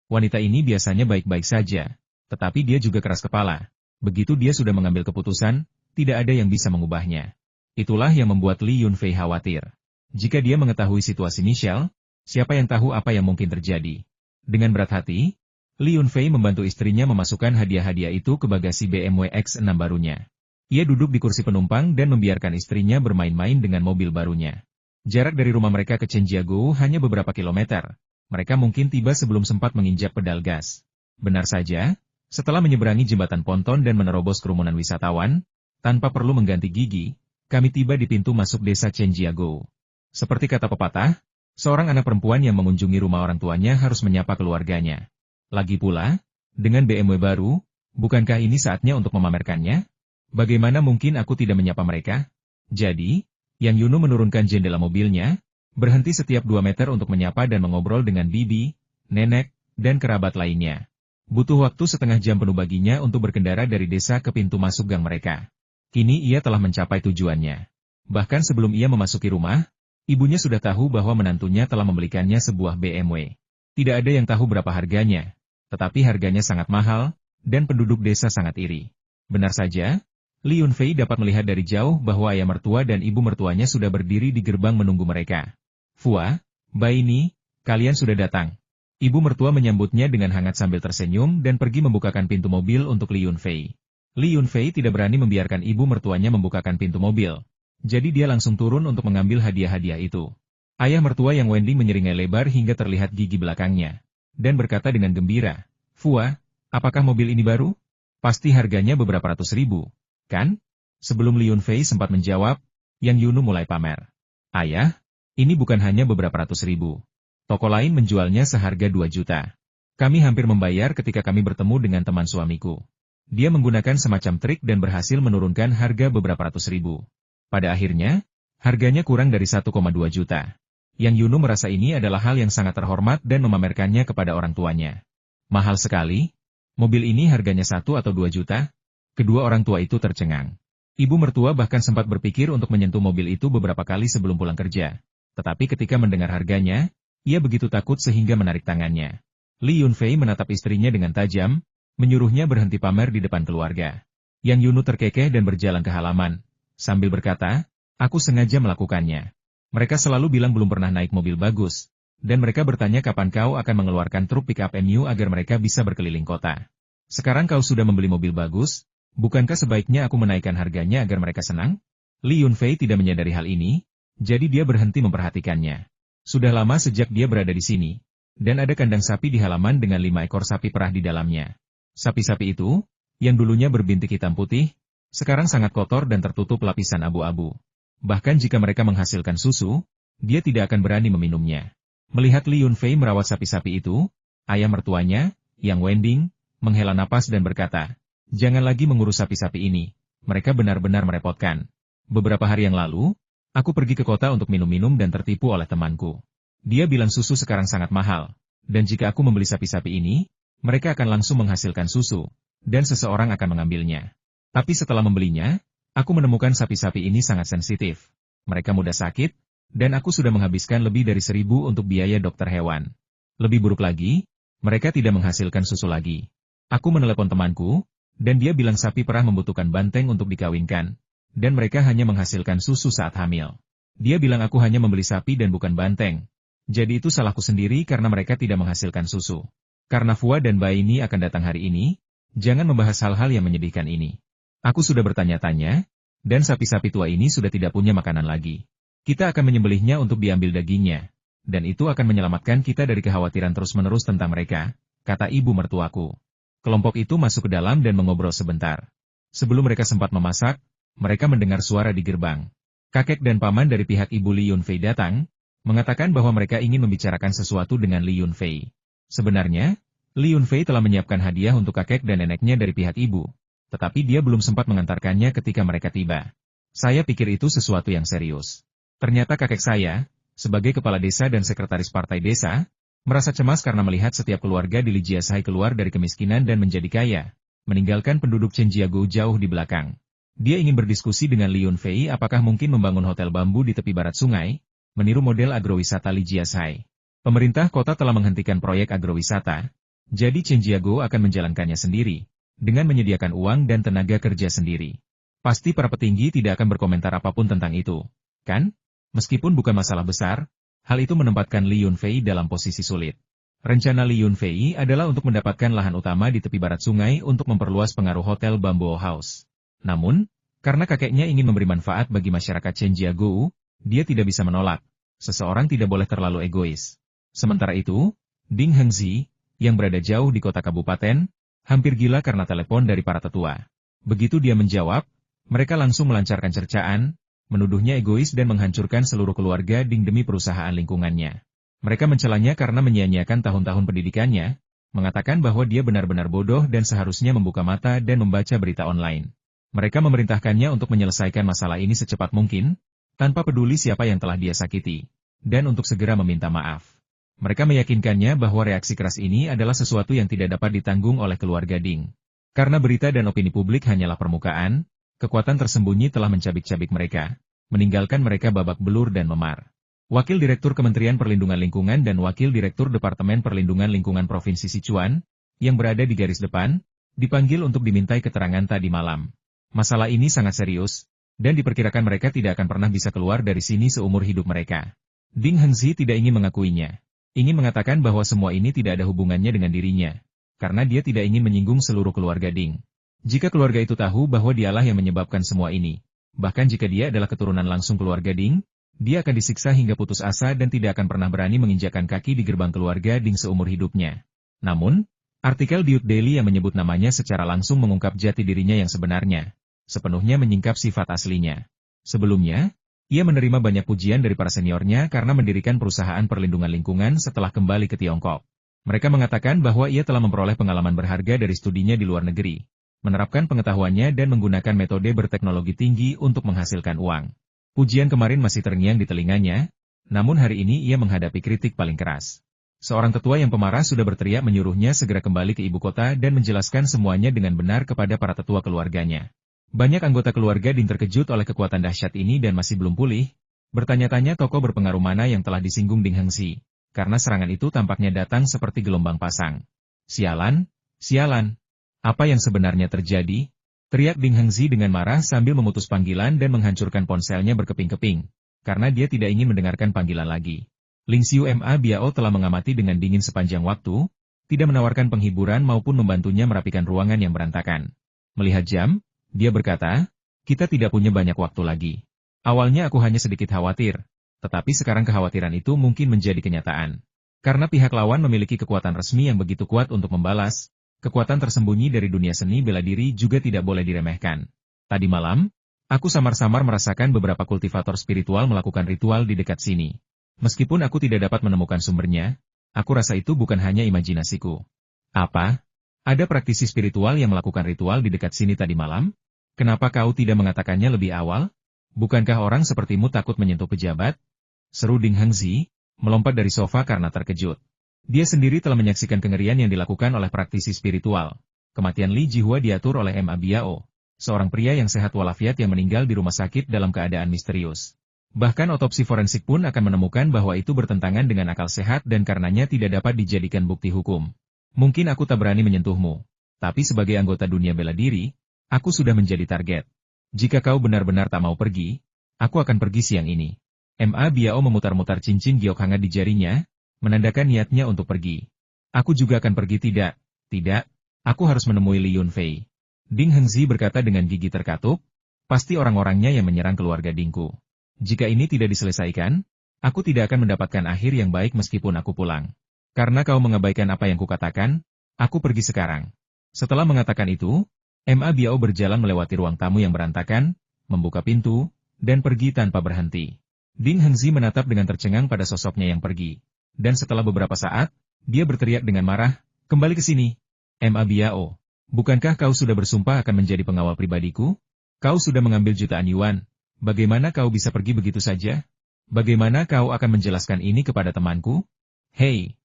Wanita ini biasanya baik-baik saja, tetapi dia juga keras kepala. Begitu dia sudah mengambil keputusan, tidak ada yang bisa mengubahnya. Itulah yang membuat Li Yunfei khawatir. Jika dia mengetahui situasi Michelle, siapa yang tahu apa yang mungkin terjadi. Dengan berat hati, Li Yunfei membantu istrinya memasukkan hadiah-hadiah itu ke bagasi BMW X6 barunya. Ia duduk di kursi penumpang dan membiarkan istrinya bermain-main dengan mobil barunya. Jarak dari rumah mereka ke Chenjiagou hanya beberapa kilometer. Mereka mungkin tiba sebelum sempat menginjak pedal gas. Benar saja, setelah menyeberangi jembatan ponton dan menerobos kerumunan wisatawan, tanpa perlu mengganti gigi, kami tiba di pintu masuk desa Chenjiagou. Seperti kata pepatah, seorang anak perempuan yang mengunjungi rumah orang tuanya harus menyapa keluarganya. Lagi pula, dengan BMW baru, bukankah ini saatnya untuk memamerkannya? Bagaimana mungkin aku tidak menyapa mereka? Jadi, Yang Yunu menurunkan jendela mobilnya, berhenti setiap 2 meter untuk menyapa dan mengobrol dengan bibi, nenek, dan kerabat lainnya. Butuh waktu setengah jam penuh baginya untuk berkendara dari desa ke pintu masuk gang mereka. Kini ia telah mencapai tujuannya. Bahkan sebelum ia memasuki rumah, ibunya sudah tahu bahwa menantunya telah membelikannya sebuah BMW. Tidak ada yang tahu berapa harganya, tetapi harganya sangat mahal, dan penduduk desa sangat iri. Benar saja, Li Yunfei dapat melihat dari jauh bahwa ayah mertua dan ibu mertuanya sudah berdiri di gerbang menunggu mereka. Fua, Baini, kalian sudah datang. Ibu mertua menyambutnya dengan hangat sambil tersenyum dan pergi membukakan pintu mobil untuk Li Yunfei. Li Yunfei tidak berani membiarkan ibu mertuanya membukakan pintu mobil. Jadi dia langsung turun untuk mengambil hadiah-hadiah itu. Ayah mertua yang Wendy menyeringai lebar hingga terlihat gigi belakangnya. Dan berkata dengan gembira, Fua, apakah mobil ini baru? Pasti harganya beberapa ratus ribu. Kan? Sebelum Li Yunfei sempat menjawab, Yang Yunu mulai pamer. Ayah, ini bukan hanya beberapa ratus ribu. Toko lain menjualnya seharga 2 juta. Kami hampir membayar ketika kami bertemu dengan teman suamiku. Dia menggunakan semacam trik dan berhasil menurunkan harga beberapa ratus ribu. Pada akhirnya, harganya kurang dari 1,2 juta. Yang Yunu merasa ini adalah hal yang sangat terhormat dan memamerkannya kepada orang tuanya. Mahal sekali? Mobil ini harganya 1 atau 2 juta? Kedua orang tua itu tercengang. Ibu mertua bahkan sempat berpikir untuk menyentuh mobil itu beberapa kali sebelum pulang kerja. Tetapi ketika mendengar harganya, ia begitu takut sehingga menarik tangannya. Li Yunfei menatap istrinya dengan tajam, menyuruhnya berhenti pamer di depan keluarga. Yang Yunu terkekeh dan berjalan ke halaman, sambil berkata, aku sengaja melakukannya. Mereka selalu bilang belum pernah naik mobil bagus, dan mereka bertanya kapan kau akan mengeluarkan truk pick-up MU agar mereka bisa berkeliling kota. Sekarang kau sudah membeli mobil bagus, bukankah sebaiknya aku menaikkan harganya agar mereka senang? Li Yunfei tidak menyadari hal ini, jadi dia berhenti memperhatikannya. Sudah lama sejak dia berada di sini, dan ada kandang sapi di halaman dengan 5 ekor sapi perah di dalamnya. Sapi-sapi itu, yang dulunya berbintik hitam putih, sekarang sangat kotor dan tertutup lapisan abu-abu. Bahkan jika mereka menghasilkan susu, dia tidak akan berani meminumnya. Melihat Li Yunfei merawat sapi-sapi itu, ayah mertuanya, Yang Wending, menghela napas dan berkata, jangan lagi mengurus sapi-sapi ini, mereka benar-benar merepotkan. Beberapa hari yang lalu, aku pergi ke kota untuk minum-minum dan tertipu oleh temanku. Dia bilang susu sekarang sangat mahal, dan jika aku membeli sapi-sapi ini, mereka akan langsung menghasilkan susu, dan seseorang akan mengambilnya. Tapi setelah membelinya, aku menemukan sapi-sapi ini sangat sensitif. Mereka mudah sakit, dan aku sudah menghabiskan lebih dari 1.000 untuk biaya dokter hewan. Lebih buruk lagi, mereka tidak menghasilkan susu lagi. Aku menelepon temanku, dan dia bilang sapi perah membutuhkan banteng untuk dikawinkan, dan mereka hanya menghasilkan susu saat hamil. Dia bilang aku hanya membeli sapi dan bukan banteng. Jadi itu salahku sendiri karena mereka tidak menghasilkan susu. Karena Fua dan Baini akan datang hari ini, jangan membahas hal-hal yang menyedihkan ini. Aku sudah bertanya-tanya, dan sapi-sapi tua ini sudah tidak punya makanan lagi. Kita akan menyembelihnya untuk diambil dagingnya, dan itu akan menyelamatkan kita dari kekhawatiran terus-menerus tentang mereka, kata ibu mertuaku. Kelompok itu masuk ke dalam dan mengobrol sebentar. Sebelum mereka sempat memasak, mereka mendengar suara di gerbang. Kakek dan paman dari pihak ibu Li Yunfei datang, mengatakan bahwa mereka ingin membicarakan sesuatu dengan Li Yunfei. Sebenarnya, Li Yunfei telah menyiapkan hadiah untuk kakek dan neneknya dari pihak ibu. Tetapi dia belum sempat mengantarkannya ketika mereka tiba. Saya pikir itu sesuatu yang serius. Ternyata kakek saya, sebagai kepala desa dan sekretaris partai desa, merasa cemas karena melihat setiap keluarga di Lijiasai keluar dari kemiskinan dan menjadi kaya, meninggalkan penduduk Chenjiago jauh di belakang. Dia ingin berdiskusi dengan Li Yunfei apakah mungkin membangun hotel bambu di tepi barat sungai, meniru model agrowisata Lijiasai. Pemerintah kota telah menghentikan proyek agrowisata, jadi Chenjiago akan menjalankannya sendiri, dengan menyediakan uang dan tenaga kerja sendiri. Pasti para petinggi tidak akan berkomentar apapun tentang itu, kan? Meskipun bukan masalah besar, hal itu menempatkan Li Yunfei dalam posisi sulit. Rencana Li Yunfei adalah untuk mendapatkan lahan utama di tepi barat sungai untuk memperluas pengaruh hotel Bamboo House. Namun, karena kakeknya ingin memberi manfaat bagi masyarakat Chenjiago, dia tidak bisa menolak. Seseorang tidak boleh terlalu egois. Sementara itu, Ding Hengzi, yang berada jauh di kota kabupaten, hampir gila karena telepon dari para tetua. Begitu dia menjawab, mereka langsung melancarkan cercaan, menuduhnya egois dan menghancurkan seluruh keluarga Ding demi perusahaan lingkungannya. Mereka mencelanya karena menyia-nyiakan tahun-tahun pendidikannya, mengatakan bahwa dia benar-benar bodoh dan seharusnya membuka mata dan membaca berita online. Mereka memerintahkannya untuk menyelesaikan masalah ini secepat mungkin, tanpa peduli siapa yang telah dia sakiti, dan untuk segera meminta maaf. Mereka meyakinkannya bahwa reaksi keras ini adalah sesuatu yang tidak dapat ditanggung oleh keluarga Ding. Karena berita dan opini publik hanyalah permukaan, kekuatan tersembunyi telah mencabik-cabik mereka, meninggalkan mereka babak belur dan memar. Wakil Direktur Kementerian Perlindungan Lingkungan dan Wakil Direktur Departemen Perlindungan Lingkungan Provinsi Sichuan, yang berada di garis depan, dipanggil untuk dimintai keterangan tadi malam. Masalah ini sangat serius, dan diperkirakan mereka tidak akan pernah bisa keluar dari sini seumur hidup mereka. Ding Hengzi tidak ingin mengakuinya. Ingin mengatakan bahwa semua ini tidak ada hubungannya dengan dirinya, karena dia tidak ingin menyinggung seluruh keluarga Ding. Jika keluarga itu tahu bahwa dialah yang menyebabkan semua ini, bahkan jika dia adalah keturunan langsung keluarga Ding, dia akan disiksa hingga putus asa dan tidak akan pernah berani menginjakkan kaki di gerbang keluarga Ding seumur hidupnya. Namun, artikel di Youth Daily yang menyebut namanya secara langsung mengungkap jati dirinya yang sebenarnya, sepenuhnya menyingkap sifat aslinya. Sebelumnya, ia menerima banyak pujian dari para seniornya karena mendirikan perusahaan perlindungan lingkungan setelah kembali ke Tiongkok. Mereka mengatakan bahwa ia telah memperoleh pengalaman berharga dari studinya di luar negeri, menerapkan pengetahuannya dan menggunakan metode berteknologi tinggi untuk menghasilkan uang. Pujian kemarin masih terngiang di telinganya, namun hari ini ia menghadapi kritik paling keras. Seorang tetua yang pemarah sudah berteriak menyuruhnya segera kembali ke ibu kota dan menjelaskan semuanya dengan benar kepada para tetua keluarganya. Banyak anggota keluarga Ding terkejut oleh kekuatan dahsyat ini dan masih belum pulih, bertanya-tanya tokoh berpengaruh mana yang telah disinggung Ding Hengzi, karena serangan itu tampaknya datang seperti gelombang pasang. Sialan, sialan. Apa yang sebenarnya terjadi? Teriak Ding Hengzi dengan marah sambil memutus panggilan dan menghancurkan ponselnya berkeping-keping, karena dia tidak ingin mendengarkan panggilan lagi. Ling Xiu Ma Biao telah mengamati dengan dingin sepanjang waktu, tidak menawarkan penghiburan maupun membantunya merapikan ruangan yang berantakan. Melihat jam, dia berkata, kita tidak punya banyak waktu lagi. Awalnya aku hanya sedikit khawatir, tetapi sekarang kekhawatiran itu mungkin menjadi kenyataan. Karena pihak lawan memiliki kekuatan resmi yang begitu kuat untuk membalas, kekuatan tersembunyi dari dunia seni bela diri juga tidak boleh diremehkan. Tadi malam, aku samar-samar merasakan beberapa kultivator spiritual melakukan ritual di dekat sini. Meskipun aku tidak dapat menemukan sumbernya, aku rasa itu bukan hanya imajinasiku. Apa? Ada praktisi spiritual yang melakukan ritual di dekat sini tadi malam? Kenapa kau tidak mengatakannya lebih awal? Bukankah orang sepertimu takut menyentuh pejabat? Seru Ding Hengzi, melompat dari sofa karena terkejut. Dia sendiri telah menyaksikan kengerian yang dilakukan oleh praktisi spiritual. Kematian Li Jihua diatur oleh Ma Biao, seorang pria yang sehat walafiat yang meninggal di rumah sakit dalam keadaan misterius. Bahkan otopsi forensik pun akan menemukan bahwa itu bertentangan dengan akal sehat dan karenanya tidak dapat dijadikan bukti hukum. Mungkin aku tak berani menyentuhmu, tapi sebagai anggota dunia bela diri, aku sudah menjadi target. Jika kau benar-benar tak mau pergi, aku akan pergi siang ini. Ma Biao memutar-mutar cincin giok hangat di jarinya, menandakan niatnya untuk pergi. Aku juga akan pergi tidak, aku harus menemui Li Yunfei. Ding Hengzi berkata dengan gigi terkatup, pasti orang-orangnya yang menyerang keluarga Dingku. Jika ini tidak diselesaikan, aku tidak akan mendapatkan akhir yang baik meskipun aku pulang. Karena kau mengabaikan apa yang kukatakan, aku pergi sekarang. Setelah mengatakan itu, Ma Biao berjalan melewati ruang tamu yang berantakan, membuka pintu, dan pergi tanpa berhenti. Ding Hengzi menatap dengan tercengang pada sosoknya yang pergi. Dan setelah beberapa saat, dia berteriak dengan marah, kembali ke sini. Ma Biao, bukankah kau sudah bersumpah akan menjadi pengawal pribadiku? Kau sudah mengambil jutaan yuan. Bagaimana kau bisa pergi begitu saja? Bagaimana kau akan menjelaskan ini kepada temanku? Hei,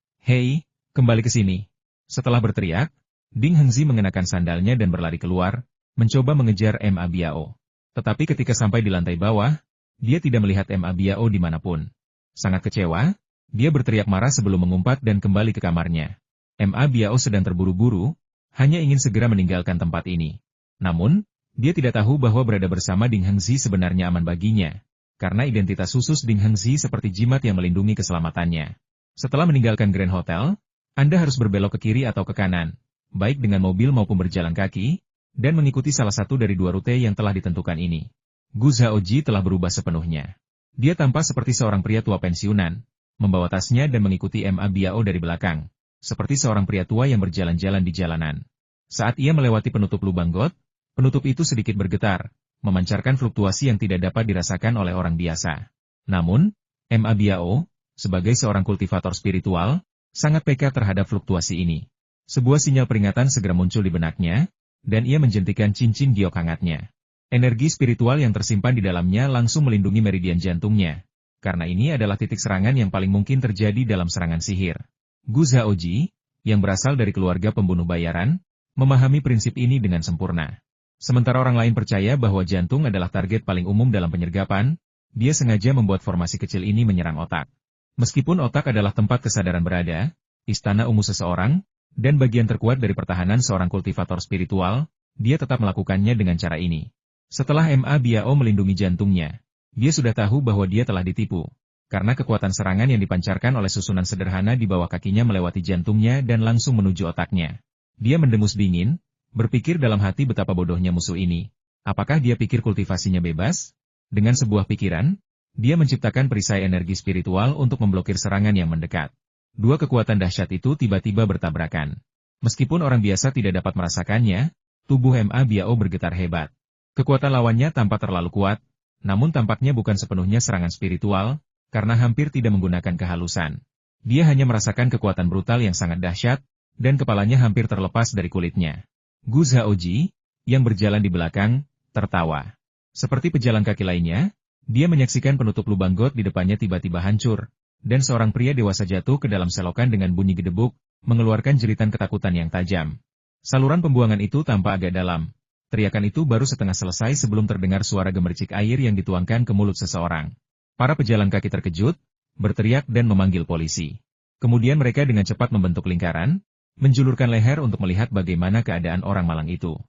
kembali ke sini. Setelah berteriak, Ding Hengzi mengenakan sandalnya dan berlari keluar, mencoba mengejar Ma Biao. Tetapi ketika sampai di lantai bawah, dia tidak melihat Ma Biao dimanapun. Sangat kecewa, dia berteriak marah sebelum mengumpat dan kembali ke kamarnya. Ma Biao sedang terburu-buru, hanya ingin segera meninggalkan tempat ini. Namun, dia tidak tahu bahwa berada bersama Ding Hengzi sebenarnya aman baginya, karena identitas khusus Ding Hengzi seperti jimat yang melindungi keselamatannya. Setelah meninggalkan Grand Hotel, Anda harus berbelok ke kiri atau ke kanan, baik dengan mobil maupun berjalan kaki, dan mengikuti salah satu dari dua rute yang telah ditentukan ini. Gu Zhaoji telah berubah sepenuhnya. Dia tampak seperti seorang pria tua pensiunan, membawa tasnya dan mengikuti Ma Biao dari belakang, seperti seorang pria tua yang berjalan-jalan di jalanan. Saat ia melewati penutup lubang got, penutup itu sedikit bergetar, memancarkan fluktuasi yang tidak dapat dirasakan oleh orang biasa. Namun, Ma Biao, sebagai seorang kultivator spiritual, sangat peka terhadap fluktuasi ini. Sebuah sinyal peringatan segera muncul di benaknya, dan ia menjentikan cincin giok hangatnya. Energi spiritual yang tersimpan di dalamnya langsung melindungi meridian jantungnya, karena ini adalah titik serangan yang paling mungkin terjadi dalam serangan sihir. Gu Zhaoji, yang berasal dari keluarga pembunuh bayaran, memahami prinsip ini dengan sempurna. Sementara orang lain percaya bahwa jantung adalah target paling umum dalam penyergapan, dia sengaja membuat formasi kecil ini menyerang otak. Meskipun otak adalah tempat kesadaran berada, istana ungu seseorang, dan bagian terkuat dari pertahanan seorang kultivator spiritual, dia tetap melakukannya dengan cara ini. Setelah Ma Biao melindungi jantungnya, dia sudah tahu bahwa dia telah ditipu, karena kekuatan serangan yang dipancarkan oleh susunan sederhana di bawah kakinya melewati jantungnya dan langsung menuju otaknya. Dia mendengus dingin, berpikir dalam hati betapa bodohnya musuh ini. Apakah dia pikir kultivasinya bebas? Dengan sebuah pikiran, dia menciptakan perisai energi spiritual untuk memblokir serangan yang mendekat. Dua kekuatan dahsyat itu tiba-tiba bertabrakan. Meskipun orang biasa tidak dapat merasakannya, tubuh Ma Biao bergetar hebat. Kekuatan lawannya tampak terlalu kuat, namun tampaknya bukan sepenuhnya serangan spiritual, karena hampir tidak menggunakan kehalusan. Dia hanya merasakan kekuatan brutal yang sangat dahsyat, dan kepalanya hampir terlepas dari kulitnya. Gu Zhaoji, yang berjalan di belakang, tertawa. Seperti pejalan kaki lainnya, dia menyaksikan penutup lubang got di depannya tiba-tiba hancur, dan seorang pria dewasa jatuh ke dalam selokan dengan bunyi gedebuk, mengeluarkan jeritan ketakutan yang tajam. Saluran pembuangan itu tampak agak dalam. Teriakan itu baru setengah selesai sebelum terdengar suara gemercik air yang dituangkan ke mulut seseorang. Para pejalan kaki terkejut, berteriak dan memanggil polisi. Kemudian mereka dengan cepat membentuk lingkaran, menjulurkan leher untuk melihat bagaimana keadaan orang malang itu.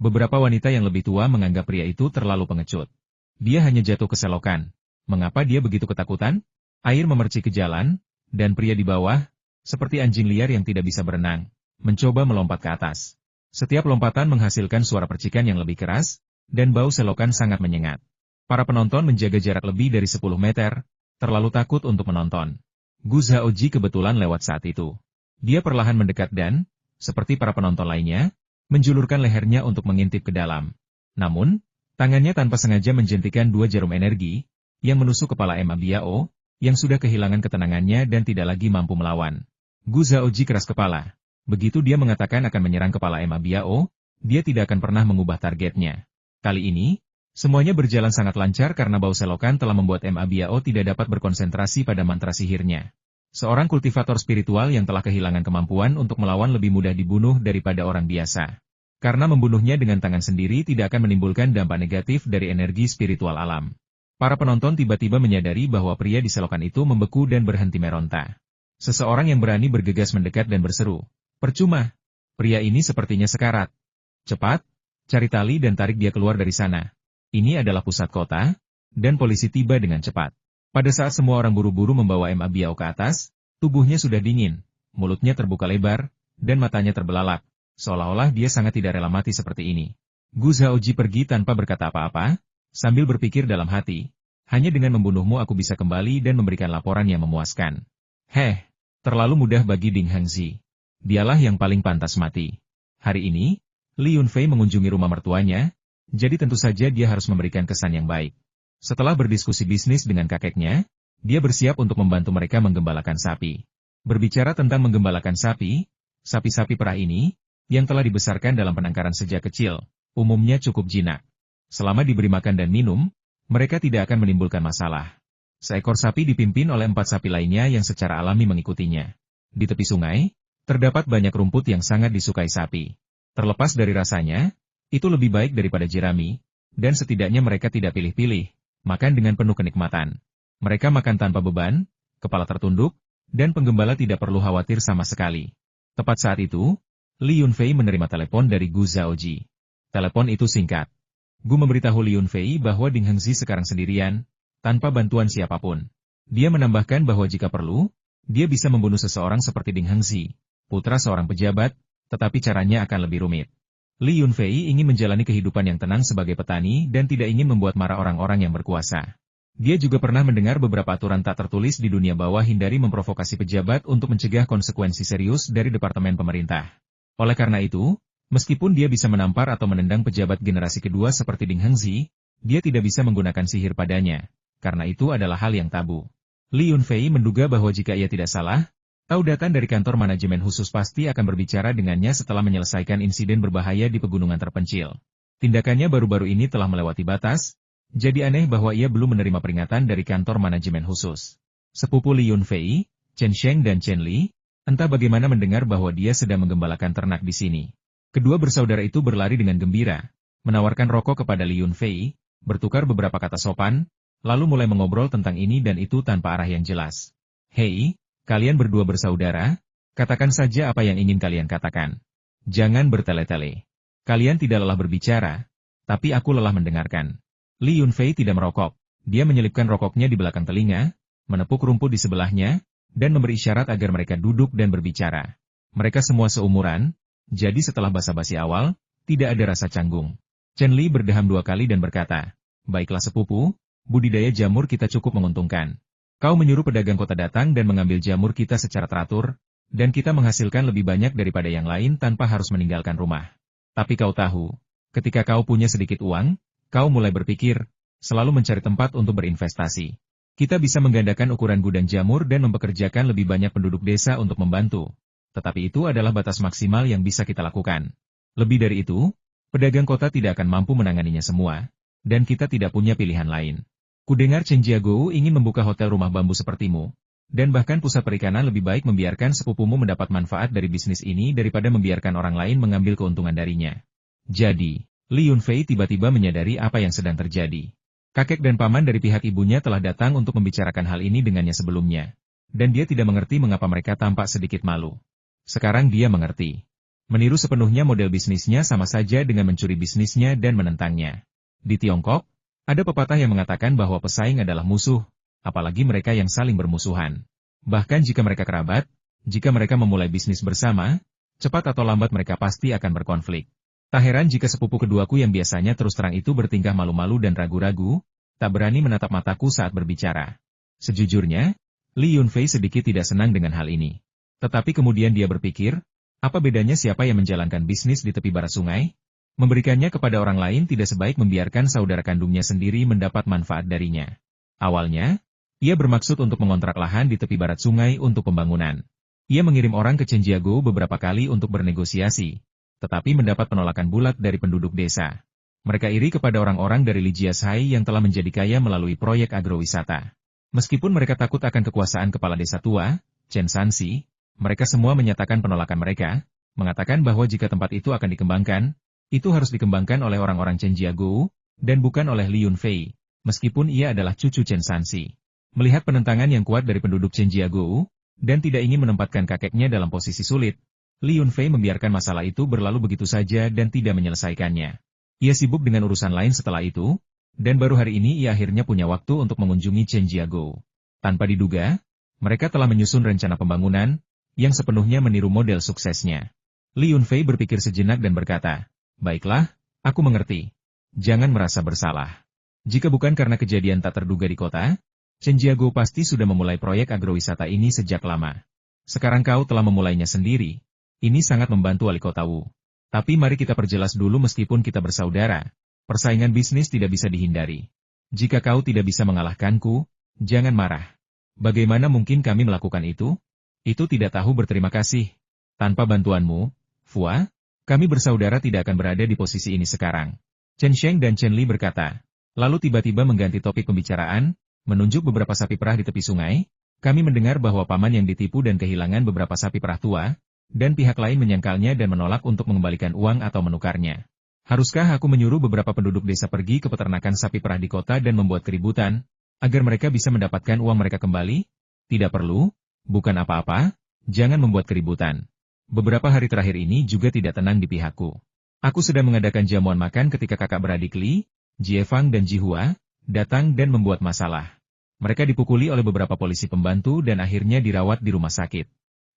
Beberapa wanita yang lebih tua menganggap pria itu terlalu pengecut. Dia hanya jatuh ke selokan. Mengapa dia begitu ketakutan? Air memercik ke jalan, dan pria di bawah, seperti anjing liar yang tidak bisa berenang, mencoba melompat ke atas. Setiap lompatan menghasilkan suara percikan yang lebih keras, dan bau selokan sangat menyengat. Para penonton menjaga jarak lebih dari 10 meter, terlalu takut untuk menonton. Gu Zhaoji kebetulan lewat saat itu. Dia perlahan mendekat dan, seperti para penonton lainnya, menjulurkan lehernya untuk mengintip ke dalam. Namun, tangannya tanpa sengaja menjentikan 2 jarum energi, yang menusuk kepala Emma Biao, yang sudah kehilangan ketenangannya dan tidak lagi mampu melawan. Gu Zhaoji keras kepala. Begitu dia mengatakan akan menyerang kepala Emma Biao, dia tidak akan pernah mengubah targetnya. Kali ini, semuanya berjalan sangat lancar karena bau selokan telah membuat Emma Biao tidak dapat berkonsentrasi pada mantra sihirnya. Seorang kultivator spiritual yang telah kehilangan kemampuan untuk melawan lebih mudah dibunuh daripada orang biasa. Karena membunuhnya dengan tangan sendiri tidak akan menimbulkan dampak negatif dari energi spiritual alam. Para penonton tiba-tiba menyadari bahwa pria di selokan itu membeku dan berhenti meronta. Seseorang yang berani bergegas mendekat dan berseru, "Percuma! Pria ini sepertinya sekarat. Cepat, cari tali dan tarik dia keluar dari sana." Ini adalah pusat kota, dan polisi tiba dengan cepat. Pada saat semua orang buru-buru membawa Emma Biao ke atas, tubuhnya sudah dingin, mulutnya terbuka lebar, dan matanya terbelalak, seolah-olah dia sangat tidak rela mati seperti ini. Gu Zhaoji pergi tanpa berkata apa-apa, sambil berpikir dalam hati, hanya dengan membunuhmu aku bisa kembali dan memberikan laporan yang memuaskan. Terlalu mudah bagi Ding Hengzi. Dialah yang paling pantas mati. Hari ini, Li Yunfei mengunjungi rumah mertuanya, jadi tentu saja dia harus memberikan kesan yang baik. Setelah berdiskusi bisnis dengan kakeknya, dia bersiap untuk membantu mereka menggembalakan sapi. Berbicara tentang menggembalakan sapi, sapi-sapi perah ini, yang telah dibesarkan dalam penangkaran sejak kecil, umumnya cukup jinak. Selama diberi makan dan minum, mereka tidak akan menimbulkan masalah. Seekor sapi dipimpin oleh 4 sapi lainnya yang secara alami mengikutinya. Di tepi sungai, terdapat banyak rumput yang sangat disukai sapi. Terlepas dari rasanya, itu lebih baik daripada jerami, dan setidaknya mereka tidak pilih-pilih, makan dengan penuh kenikmatan. Mereka makan tanpa beban, kepala tertunduk, dan penggembala tidak perlu khawatir sama sekali. Tepat saat itu, Li Yunfei menerima telepon dari Gu Zhaoji. Telepon itu singkat. Gu memberitahu Li Yunfei bahwa Ding Hengzi sekarang sendirian, tanpa bantuan siapapun. Dia menambahkan bahwa jika perlu, dia bisa membunuh seseorang seperti Ding Hengzi, putra seorang pejabat, tetapi caranya akan lebih rumit. Li Yunfei ingin menjalani kehidupan yang tenang sebagai petani dan tidak ingin membuat marah orang-orang yang berkuasa. Dia juga pernah mendengar beberapa aturan tak tertulis di dunia bawah hindari memprovokasi pejabat untuk mencegah konsekuensi serius dari Departemen Pemerintah. Oleh karena itu, meskipun dia bisa menampar atau menendang pejabat generasi kedua seperti Ding Hengzi, dia tidak bisa menggunakan sihir padanya, karena itu adalah hal yang tabu. Li Yunfei menduga bahwa jika ia tidak salah, Taudatan dari kantor manajemen khusus pasti akan berbicara dengannya setelah menyelesaikan insiden berbahaya di pegunungan terpencil. Tindakannya baru-baru ini telah melewati batas, jadi aneh bahwa ia belum menerima peringatan dari kantor manajemen khusus. Sepupu Li Yunfei, Chen Sheng dan Chen Li, entah bagaimana mendengar bahwa dia sedang menggembalakan ternak di sini. Kedua bersaudara itu berlari dengan gembira, menawarkan rokok kepada Li Yunfei, bertukar beberapa kata sopan, lalu mulai mengobrol tentang ini dan itu tanpa arah yang jelas. "Hei, kalian berdua bersaudara, katakan saja apa yang ingin kalian katakan. Jangan bertele-tele. Kalian tidak lelah berbicara, tapi aku lelah mendengarkan." Li Yunfei tidak merokok. Dia menyelipkan rokoknya di belakang telinga, menepuk rumput di sebelahnya, dan memberi isyarat agar mereka duduk dan berbicara. Mereka semua seumuran, jadi setelah basa-basi awal, tidak ada rasa canggung. Chen Li berdeham 2 kali dan berkata, "Baiklah sepupu, budidaya jamur kita cukup menguntungkan. Kau menyuruh pedagang kota datang dan mengambil jamur kita secara teratur, dan kita menghasilkan lebih banyak daripada yang lain tanpa harus meninggalkan rumah. Tapi kau tahu, ketika kau punya sedikit uang, kau mulai berpikir, selalu mencari tempat untuk berinvestasi. Kita bisa menggandakan ukuran gudang jamur dan mempekerjakan lebih banyak penduduk desa untuk membantu. Tetapi itu adalah batas maksimal yang bisa kita lakukan. Lebih dari itu, pedagang kota tidak akan mampu menanganinya semua, dan kita tidak punya pilihan lain. Kudengar Chen Jiagou ingin membuka hotel rumah bambu sepertimu, dan bahkan pusat perikanan lebih baik membiarkan sepupumu mendapat manfaat dari bisnis ini daripada membiarkan orang lain mengambil keuntungan darinya." Jadi, Li Yunfei tiba-tiba menyadari apa yang sedang terjadi. Kakek dan paman dari pihak ibunya telah datang untuk membicarakan hal ini dengannya sebelumnya, dan dia tidak mengerti mengapa mereka tampak sedikit malu. Sekarang dia mengerti. Meniru sepenuhnya model bisnisnya sama saja dengan mencuri bisnisnya dan menentangnya. Di Tiongkok, ada pepatah yang mengatakan bahwa pesaing adalah musuh, apalagi mereka yang saling bermusuhan. Bahkan jika mereka kerabat, jika mereka memulai bisnis bersama, cepat atau lambat mereka pasti akan berkonflik. Tak heran jika sepupu keduaku yang biasanya terus terang itu bertingkah malu-malu dan ragu-ragu, tak berani menatap mataku saat berbicara. Sejujurnya, Li Yunfei sedikit tidak senang dengan hal ini. Tetapi kemudian dia berpikir, apa bedanya siapa yang menjalankan bisnis di tepi barat sungai? Memberikannya kepada orang lain tidak sebaik membiarkan saudara kandungnya sendiri mendapat manfaat darinya. Awalnya, ia bermaksud untuk mengontrak lahan di tepi barat sungai untuk pembangunan. Ia mengirim orang ke Chenjiago beberapa kali untuk bernegosiasi, tetapi mendapat penolakan bulat dari penduduk desa. Mereka iri kepada orang-orang dari Lijiashai yang telah menjadi kaya melalui proyek agrowisata. Meskipun mereka takut akan kekuasaan kepala desa tua, Chen Sanxi, mereka semua menyatakan penolakan mereka, mengatakan bahwa jika tempat itu akan dikembangkan, itu harus dikembangkan oleh orang-orang Chenjiago, dan bukan oleh Li Yunfei, meskipun ia adalah cucu Chen Sanxi. Melihat penentangan yang kuat dari penduduk Chenjiago, dan tidak ingin menempatkan kakeknya dalam posisi sulit, Li Yunfei membiarkan masalah itu berlalu begitu saja dan tidak menyelesaikannya. Ia sibuk dengan urusan lain setelah itu, dan baru hari ini ia akhirnya punya waktu untuk mengunjungi Chenjiago. Tanpa diduga, mereka telah menyusun rencana pembangunan, yang sepenuhnya meniru model suksesnya. Li Yunfei berpikir sejenak dan berkata, "Baiklah, aku mengerti. Jangan merasa bersalah. Jika bukan karena kejadian tak terduga di kota, Chenjiago pasti sudah memulai proyek agrowisata ini sejak lama. Sekarang kau telah memulainya sendiri. Ini sangat membantu wali kota Wu. Tapi mari kita perjelas dulu meskipun kita bersaudara. Persaingan bisnis tidak bisa dihindari. Jika kau tidak bisa mengalahkanku, jangan marah. Bagaimana mungkin kami melakukan itu? Itu tidak tahu berterima kasih. Tanpa bantuanmu, Fua, kami bersaudara tidak akan berada di posisi ini sekarang." Chen Sheng dan Chen Li berkata. Lalu tiba-tiba mengganti topik pembicaraan, menunjuk beberapa sapi perah di tepi sungai. Kami mendengar bahwa paman yang ditipu dan kehilangan beberapa sapi perah tua, dan pihak lain menyangkalnya dan menolak untuk mengembalikan uang atau menukarnya. Haruskah aku menyuruh beberapa penduduk desa pergi ke peternakan sapi perah di kota dan membuat keributan, agar mereka bisa mendapatkan uang mereka kembali? Tidak perlu. Bukan apa-apa, jangan membuat keributan. Beberapa hari terakhir ini juga tidak tenang di pihakku. Aku sedang mengadakan jamuan makan ketika kakak beradik Li, Jie Fang dan Ji Hua, datang dan membuat masalah. Mereka dipukuli oleh beberapa polisi pembantu dan akhirnya dirawat di rumah sakit.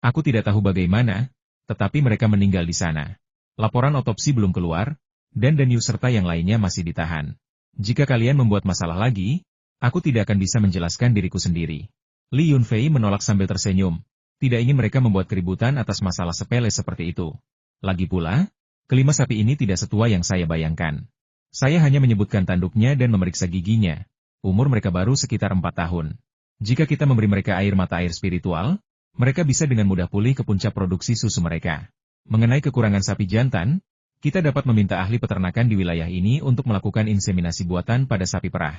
Aku tidak tahu bagaimana, tetapi mereka meninggal di sana. Laporan otopsi belum keluar, dan Danyu serta yang lainnya masih ditahan. Jika kalian membuat masalah lagi, aku tidak akan bisa menjelaskan diriku sendiri. Li Yunfei menolak sambil tersenyum. Tidak ingin mereka membuat keributan atas masalah sepele seperti itu. Lagi pula, kelima sapi ini tidak setua yang saya bayangkan. Saya hanya menyebutkan tanduknya dan memeriksa giginya. Umur mereka baru sekitar 4 tahun. Jika kita memberi mereka air mata air spiritual, mereka bisa dengan mudah pulih ke puncak produksi susu mereka. Mengenai kekurangan sapi jantan, kita dapat meminta ahli peternakan di wilayah ini untuk melakukan inseminasi buatan pada sapi perah.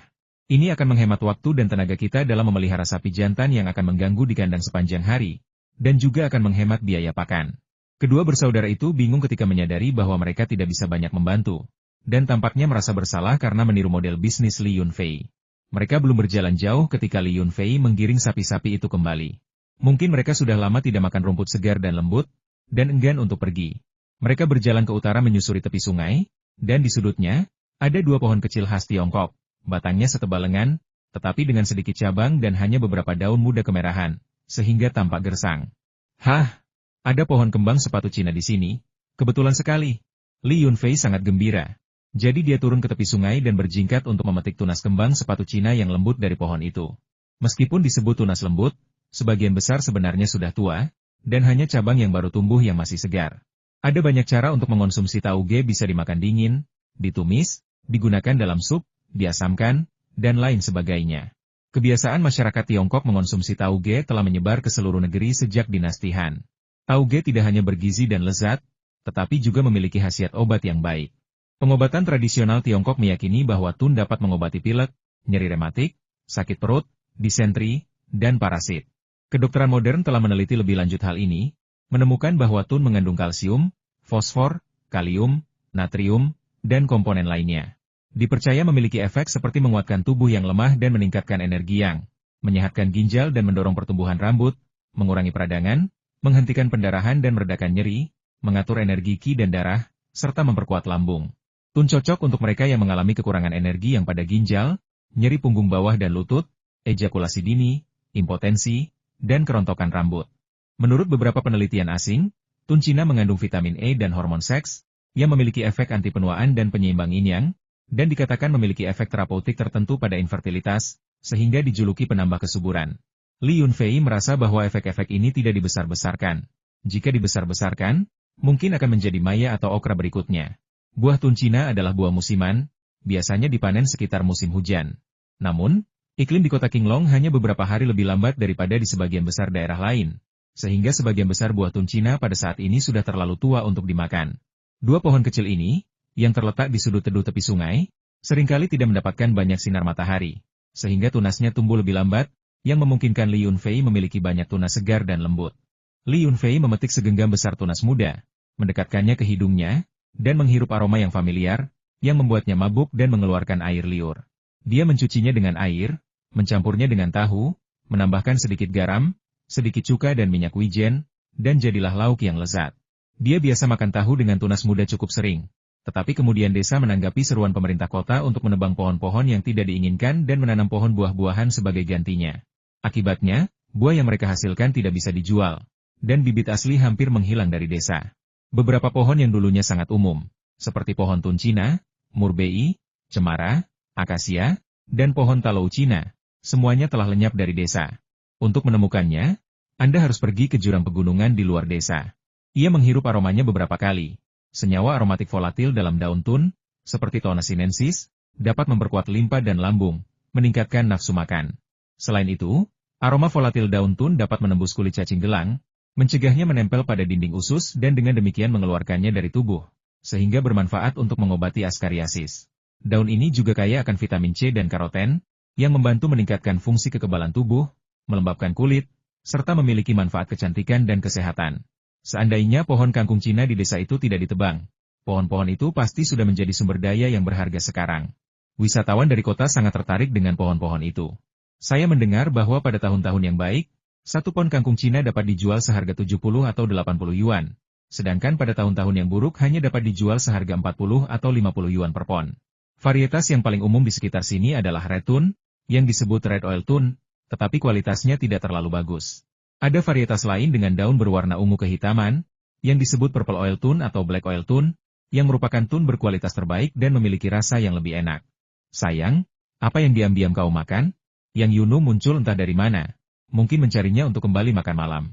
Ini akan menghemat waktu dan tenaga kita dalam memelihara sapi jantan yang akan mengganggu di kandang sepanjang hari, dan juga akan menghemat biaya pakan. Kedua bersaudara itu bingung ketika menyadari bahwa mereka tidak bisa banyak membantu, dan tampaknya merasa bersalah karena meniru model bisnis Li Yunfei. Mereka belum berjalan jauh ketika Li Yunfei menggiring sapi-sapi itu kembali. Mungkin mereka sudah lama tidak makan rumput segar dan lembut, dan enggan untuk pergi. Mereka berjalan ke utara menyusuri tepi sungai, dan di sudutnya, ada 2 pohon kecil khas Tiongkok. Batangnya setebal lengan, tetapi dengan sedikit cabang dan hanya beberapa daun muda kemerahan, sehingga tampak gersang. Hah, ada pohon kembang sepatu Cina di sini. Kebetulan sekali. Li Yunfei sangat gembira. Jadi dia turun ke tepi sungai dan berjingkat untuk memetik tunas kembang sepatu Cina yang lembut dari pohon itu. Meskipun disebut tunas lembut, sebagian besar sebenarnya sudah tua, dan hanya cabang yang baru tumbuh yang masih segar. Ada banyak cara untuk mengonsumsi tauge, bisa dimakan dingin, ditumis, digunakan dalam sup, diasamkan, dan lain sebagainya. Kebiasaan masyarakat Tiongkok mengonsumsi tauge telah menyebar ke seluruh negeri sejak dinasti Han. Tauge tidak hanya bergizi dan lezat, tetapi juga memiliki khasiat obat yang baik. Pengobatan tradisional Tiongkok meyakini bahwa tun dapat mengobati pilek, nyeri rematik, sakit perut, disentri, dan parasit. Kedokteran modern telah meneliti lebih lanjut hal ini, menemukan bahwa tun mengandung kalsium, fosfor, kalium, natrium, dan komponen lainnya. Dipercaya memiliki efek seperti menguatkan tubuh yang lemah dan meningkatkan energi yang, menyehatkan ginjal dan mendorong pertumbuhan rambut, mengurangi peradangan, menghentikan pendarahan dan meredakan nyeri, mengatur energi ki dan darah, serta memperkuat lambung. Tun cocok untuk mereka yang mengalami kekurangan energi yang pada ginjal, nyeri punggung bawah dan lutut, ejakulasi dini, impotensi, dan kerontokan rambut. Menurut beberapa penelitian asing, tun Cina mengandung vitamin E dan hormon seks, yang memiliki efek anti penuaan dan penyeimbang yin yang, dan dikatakan memiliki efek terapeutik tertentu pada infertilitas, sehingga dijuluki penambah kesuburan. Li Yunfei merasa bahwa efek-efek ini tidak dibesar-besarkan. Jika dibesar-besarkan, mungkin akan menjadi maya atau okra berikutnya. Buah tun Cina adalah buah musiman, biasanya dipanen sekitar musim hujan. Namun, iklim di kota Qinglong hanya beberapa hari lebih lambat daripada di sebagian besar daerah lain, sehingga sebagian besar buah tun Cina pada saat ini sudah terlalu tua untuk dimakan. Dua pohon kecil ini, yang terletak di sudut teduh tepi sungai, seringkali tidak mendapatkan banyak sinar matahari, sehingga tunasnya tumbuh lebih lambat, yang memungkinkan Li Yunfei memiliki banyak tunas segar dan lembut. Li Yunfei memetik segenggam besar tunas muda, mendekatkannya ke hidungnya, dan menghirup aroma yang familiar, yang membuatnya mabuk dan mengeluarkan air liur. Dia mencucinya dengan air, mencampurnya dengan tahu, menambahkan sedikit garam, sedikit cuka dan minyak wijen, dan jadilah lauk yang lezat. Dia biasa makan tahu dengan tunas muda cukup sering. Tetapi kemudian desa menanggapi seruan pemerintah kota untuk menebang pohon-pohon yang tidak diinginkan dan menanam pohon buah-buahan sebagai gantinya. Akibatnya, buah yang mereka hasilkan tidak bisa dijual, dan bibit asli hampir menghilang dari desa. Beberapa pohon yang dulunya sangat umum, seperti pohon tun Cina, murbei, cemara, akasia, dan pohon talau Cina, semuanya telah lenyap dari desa. Untuk menemukannya, Anda harus pergi ke jurang pegunungan di luar desa. Ia menghirup aromanya beberapa kali. Senyawa aromatik volatil dalam daun tun, seperti Tona sinensis, dapat memperkuat limpa dan lambung, meningkatkan nafsu makan. Selain itu, aroma volatil daun tun dapat menembus kulit cacing gelang, mencegahnya menempel pada dinding usus dan dengan demikian mengeluarkannya dari tubuh, sehingga bermanfaat untuk mengobati askariasis. Daun ini juga kaya akan vitamin C dan karoten, yang membantu meningkatkan fungsi kekebalan tubuh, melembabkan kulit, serta memiliki manfaat kecantikan dan kesehatan. Seandainya pohon kangkung Cina di desa itu tidak ditebang, pohon-pohon itu pasti sudah menjadi sumber daya yang berharga sekarang. Wisatawan dari kota sangat tertarik dengan pohon-pohon itu. Saya mendengar bahwa pada tahun-tahun yang baik, satu pon kangkung Cina dapat dijual seharga 70 atau 80 yuan, sedangkan pada tahun-tahun yang buruk hanya dapat dijual seharga 40 atau 50 yuan per pon. Varietas yang paling umum di sekitar sini adalah red tun, yang disebut red oil tun, tetapi kualitasnya tidak terlalu bagus. Ada varietas lain dengan daun berwarna ungu kehitaman, yang disebut purple oil tun atau black oil tun, yang merupakan tun berkualitas terbaik dan memiliki rasa yang lebih enak. Sayang, apa yang diam-diam kau makan? Yang Yunu muncul entah dari mana, mungkin mencarinya untuk kembali makan malam.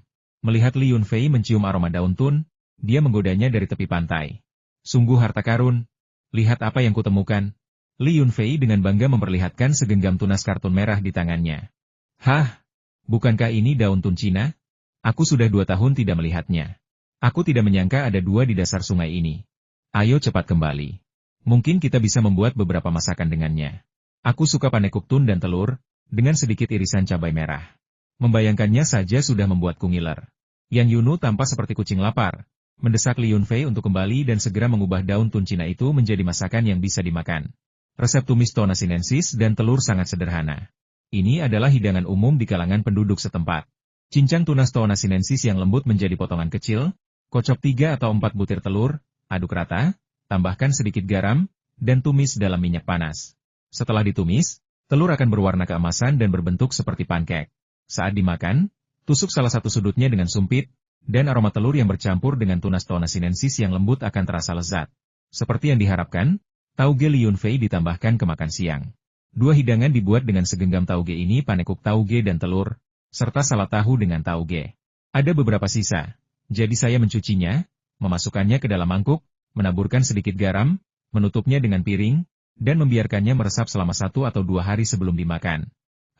Melihat Li Yunfei mencium aroma daun tun, dia menggodanya dari tepi pantai. Sungguh harta karun, lihat apa yang kutemukan. Li Yunfei dengan bangga memperlihatkan segenggam tunas kartun merah di tangannya. Hah? Bukankah ini daun tun Cina? Aku sudah 2 tahun tidak melihatnya. Aku tidak menyangka ada 2 di dasar sungai ini. Ayo cepat kembali. Mungkin kita bisa membuat beberapa masakan dengannya. Aku suka panekuk tun dan telur, dengan sedikit irisan cabai merah. Membayangkannya saja sudah membuatku ngiler. Yang Yunu tampak seperti kucing lapar, mendesak Li Yunfei untuk kembali dan segera mengubah daun tun Cina itu menjadi masakan yang bisa dimakan. Resep tumis Tona sinensis dan telur sangat sederhana. Ini adalah hidangan umum di kalangan penduduk setempat. Cincang tunas Tona sinensis yang lembut menjadi potongan kecil, kocok 3 atau 4 butir telur, aduk rata, tambahkan sedikit garam, dan tumis dalam minyak panas. Setelah ditumis, telur akan berwarna keemasan dan berbentuk seperti pankek. Saat dimakan, tusuk salah satu sudutnya dengan sumpit, dan aroma telur yang bercampur dengan tunas Tona sinensis yang lembut akan terasa lezat. Seperti yang diharapkan, tauge Li Yunfei ditambahkan ke makan siang. 2 hidangan dibuat dengan segenggam tauge ini panekuk tauge dan telur, serta salad tahu dengan tauge. Ada beberapa sisa, jadi saya mencucinya, memasukkannya ke dalam mangkuk, menaburkan sedikit garam, menutupnya dengan piring, dan membiarkannya meresap selama 1 atau 2 hari sebelum dimakan.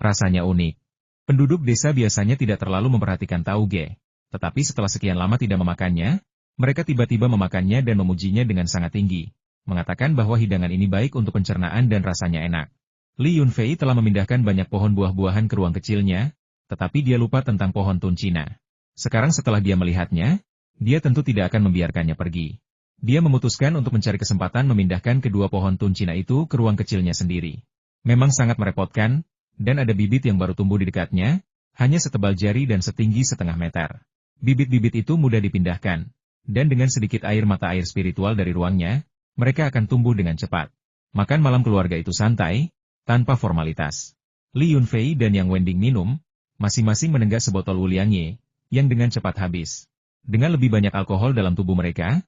Rasanya unik. Penduduk desa biasanya tidak terlalu memperhatikan tauge, tetapi setelah sekian lama tidak memakannya, mereka tiba-tiba memakannya dan memujinya dengan sangat tinggi, mengatakan bahwa hidangan ini baik untuk pencernaan dan rasanya enak. Li Yunfei telah memindahkan banyak pohon buah-buahan ke ruang kecilnya, tetapi dia lupa tentang pohon tun Cina. Sekarang setelah dia melihatnya, dia tentu tidak akan membiarkannya pergi. Dia memutuskan untuk mencari kesempatan memindahkan kedua pohon tun Cina itu ke ruang kecilnya sendiri. Memang sangat merepotkan, dan ada bibit yang baru tumbuh di dekatnya, hanya setebal jari dan setinggi setengah meter. Bibit-bibit itu mudah dipindahkan. dan dengan sedikit air mata air spiritual dari ruangnya, mereka akan tumbuh dengan cepat. Makan malam keluarga itu santai, tanpa formalitas. Li Yunfei dan Yang Wending minum, masing-masing menenggak sebotol Wuliangye, yang dengan cepat habis. Dengan lebih banyak alkohol dalam tubuh mereka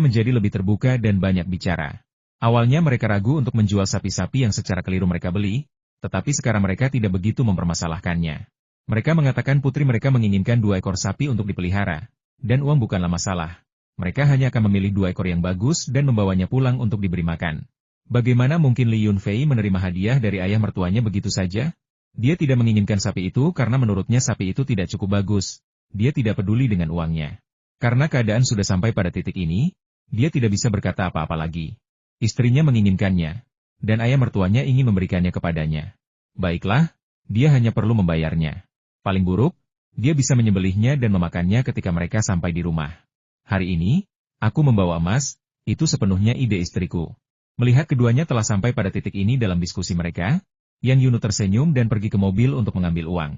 menjadi lebih terbuka dan banyak bicara. Awalnya mereka ragu untuk menjual sapi-sapi yang secara keliru mereka beli, tetapi sekarang mereka tidak begitu mempermasalahkannya. Mereka mengatakan putri mereka menginginkan 2 ekor sapi untuk dipelihara, dan uang bukanlah masalah. Mereka hanya akan memilih 2 ekor yang bagus dan membawanya pulang untuk diberi makan. Bagaimana mungkin Li Yunfei menerima hadiah dari ayah mertuanya begitu saja? Dia tidak menginginkan sapi itu karena menurutnya sapi itu tidak cukup bagus. Dia tidak peduli dengan uangnya. Karena keadaan sudah sampai pada titik ini, dia tidak bisa berkata apa-apa lagi. Istrinya menginginkannya, dan ayah mertuanya ingin memberikannya kepadanya. Baiklah, dia hanya perlu membayarnya. Paling buruk, dia bisa menyembelihnya dan memakannya ketika mereka sampai di rumah. Hari ini, aku membawa emas, itu sepenuhnya ide istriku. Melihat keduanya telah sampai pada titik ini dalam diskusi mereka, Yang Yunu tersenyum dan pergi ke mobil untuk mengambil uang.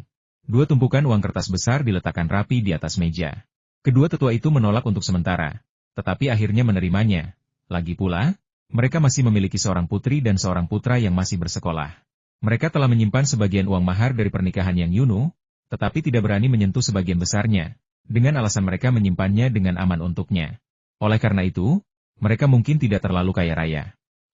2 tumpukan uang kertas besar diletakkan rapi di atas meja. Kedua tetua itu menolak untuk sementara, tetapi akhirnya menerimanya. Lagi pula, mereka masih memiliki seorang putri dan seorang putra yang masih bersekolah. Mereka telah menyimpan sebagian uang mahar dari pernikahan Yang Yunu, tetapi tidak berani menyentuh sebagian besarnya, dengan alasan mereka menyimpannya dengan aman untuknya. Oleh karena itu, mereka mungkin tidak terlalu kaya raya.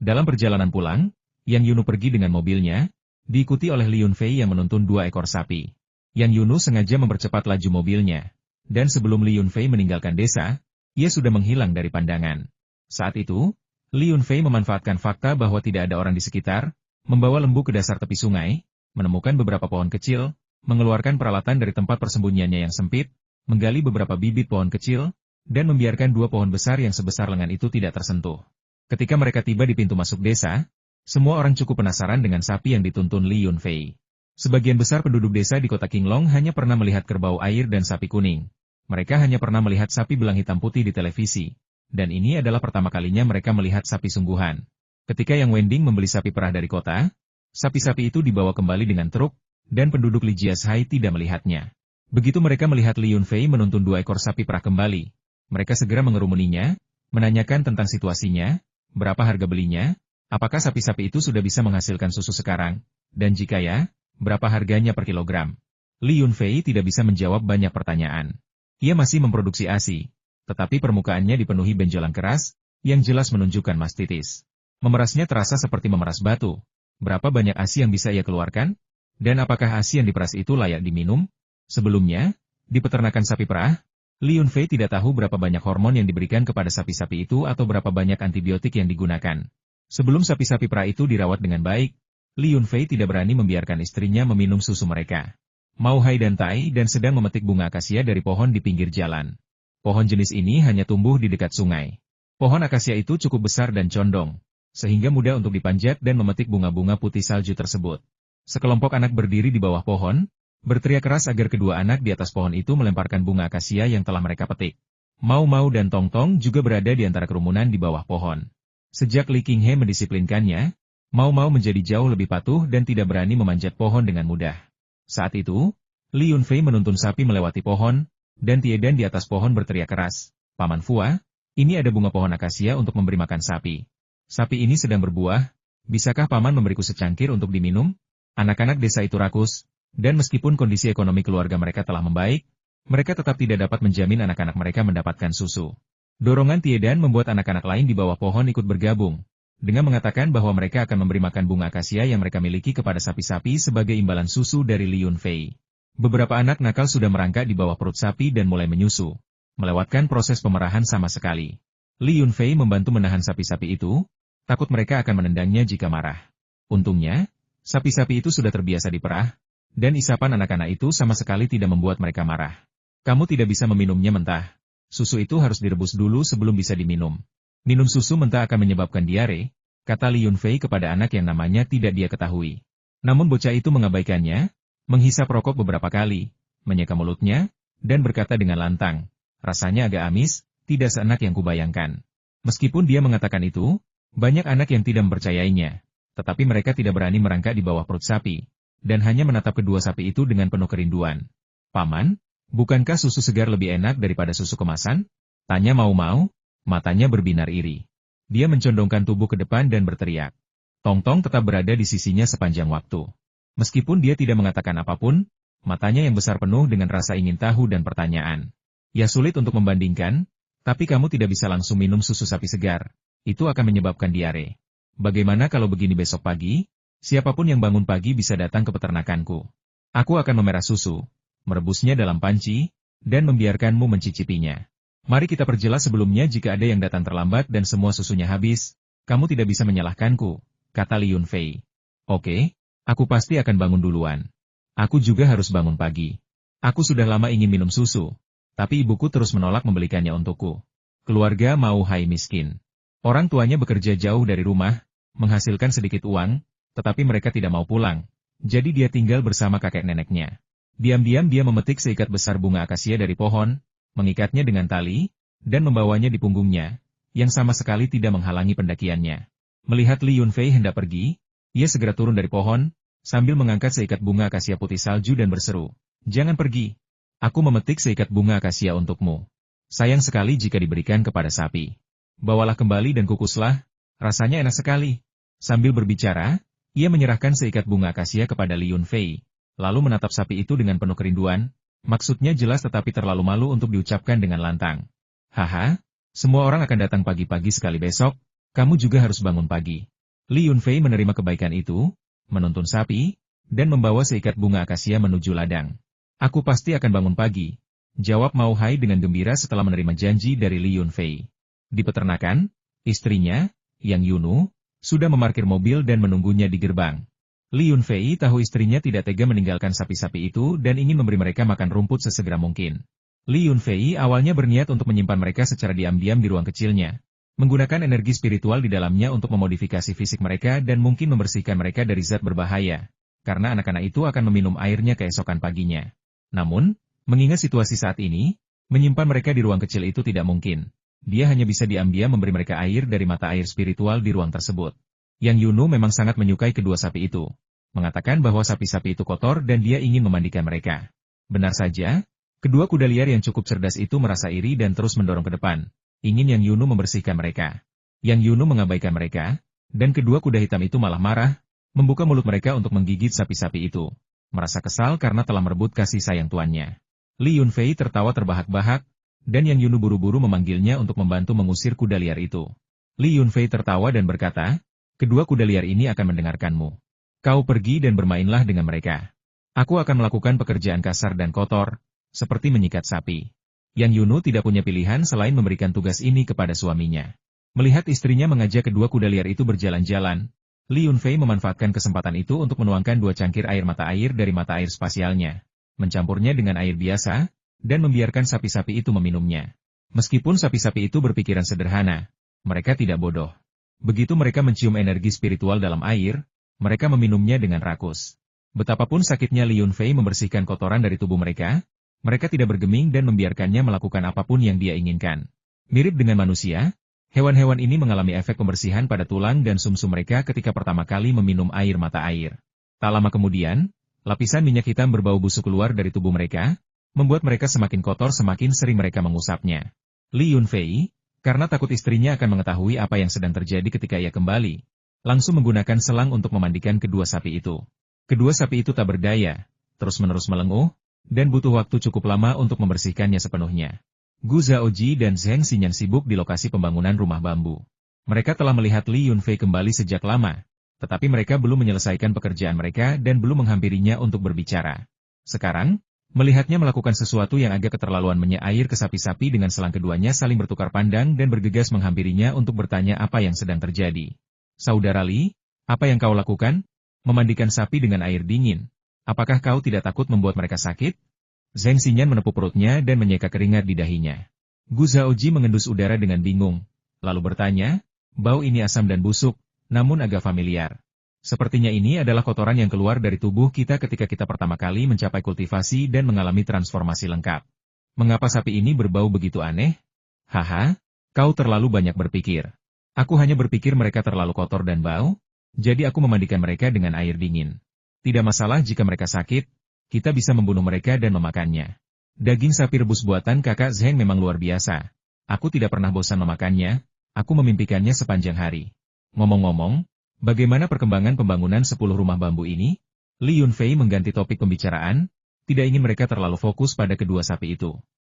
Dalam perjalanan pulang, Yang Yunu pergi dengan mobilnya, diikuti oleh Li Yunfei yang menuntun 2 ekor sapi. Yang Yunu sengaja mempercepat laju mobilnya. Dan sebelum Li Yunfei meninggalkan desa, ia sudah menghilang dari pandangan. Saat itu, Li Yunfei memanfaatkan fakta bahwa tidak ada orang di sekitar, membawa lembu ke dasar tepi sungai, menemukan beberapa pohon kecil, mengeluarkan peralatan dari tempat persembunyiannya yang sempit, menggali beberapa bibit pohon kecil, dan membiarkan 2 pohon besar yang sebesar lengan itu tidak tersentuh. Ketika mereka tiba di pintu masuk desa, semua orang cukup penasaran dengan sapi yang dituntun Li Yunfei. Sebagian besar penduduk desa di kota Qinglong hanya pernah melihat kerbau air dan sapi kuning. Mereka hanya pernah melihat sapi belang hitam putih di televisi, dan ini adalah pertama kalinya mereka melihat sapi sungguhan. Ketika Yang Wending membeli sapi perah dari kota, sapi-sapi itu dibawa kembali dengan truk, dan penduduk Li Jiashai tidak melihatnya. Begitu mereka melihat Li Yunfei menuntun 2 ekor sapi perah kembali, mereka segera mengerumuninya, menanyakan tentang situasinya, berapa harga belinya, apakah sapi-sapi itu sudah bisa menghasilkan susu sekarang, dan jika ya, berapa harganya per kilogram. Li Yunfei tidak bisa menjawab banyak pertanyaan. Ia masih memproduksi ASI, tetapi permukaannya dipenuhi benjolan keras, yang jelas menunjukkan mastitis. Memerasnya terasa seperti memeras batu. Berapa banyak ASI yang bisa ia keluarkan? Dan apakah ASI yang diperas itu layak diminum? Sebelumnya, di peternakan sapi perah, Li Yunfei tidak tahu berapa banyak hormon yang diberikan kepada sapi-sapi itu atau berapa banyak antibiotik yang digunakan. Sebelum sapi-sapi perah itu dirawat dengan baik, Li Yunfei tidak berani membiarkan istrinya meminum susu mereka. Mao Hai dan Tai dan sedang memetik bunga akasia dari pohon di pinggir jalan. Pohon jenis ini hanya tumbuh di dekat sungai. Pohon akasia itu cukup besar dan condong, sehingga mudah untuk dipanjat dan memetik bunga-bunga putih salju tersebut. Sekelompok anak berdiri di bawah pohon, berteriak keras agar kedua anak di atas pohon itu melemparkan bunga akasia yang telah mereka petik. Mau dan Tong juga berada di antara kerumunan di bawah pohon. Sejak Li Qinghe mendisiplinkannya, Mau menjadi jauh lebih patuh dan tidak berani memanjat pohon dengan mudah. Saat itu, Li Yunfei menuntun sapi melewati pohon, dan Tiedan di atas pohon berteriak keras, "Paman Fua, ini ada bunga pohon akasia untuk memberi makan sapi. Sapi ini sedang berbuah, bisakah paman memberiku secangkir untuk diminum?" Anak-anak desa itu rakus, dan meskipun kondisi ekonomi keluarga mereka telah membaik, mereka tetap tidak dapat menjamin anak-anak mereka mendapatkan susu. Dorongan Tiedan membuat anak-anak lain di bawah pohon ikut bergabung, dengan mengatakan bahwa mereka akan memberi makan bunga akasia yang mereka miliki kepada sapi-sapi sebagai imbalan susu dari Li Yunfei. Beberapa anak nakal sudah merangkak di bawah perut sapi dan mulai menyusu, melewatkan proses pemerahan sama sekali. Li Yunfei membantu menahan sapi-sapi itu, takut mereka akan menendangnya jika marah. Untungnya, sapi-sapi itu sudah terbiasa diperah, dan isapan anak-anak itu sama sekali tidak membuat mereka marah. "Kamu tidak bisa meminumnya mentah. Susu itu harus direbus dulu sebelum bisa diminum. Minum susu mentah akan menyebabkan diare," kata Li Yunfei kepada anak yang namanya tidak dia ketahui. Namun bocah itu mengabaikannya, menghisap rokok beberapa kali, menyeka mulutnya, dan berkata dengan lantang, "Rasanya agak amis, tidak seenak yang kubayangkan." Meskipun dia mengatakan itu, banyak anak yang tidak mempercayainya, tetapi mereka tidak berani merangkak di bawah perut sapi, dan hanya menatap kedua sapi itu dengan penuh kerinduan. "Paman, bukankah susu segar lebih enak daripada susu kemasan?" Tanya mau-mau, matanya berbinar iri. Dia mencondongkan tubuh ke depan dan berteriak. Tong-tong tetap berada di sisinya sepanjang waktu. Meskipun dia tidak mengatakan apapun, matanya yang besar penuh dengan rasa ingin tahu dan pertanyaan. Ya sulit untuk membandingkan, tapi kamu tidak bisa langsung minum susu sapi segar. Itu akan menyebabkan diare. Bagaimana kalau begini besok pagi? Siapapun yang bangun pagi bisa datang ke peternakanku. Aku akan memerah susu, merebusnya dalam panci, dan membiarkanmu mencicipinya. Mari kita perjelas sebelumnya jika ada yang datang terlambat dan semua susunya habis, kamu tidak bisa menyalahkanku, kata Li Yunfei. Oke, aku pasti akan bangun duluan. Aku juga harus bangun pagi. Aku sudah lama ingin minum susu, tapi ibuku terus menolak membelikannya untukku. Keluarga Mao Hai miskin. Orang tuanya bekerja jauh dari rumah, menghasilkan sedikit uang, tetapi mereka tidak mau pulang. Jadi dia tinggal bersama kakek neneknya. Diam-diam dia memetik seikat besar bunga akasia dari pohon, mengikatnya dengan tali, dan membawanya di punggungnya, yang sama sekali tidak menghalangi pendakiannya. Melihat Li Yunfei hendak pergi, ia segera turun dari pohon, sambil mengangkat seikat bunga akasia putih salju dan berseru, "Jangan pergi. Aku memetik seikat bunga akasia untukmu. Sayang sekali jika diberikan kepada sapi. Bawalah kembali dan kukuslah, rasanya enak sekali." Sambil berbicara, ia menyerahkan seikat bunga akasia kepada Li Yunfei, lalu menatap sapi itu dengan penuh kerinduan. Maksudnya jelas tetapi terlalu malu untuk diucapkan dengan lantang. Haha, semua orang akan datang pagi-pagi sekali besok, kamu juga harus bangun pagi. Li Yunfei menerima kebaikan itu, menuntun sapi, dan membawa seikat bunga akasia menuju ladang. Aku pasti akan bangun pagi, jawab Mao Hai dengan gembira setelah menerima janji dari Li Yunfei. Di peternakan, istrinya, Yang Yunu, sudah memarkir mobil dan menunggunya di gerbang. Li Yunfei tahu istrinya tidak tega meninggalkan sapi-sapi itu dan ingin memberi mereka makan rumput sesegera mungkin. Li Yunfei awalnya berniat untuk menyimpan mereka secara diam-diam di ruang kecilnya, menggunakan energi spiritual di dalamnya untuk memodifikasi fisik mereka dan mungkin membersihkan mereka dari zat berbahaya, karena anak-anak itu akan meminum airnya keesokan paginya. Namun, mengingat situasi saat ini, menyimpan mereka di ruang kecil itu tidak mungkin. Dia hanya bisa diam-diam memberi mereka air dari mata air spiritual di ruang tersebut. Yang Yunu memang sangat menyukai kedua sapi itu, mengatakan bahwa sapi-sapi itu kotor dan dia ingin memandikan mereka. Benar saja, kedua kuda liar yang cukup cerdas itu merasa iri dan terus mendorong ke depan, ingin Yang Yunu membersihkan mereka. Yang Yunu mengabaikan mereka, dan kedua kuda hitam itu malah marah, membuka mulut mereka untuk menggigit sapi-sapi itu, merasa kesal karena telah merebut kasih sayang tuannya. Li Yunfei tertawa terbahak-bahak, dan Yang Yunu buru-buru memanggilnya untuk membantu mengusir kuda liar itu. Li Yunfei tertawa dan berkata, "Kedua kuda liar ini akan mendengarkanmu. Kau pergi dan bermainlah dengan mereka. Aku akan melakukan pekerjaan kasar dan kotor, seperti menyikat sapi." Yang Yunu tidak punya pilihan selain memberikan tugas ini kepada suaminya. Melihat istrinya mengajak kedua kuda liar itu berjalan-jalan, Li Yunfei memanfaatkan kesempatan itu untuk menuangkan 2 cangkir air mata air dari mata air spasialnya, mencampurnya dengan air biasa, dan membiarkan sapi-sapi itu meminumnya. Meskipun sapi-sapi itu berpikiran sederhana, mereka tidak bodoh. Begitu mereka mencium energi spiritual dalam air, mereka meminumnya dengan rakus. Betapapun sakitnya Li Yunfei membersihkan kotoran dari tubuh mereka, mereka tidak bergeming dan membiarkannya melakukan apapun yang dia inginkan. Mirip dengan manusia, hewan-hewan ini mengalami efek pembersihan pada tulang dan sumsum mereka ketika pertama kali meminum air mata air. Tak lama kemudian, lapisan minyak hitam berbau busuk keluar dari tubuh mereka, membuat mereka semakin kotor semakin sering mereka mengusapnya. Li Yunfei, karena takut istrinya akan mengetahui apa yang sedang terjadi ketika ia kembali, langsung menggunakan selang untuk memandikan kedua sapi itu. Kedua sapi itu tak berdaya, terus-menerus melenguh, dan butuh waktu cukup lama untuk membersihkannya sepenuhnya. Gu Zaoji dan Zheng Xinyan sibuk di lokasi pembangunan rumah bambu. Mereka telah melihat Li Yunfei kembali sejak lama, tetapi mereka belum menyelesaikan pekerjaan mereka dan belum menghampirinya untuk berbicara. Sekarang, melihatnya melakukan sesuatu yang agak keterlaluan menyair ke sapi-sapi dengan selang keduanya saling bertukar pandang dan bergegas menghampirinya untuk bertanya apa yang sedang terjadi. "Saudara Li, apa yang kau lakukan? Memandikan sapi dengan air dingin. Apakah kau tidak takut membuat mereka sakit?" Zheng Xinyan menepuk perutnya dan menyeka keringat di dahinya. Gu Zaoji mengendus udara dengan bingung, lalu bertanya, "Bau ini asam dan busuk, namun agak familiar. Sepertinya ini adalah kotoran yang keluar dari tubuh kita ketika kita pertama kali mencapai kultivasi dan mengalami transformasi lengkap. Mengapa sapi ini berbau begitu aneh?" "Haha, kau terlalu banyak berpikir. Aku hanya berpikir mereka terlalu kotor dan bau, jadi aku memandikan mereka dengan air dingin. Tidak masalah jika mereka sakit, kita bisa membunuh mereka dan memakannya. Daging sapi rebus buatan kakak Zheng memang luar biasa. Aku tidak pernah bosan memakannya, aku memimpikannya sepanjang hari. Ngomong-ngomong, bagaimana perkembangan pembangunan 10 rumah bambu ini? Li Yunfei mengganti topik pembicaraan, tidak ingin mereka terlalu fokus pada kedua sapi itu.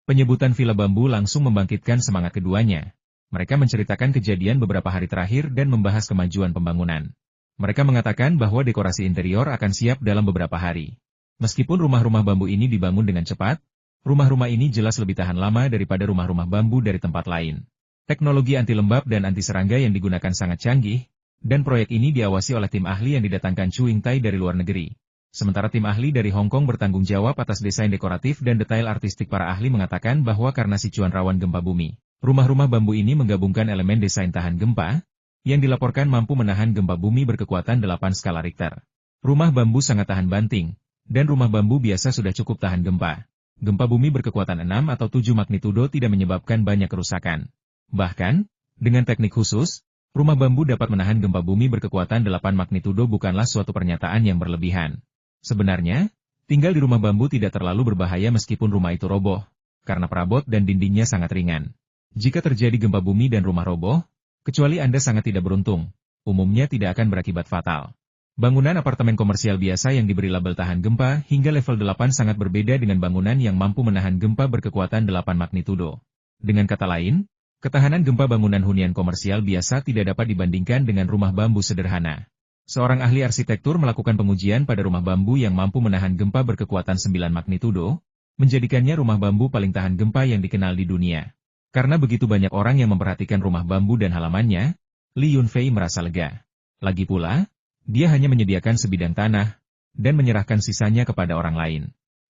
Penyebutan villa bambu langsung membangkitkan semangat keduanya. Mereka menceritakan kejadian beberapa hari terakhir dan membahas kemajuan pembangunan. Mereka mengatakan bahwa dekorasi interior akan siap dalam beberapa hari. Meskipun rumah-rumah bambu ini dibangun dengan cepat, rumah-rumah ini jelas lebih tahan lama daripada rumah-rumah bambu dari tempat lain. Teknologi anti lembab dan anti serangga yang digunakan sangat canggih, dan proyek ini diawasi oleh tim ahli yang didatangkan Chu Yingtai dari luar negeri. Sementara tim ahli dari Hong Kong bertanggung jawab atas desain dekoratif dan detail artistik. Para ahli mengatakan bahwa karena Sichuan rawan gempa bumi, rumah-rumah bambu ini menggabungkan elemen desain tahan gempa, yang dilaporkan mampu menahan gempa bumi berkekuatan 8 skala Richter. Rumah bambu sangat tahan banting, dan rumah bambu biasa sudah cukup tahan gempa. Gempa bumi berkekuatan 6 atau 7 magnitudo tidak menyebabkan banyak kerusakan. Bahkan, dengan teknik khusus, rumah bambu dapat menahan gempa bumi berkekuatan 8 magnitudo bukanlah suatu pernyataan yang berlebihan. Sebenarnya, tinggal di rumah bambu tidak terlalu berbahaya meskipun rumah itu roboh, karena perabot dan dindingnya sangat ringan. Jika terjadi gempa bumi dan rumah roboh, kecuali Anda sangat tidak beruntung, umumnya tidak akan berakibat fatal. Bangunan apartemen komersial biasa yang diberi label tahan gempa hingga level 8 sangat berbeda dengan bangunan yang mampu menahan gempa berkekuatan 8 magnitudo. Dengan kata lain, ketahanan gempa bangunan hunian komersial biasa tidak dapat dibandingkan dengan rumah bambu sederhana. Seorang ahli arsitektur melakukan pengujian pada rumah bambu yang mampu menahan gempa berkekuatan 9 magnitudo, menjadikannya rumah bambu paling tahan gempa yang dikenal di dunia. Karena begitu banyak orang yang memperhatikan rumah bambu dan halamannya, Li Yunfei merasa lega. Lagi pula, dia hanya menyediakan sebidang tanah, dan menyerahkan sisanya kepada orang lain.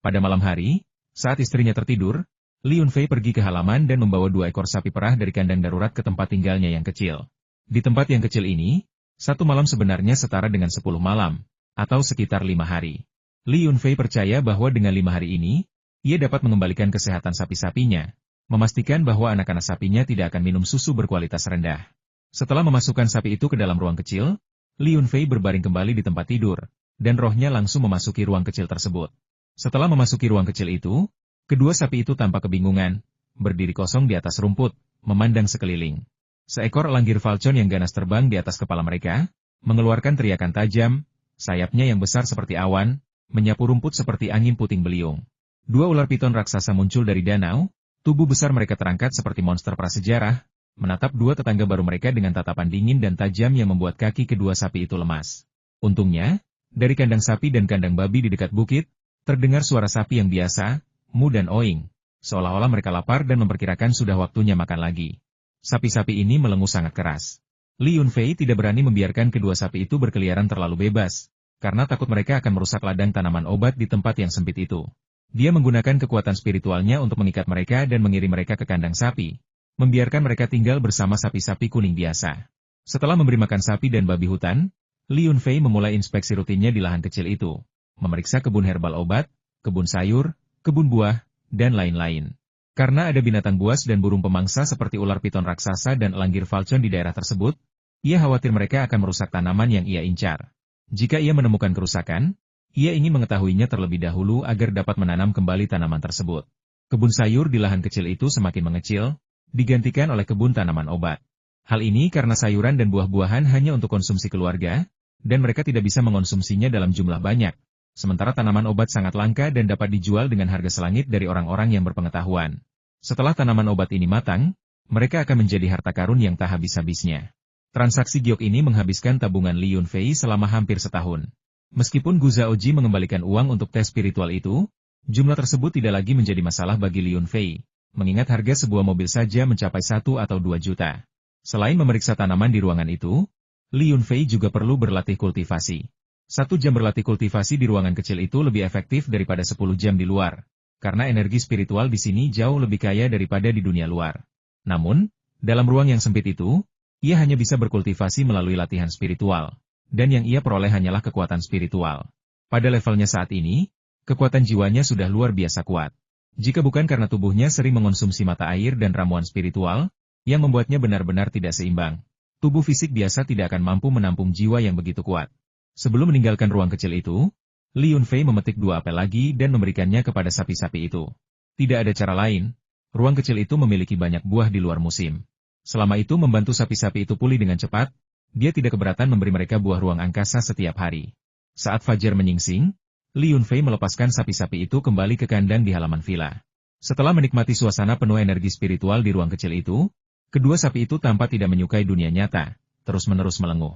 Pada malam hari, saat istrinya tertidur, Li Yunfei pergi ke halaman dan membawa 2 ekor sapi perah dari kandang darurat ke tempat tinggalnya yang kecil. Di tempat yang kecil ini, 1 malam sebenarnya setara dengan 10 malam, atau sekitar 5 hari. Li Yunfei percaya bahwa dengan 5 hari ini, ia dapat mengembalikan kesehatan sapi-sapinya, memastikan bahwa anak-anak sapinya tidak akan minum susu berkualitas rendah. Setelah memasukkan sapi itu ke dalam ruang kecil, Li Yunfei berbaring kembali di tempat tidur, dan rohnya langsung memasuki ruang kecil tersebut. Setelah memasuki ruang kecil itu, kedua sapi itu tanpa kebingungan, berdiri kosong di atas rumput, memandang sekeliling. Seekor elanggir falcon yang ganas terbang di atas kepala mereka, mengeluarkan teriakan tajam, sayapnya yang besar seperti awan, menyapu rumput seperti angin puting beliung. 2 ular piton raksasa muncul dari danau, tubuh besar mereka terangkat seperti monster prasejarah, menatap 2 tetangga baru mereka dengan tatapan dingin dan tajam yang membuat kaki kedua sapi itu lemas. Untungnya, dari kandang sapi dan kandang babi di dekat bukit, terdengar suara sapi yang biasa, mu dan oing, seolah-olah mereka lapar dan memperkirakan sudah waktunya makan lagi. Sapi-sapi ini melenguh sangat keras. Li Yunfei tidak berani membiarkan kedua sapi itu berkeliaran terlalu bebas, karena takut mereka akan merusak ladang tanaman obat di tempat yang sempit itu. Dia menggunakan kekuatan spiritualnya untuk mengikat mereka dan mengirim mereka ke kandang sapi, membiarkan mereka tinggal bersama sapi-sapi kuning biasa. Setelah memberi makan sapi dan babi hutan, Li Yunfei memulai inspeksi rutinnya di lahan kecil itu, memeriksa kebun herbal obat, kebun sayur, kebun buah, dan lain-lain. Karena ada binatang buas dan burung pemangsa seperti ular piton raksasa dan elanggir falcon di daerah tersebut, ia khawatir mereka akan merusak tanaman yang ia incar. Jika ia menemukan kerusakan, ia ingin mengetahuinya terlebih dahulu agar dapat menanam kembali tanaman tersebut. Kebun sayur di lahan kecil itu semakin mengecil, digantikan oleh kebun tanaman obat. Hal ini karena sayuran dan buah-buahan hanya untuk konsumsi keluarga, dan mereka tidak bisa mengonsumsinya dalam jumlah banyak. Sementara tanaman obat sangat langka dan dapat dijual dengan harga selangit dari orang-orang yang berpengetahuan. Setelah tanaman obat ini matang, mereka akan menjadi harta karun yang tak habis-habisnya. Transaksi giok ini menghabiskan tabungan Li Yunfei selama hampir setahun. Meskipun Gu Zaoji mengembalikan uang untuk tes spiritual itu, jumlah tersebut tidak lagi menjadi masalah bagi Li Yunfei, mengingat harga sebuah mobil saja mencapai 1 atau 2 juta. Selain memeriksa tanaman di ruangan itu, Li Yunfei juga perlu berlatih kultivasi. 1 jam berlatih kultivasi di ruangan kecil itu lebih efektif daripada 10 jam di luar, karena energi spiritual di sini jauh lebih kaya daripada di dunia luar. Namun, dalam ruang yang sempit itu, ia hanya bisa berkultivasi melalui latihan spiritual, dan yang ia peroleh hanyalah kekuatan spiritual. Pada levelnya saat ini, kekuatan jiwanya sudah luar biasa kuat. Jika bukan karena tubuhnya sering mengonsumsi mata air dan ramuan spiritual, yang membuatnya benar-benar tidak seimbang, tubuh fisik biasa tidak akan mampu menampung jiwa yang begitu kuat. Sebelum meninggalkan ruang kecil itu, Li Yunfei memetik 2 apel lagi dan memberikannya kepada sapi-sapi itu. Tidak ada cara lain, Ruang kecil itu memiliki banyak buah di luar musim. Selama itu membantu sapi-sapi itu pulih dengan cepat, dia tidak keberatan memberi mereka buah ruang angkasa setiap hari. Saat fajar menyingsing, Li Yunfei melepaskan sapi-sapi itu kembali ke kandang di halaman villa. Setelah menikmati suasana penuh energi spiritual di ruang kecil itu, kedua sapi itu tampak tidak menyukai dunia nyata, terus-menerus melenguh.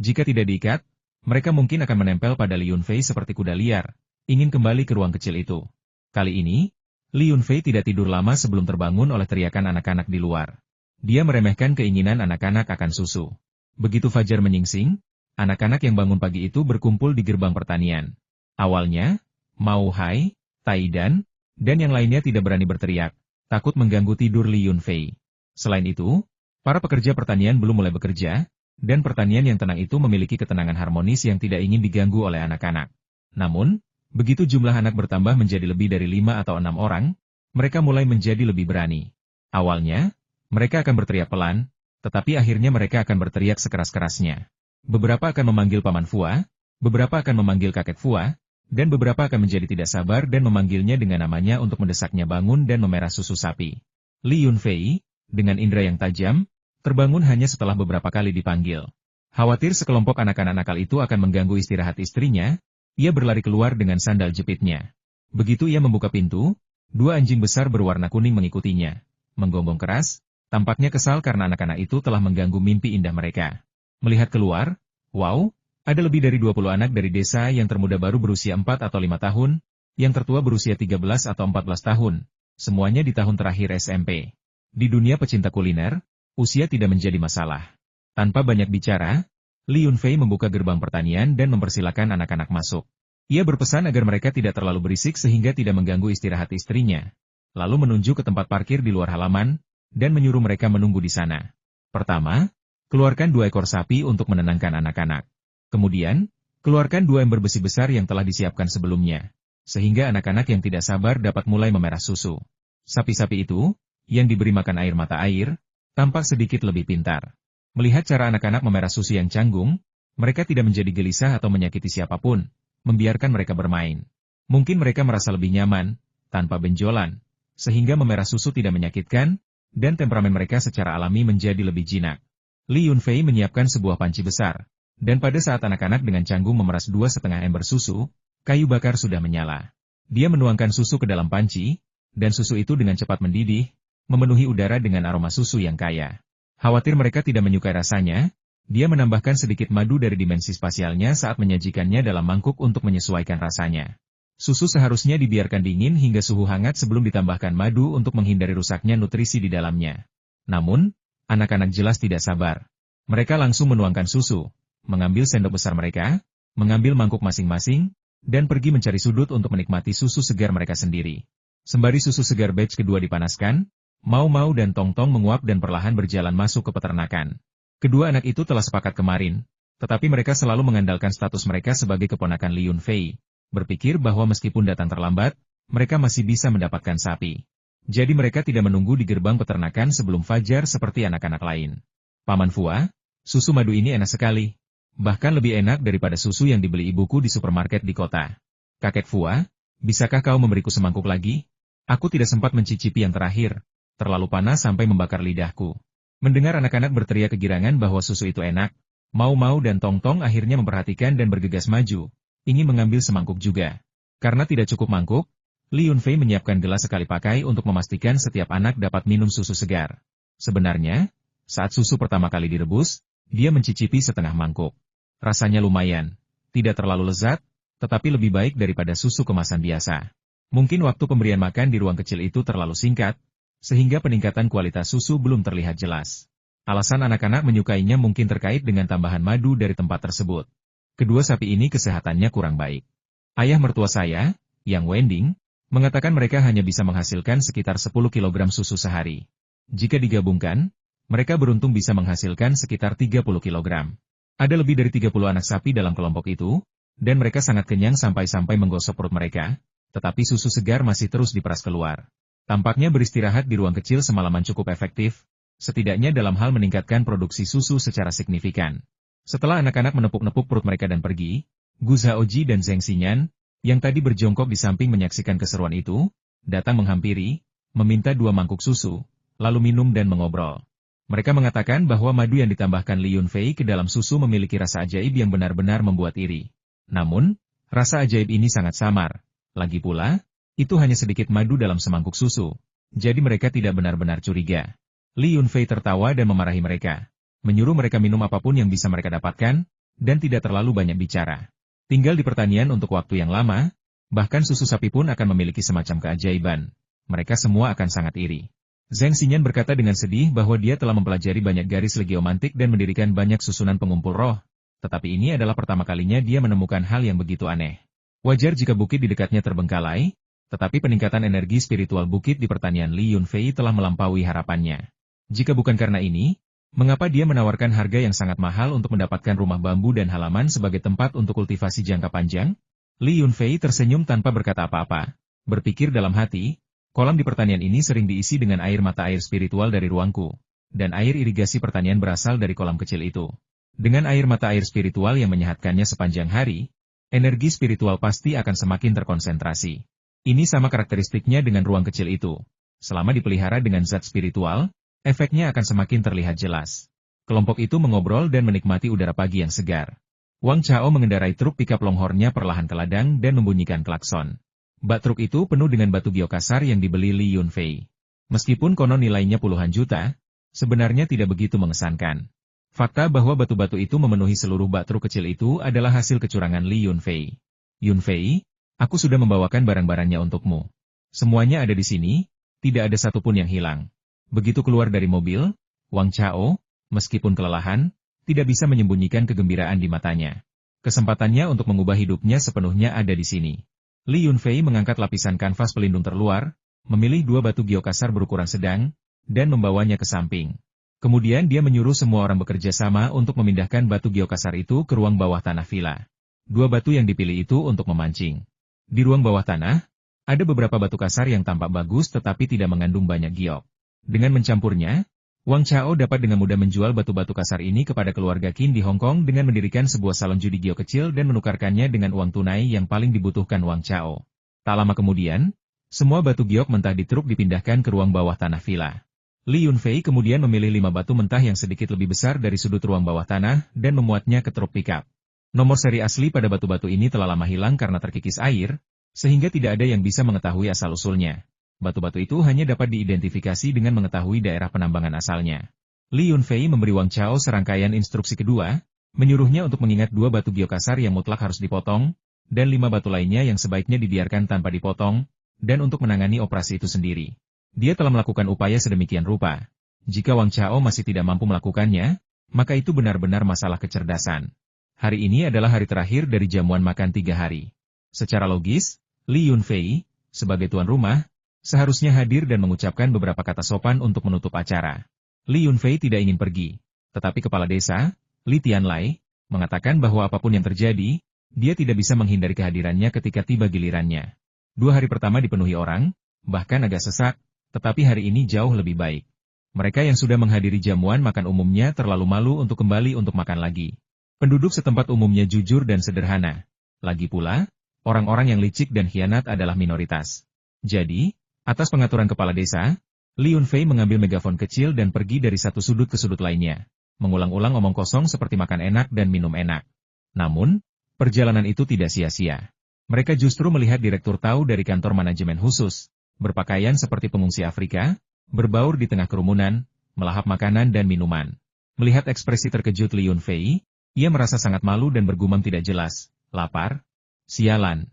Jika tidak diikat, mereka mungkin akan menempel pada Li Yunfei seperti kuda liar, ingin kembali ke ruang kecil itu. Kali ini, Li Yunfei tidak tidur lama sebelum terbangun oleh teriakan anak-anak di luar. Dia meremehkan keinginan anak-anak akan susu. Begitu fajar menyingsing, anak-anak yang bangun pagi itu berkumpul di gerbang pertanian. Awalnya, Mao Hai, Taidan, dan yang lainnya tidak berani berteriak, takut mengganggu tidur Li Yunfei. Selain itu, para pekerja pertanian belum mulai bekerja, dan pertanian yang tenang itu memiliki ketenangan harmonis yang tidak ingin diganggu oleh anak-anak. Namun, begitu jumlah anak bertambah menjadi lebih dari 5 atau 6 orang, mereka mulai menjadi lebih berani. Awalnya, mereka akan berteriak pelan, tetapi akhirnya mereka akan berteriak sekeras-kerasnya. Beberapa akan memanggil Paman Fua, beberapa akan memanggil Kakek Fua, dan beberapa akan menjadi tidak sabar dan memanggilnya dengan namanya untuk mendesaknya bangun dan memerah susu sapi. Li Yunfei, dengan indera yang tajam, terbangun hanya setelah beberapa kali dipanggil. Khawatir sekelompok anak-anak nakal itu akan mengganggu istirahat istrinya, ia berlari keluar dengan sandal jepitnya. Begitu ia membuka pintu, dua anjing besar berwarna kuning mengikutinya. Menggonggong keras, tampaknya kesal karena anak-anak itu telah mengganggu mimpi indah mereka. Melihat keluar, wow, ada lebih dari 20 anak dari desa yang termuda baru berusia 4 atau 5 tahun, yang tertua berusia 13 atau 14 tahun, semuanya di tahun terakhir SMP. Di dunia pecinta kuliner, usia tidak menjadi masalah. Tanpa banyak bicara, Li Yunfei membuka gerbang pertanian dan mempersilakan anak-anak masuk. Ia berpesan agar mereka tidak terlalu berisik sehingga tidak mengganggu istirahat istrinya. Lalu menunjuk ke tempat parkir di luar halaman, dan menyuruh mereka menunggu di sana. Pertama, keluarkan 2 ekor sapi untuk menenangkan anak-anak. Kemudian, keluarkan 2 ember besi besar yang telah disiapkan sebelumnya, sehingga anak-anak yang tidak sabar dapat mulai memerah susu. Sapi-sapi itu, yang diberi makan air mata air, tampak sedikit lebih pintar. Melihat cara anak-anak memerah susu yang canggung, mereka tidak menjadi gelisah atau menyakiti siapapun, membiarkan mereka bermain. Mungkin mereka merasa lebih nyaman, tanpa benjolan, sehingga memerah susu tidak menyakitkan, dan temperamen mereka secara alami menjadi lebih jinak. Li Yunfei menyiapkan sebuah panci besar, dan pada saat anak-anak dengan canggung memeras 2,5 ember susu, kayu bakar sudah menyala. Dia menuangkan susu ke dalam panci, dan susu itu dengan cepat mendidih, memenuhi udara dengan aroma susu yang kaya. Khawatir mereka tidak menyukai rasanya, dia menambahkan sedikit madu dari dimensi spasialnya saat menyajikannya dalam mangkuk untuk menyesuaikan rasanya. Susu seharusnya dibiarkan dingin hingga suhu hangat sebelum ditambahkan madu untuk menghindari rusaknya nutrisi di dalamnya. Namun, anak-anak jelas tidak sabar. Mereka langsung menuangkan susu, mengambil sendok besar mereka, mengambil mangkuk masing-masing, dan pergi mencari sudut untuk menikmati susu segar mereka sendiri. Sembari susu segar batch kedua dipanaskan, Mau-Mau dan Tong-Tong menguap dan perlahan berjalan masuk ke peternakan. Kedua anak itu telah sepakat kemarin, tetapi mereka selalu mengandalkan status mereka sebagai keponakan Li Yunfei, berpikir bahwa meskipun datang terlambat, mereka masih bisa mendapatkan sapi. Jadi mereka tidak menunggu di gerbang peternakan sebelum fajar seperti anak-anak lain. Paman Fua, susu madu ini enak sekali. Bahkan lebih enak daripada susu yang dibeli ibuku di supermarket di kota. Kakek Fua, bisakah kau memberiku semangkuk lagi? Aku tidak sempat mencicipi yang terakhir. Terlalu panas sampai membakar lidahku. Mendengar anak-anak berteriak kegirangan bahwa susu itu enak, Mau-Mau dan Tong-Tong akhirnya memperhatikan dan bergegas maju, ingin mengambil semangkuk juga. Karena tidak cukup mangkuk, Li Yunfei menyiapkan gelas sekali pakai untuk memastikan setiap anak dapat minum susu segar. Sebenarnya, saat susu pertama kali direbus, dia mencicipi setengah mangkuk. Rasanya lumayan, tidak terlalu lezat, tetapi lebih baik daripada susu kemasan biasa. Mungkin waktu pemberian makan di ruang kecil itu terlalu singkat, sehingga peningkatan kualitas susu belum terlihat jelas. Alasan anak-anak menyukainya mungkin terkait dengan tambahan madu dari tempat tersebut. Kedua sapi ini kesehatannya kurang baik. Ayah mertua saya, Yang Wending, mengatakan mereka hanya bisa menghasilkan sekitar 10 kg susu sehari. Jika digabungkan, mereka beruntung bisa menghasilkan sekitar 30 kg. Ada lebih dari 30 anak sapi dalam kelompok itu, dan mereka sangat kenyang sampai-sampai menggosok perut mereka, tetapi susu segar masih terus diperas keluar. Tampaknya beristirahat di ruang kecil semalaman cukup efektif, setidaknya dalam hal meningkatkan produksi susu secara signifikan. Setelah anak-anak menepuk-nepuk perut mereka dan pergi, Gu Zhaoji dan Zheng Xinyan, yang tadi berjongkok di samping menyaksikan keseruan itu, datang menghampiri, meminta 2 mangkuk susu, lalu minum dan mengobrol. Mereka mengatakan bahwa madu yang ditambahkan Li Yunfei ke dalam susu memiliki rasa ajaib yang benar-benar membuat iri. Namun, rasa ajaib ini sangat samar. Lagi pula, itu hanya sedikit madu dalam semangkuk susu. Jadi mereka tidak benar-benar curiga. Li Yunfei tertawa dan memarahi mereka. Menyuruh mereka minum apapun yang bisa mereka dapatkan, dan tidak terlalu banyak bicara. Tinggal di pertanian untuk waktu yang lama, bahkan susu sapi pun akan memiliki semacam keajaiban. Mereka semua akan sangat iri. Zheng Xinyan berkata dengan sedih bahwa dia telah mempelajari banyak garis legiomantik dan mendirikan banyak susunan pengumpul roh. Tetapi ini adalah pertama kalinya dia menemukan hal yang begitu aneh. Wajar jika bukit di dekatnya terbengkalai, tetapi peningkatan energi spiritual bukit di pertanian Li Yunfei telah melampaui harapannya. Jika bukan karena ini, mengapa dia menawarkan harga yang sangat mahal untuk mendapatkan rumah bambu dan halaman sebagai tempat untuk kultivasi jangka panjang? Li Yunfei tersenyum tanpa berkata apa-apa. Berpikir dalam hati, kolam di pertanian ini sering diisi dengan air mata air spiritual dari ruangku, dan air irigasi pertanian berasal dari kolam kecil itu. Dengan air mata air spiritual yang menyehatkannya sepanjang hari, energi spiritual pasti akan semakin terkonsentrasi. Ini sama karakteristiknya dengan ruang kecil itu. Selama dipelihara dengan zat spiritual, efeknya akan semakin terlihat jelas. Kelompok itu mengobrol dan menikmati udara pagi yang segar. Wang Chao mengendarai truk pickup Longhorn-nya perlahan ke ladang dan membunyikan klakson. Bak truk itu penuh dengan batu giokasar yang dibeli Li Yunfei. Meskipun konon nilainya puluhan juta, sebenarnya tidak begitu mengesankan. Fakta bahwa batu-batu itu memenuhi seluruh bak truk kecil itu adalah hasil kecurangan Li Yunfei. Yunfei, aku sudah membawakan barang-barangnya untukmu. Semuanya ada di sini, tidak ada satupun yang hilang. Begitu keluar dari mobil, Wang Chao, meskipun kelelahan, tidak bisa menyembunyikan kegembiraan di matanya. Kesempatannya untuk mengubah hidupnya sepenuhnya ada di sini. Li Yunfei mengangkat lapisan kanvas pelindung terluar, memilih 2 batu giokasar berukuran sedang, dan membawanya ke samping. Kemudian dia menyuruh semua orang bekerja sama untuk memindahkan batu giokasar itu ke ruang bawah tanah villa. 2 batu yang dipilih itu untuk memancing. Di ruang bawah tanah, ada beberapa batu kasar yang tampak bagus tetapi tidak mengandung banyak giok. Dengan mencampurnya, Wang Chao dapat dengan mudah menjual batu-batu kasar ini kepada keluarga Qin di Hong Kong dengan mendirikan sebuah salon judi giok kecil dan menukarkannya dengan uang tunai yang paling dibutuhkan Wang Chao. Tak lama kemudian, semua batu giok mentah di truk dipindahkan ke ruang bawah tanah villa. Li Yunfei kemudian memilih 5 batu mentah yang sedikit lebih besar dari sudut ruang bawah tanah dan memuatnya ke truk pickup. Nomor seri asli pada batu-batu ini telah lama hilang karena terkikis air, sehingga tidak ada yang bisa mengetahui asal-usulnya. Batu-batu itu hanya dapat diidentifikasi dengan mengetahui daerah penambangan asalnya. Li Yunfei memberi Wang Chao serangkaian instruksi kedua, menyuruhnya untuk mengingat 2 batu giokasar yang mutlak harus dipotong, dan 5 batu lainnya yang sebaiknya dibiarkan tanpa dipotong, dan untuk menangani operasi itu sendiri. Dia telah melakukan upaya sedemikian rupa. Jika Wang Chao masih tidak mampu melakukannya, maka itu benar-benar masalah kecerdasan. Hari ini adalah hari terakhir dari jamuan makan 3 hari. Secara logis, Li Yunfei, sebagai tuan rumah, seharusnya hadir dan mengucapkan beberapa kata sopan untuk menutup acara. Li Yunfei tidak ingin pergi, tetapi kepala desa, Li Tianlai, mengatakan bahwa apapun yang terjadi, dia tidak bisa menghindari kehadirannya ketika tiba gilirannya. 2 hari pertama dipenuhi orang, bahkan agak sesak, tetapi hari ini jauh lebih baik. Mereka yang sudah menghadiri jamuan makan umumnya terlalu malu untuk kembali untuk makan lagi. Penduduk setempat umumnya jujur dan sederhana. Lagi pula, orang-orang yang licik dan khianat adalah minoritas. Jadi, atas pengaturan kepala desa, Li Yunfei mengambil megafon kecil dan pergi dari satu sudut ke sudut lainnya, mengulang-ulang omong kosong seperti makan enak dan minum enak. Namun, perjalanan itu tidak sia-sia. Mereka justru melihat direktur tahu dari kantor manajemen khusus, berpakaian seperti pengungsi Afrika, berbaur di tengah kerumunan, melahap makanan dan minuman. Melihat ekspresi terkejut Li Yunfei, ia merasa sangat malu dan bergumam tidak jelas, lapar, sialan.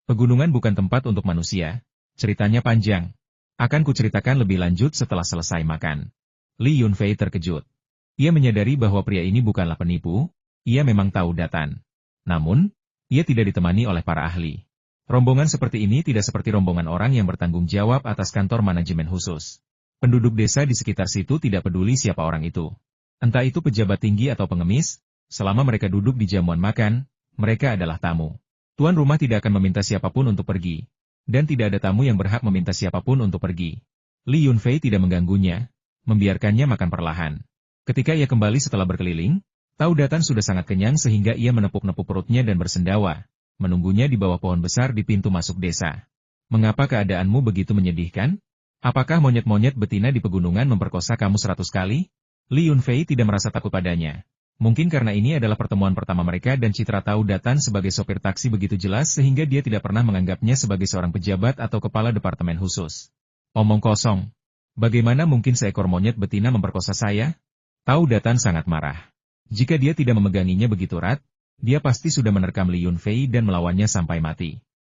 Pegunungan bukan tempat untuk manusia. Ceritanya panjang. Akan kuceritakan lebih lanjut setelah selesai makan. Li Yunfei terkejut. Ia menyadari bahwa pria ini bukanlah penipu, ia memang tahu datan. Namun, ia tidak ditemani oleh para ahli. Rombongan seperti ini tidak seperti rombongan orang yang bertanggung jawab atas kantor manajemen khusus. Penduduk desa di sekitar situ tidak peduli siapa orang itu. Entah itu pejabat tinggi atau pengemis, selama mereka duduk di jamuan makan, mereka adalah tamu. Tuan rumah tidak akan meminta siapapun untuk pergi. Dan tidak ada tamu yang berhak meminta siapapun untuk pergi. Li Yunfei tidak mengganggunya, membiarkannya makan perlahan. Ketika ia kembali setelah berkeliling, tahu datan sudah sangat kenyang sehingga ia menepuk-nepuk perutnya dan bersendawa, menunggunya di bawah pohon besar di pintu masuk desa. Mengapa keadaanmu begitu menyedihkan? Apakah monyet-monyet betina di pegunungan memperkosa kamu 100 kali? Li Yunfei tidak merasa takut padanya. Mungkin karena ini adalah pertemuan pertama mereka dan citra tahu Datan sebagai sopir taksi begitu jelas sehingga dia tidak pernah menganggapnya sebagai seorang pejabat atau kepala departemen khusus. Omong kosong. Bagaimana mungkin seekor monyet betina memperkosa saya? Tahu Datan sangat marah. Jika dia tidak memeganginya begitu erat, dia pasti sudah menerkam Li Yunfei dan melawannya sampai mati.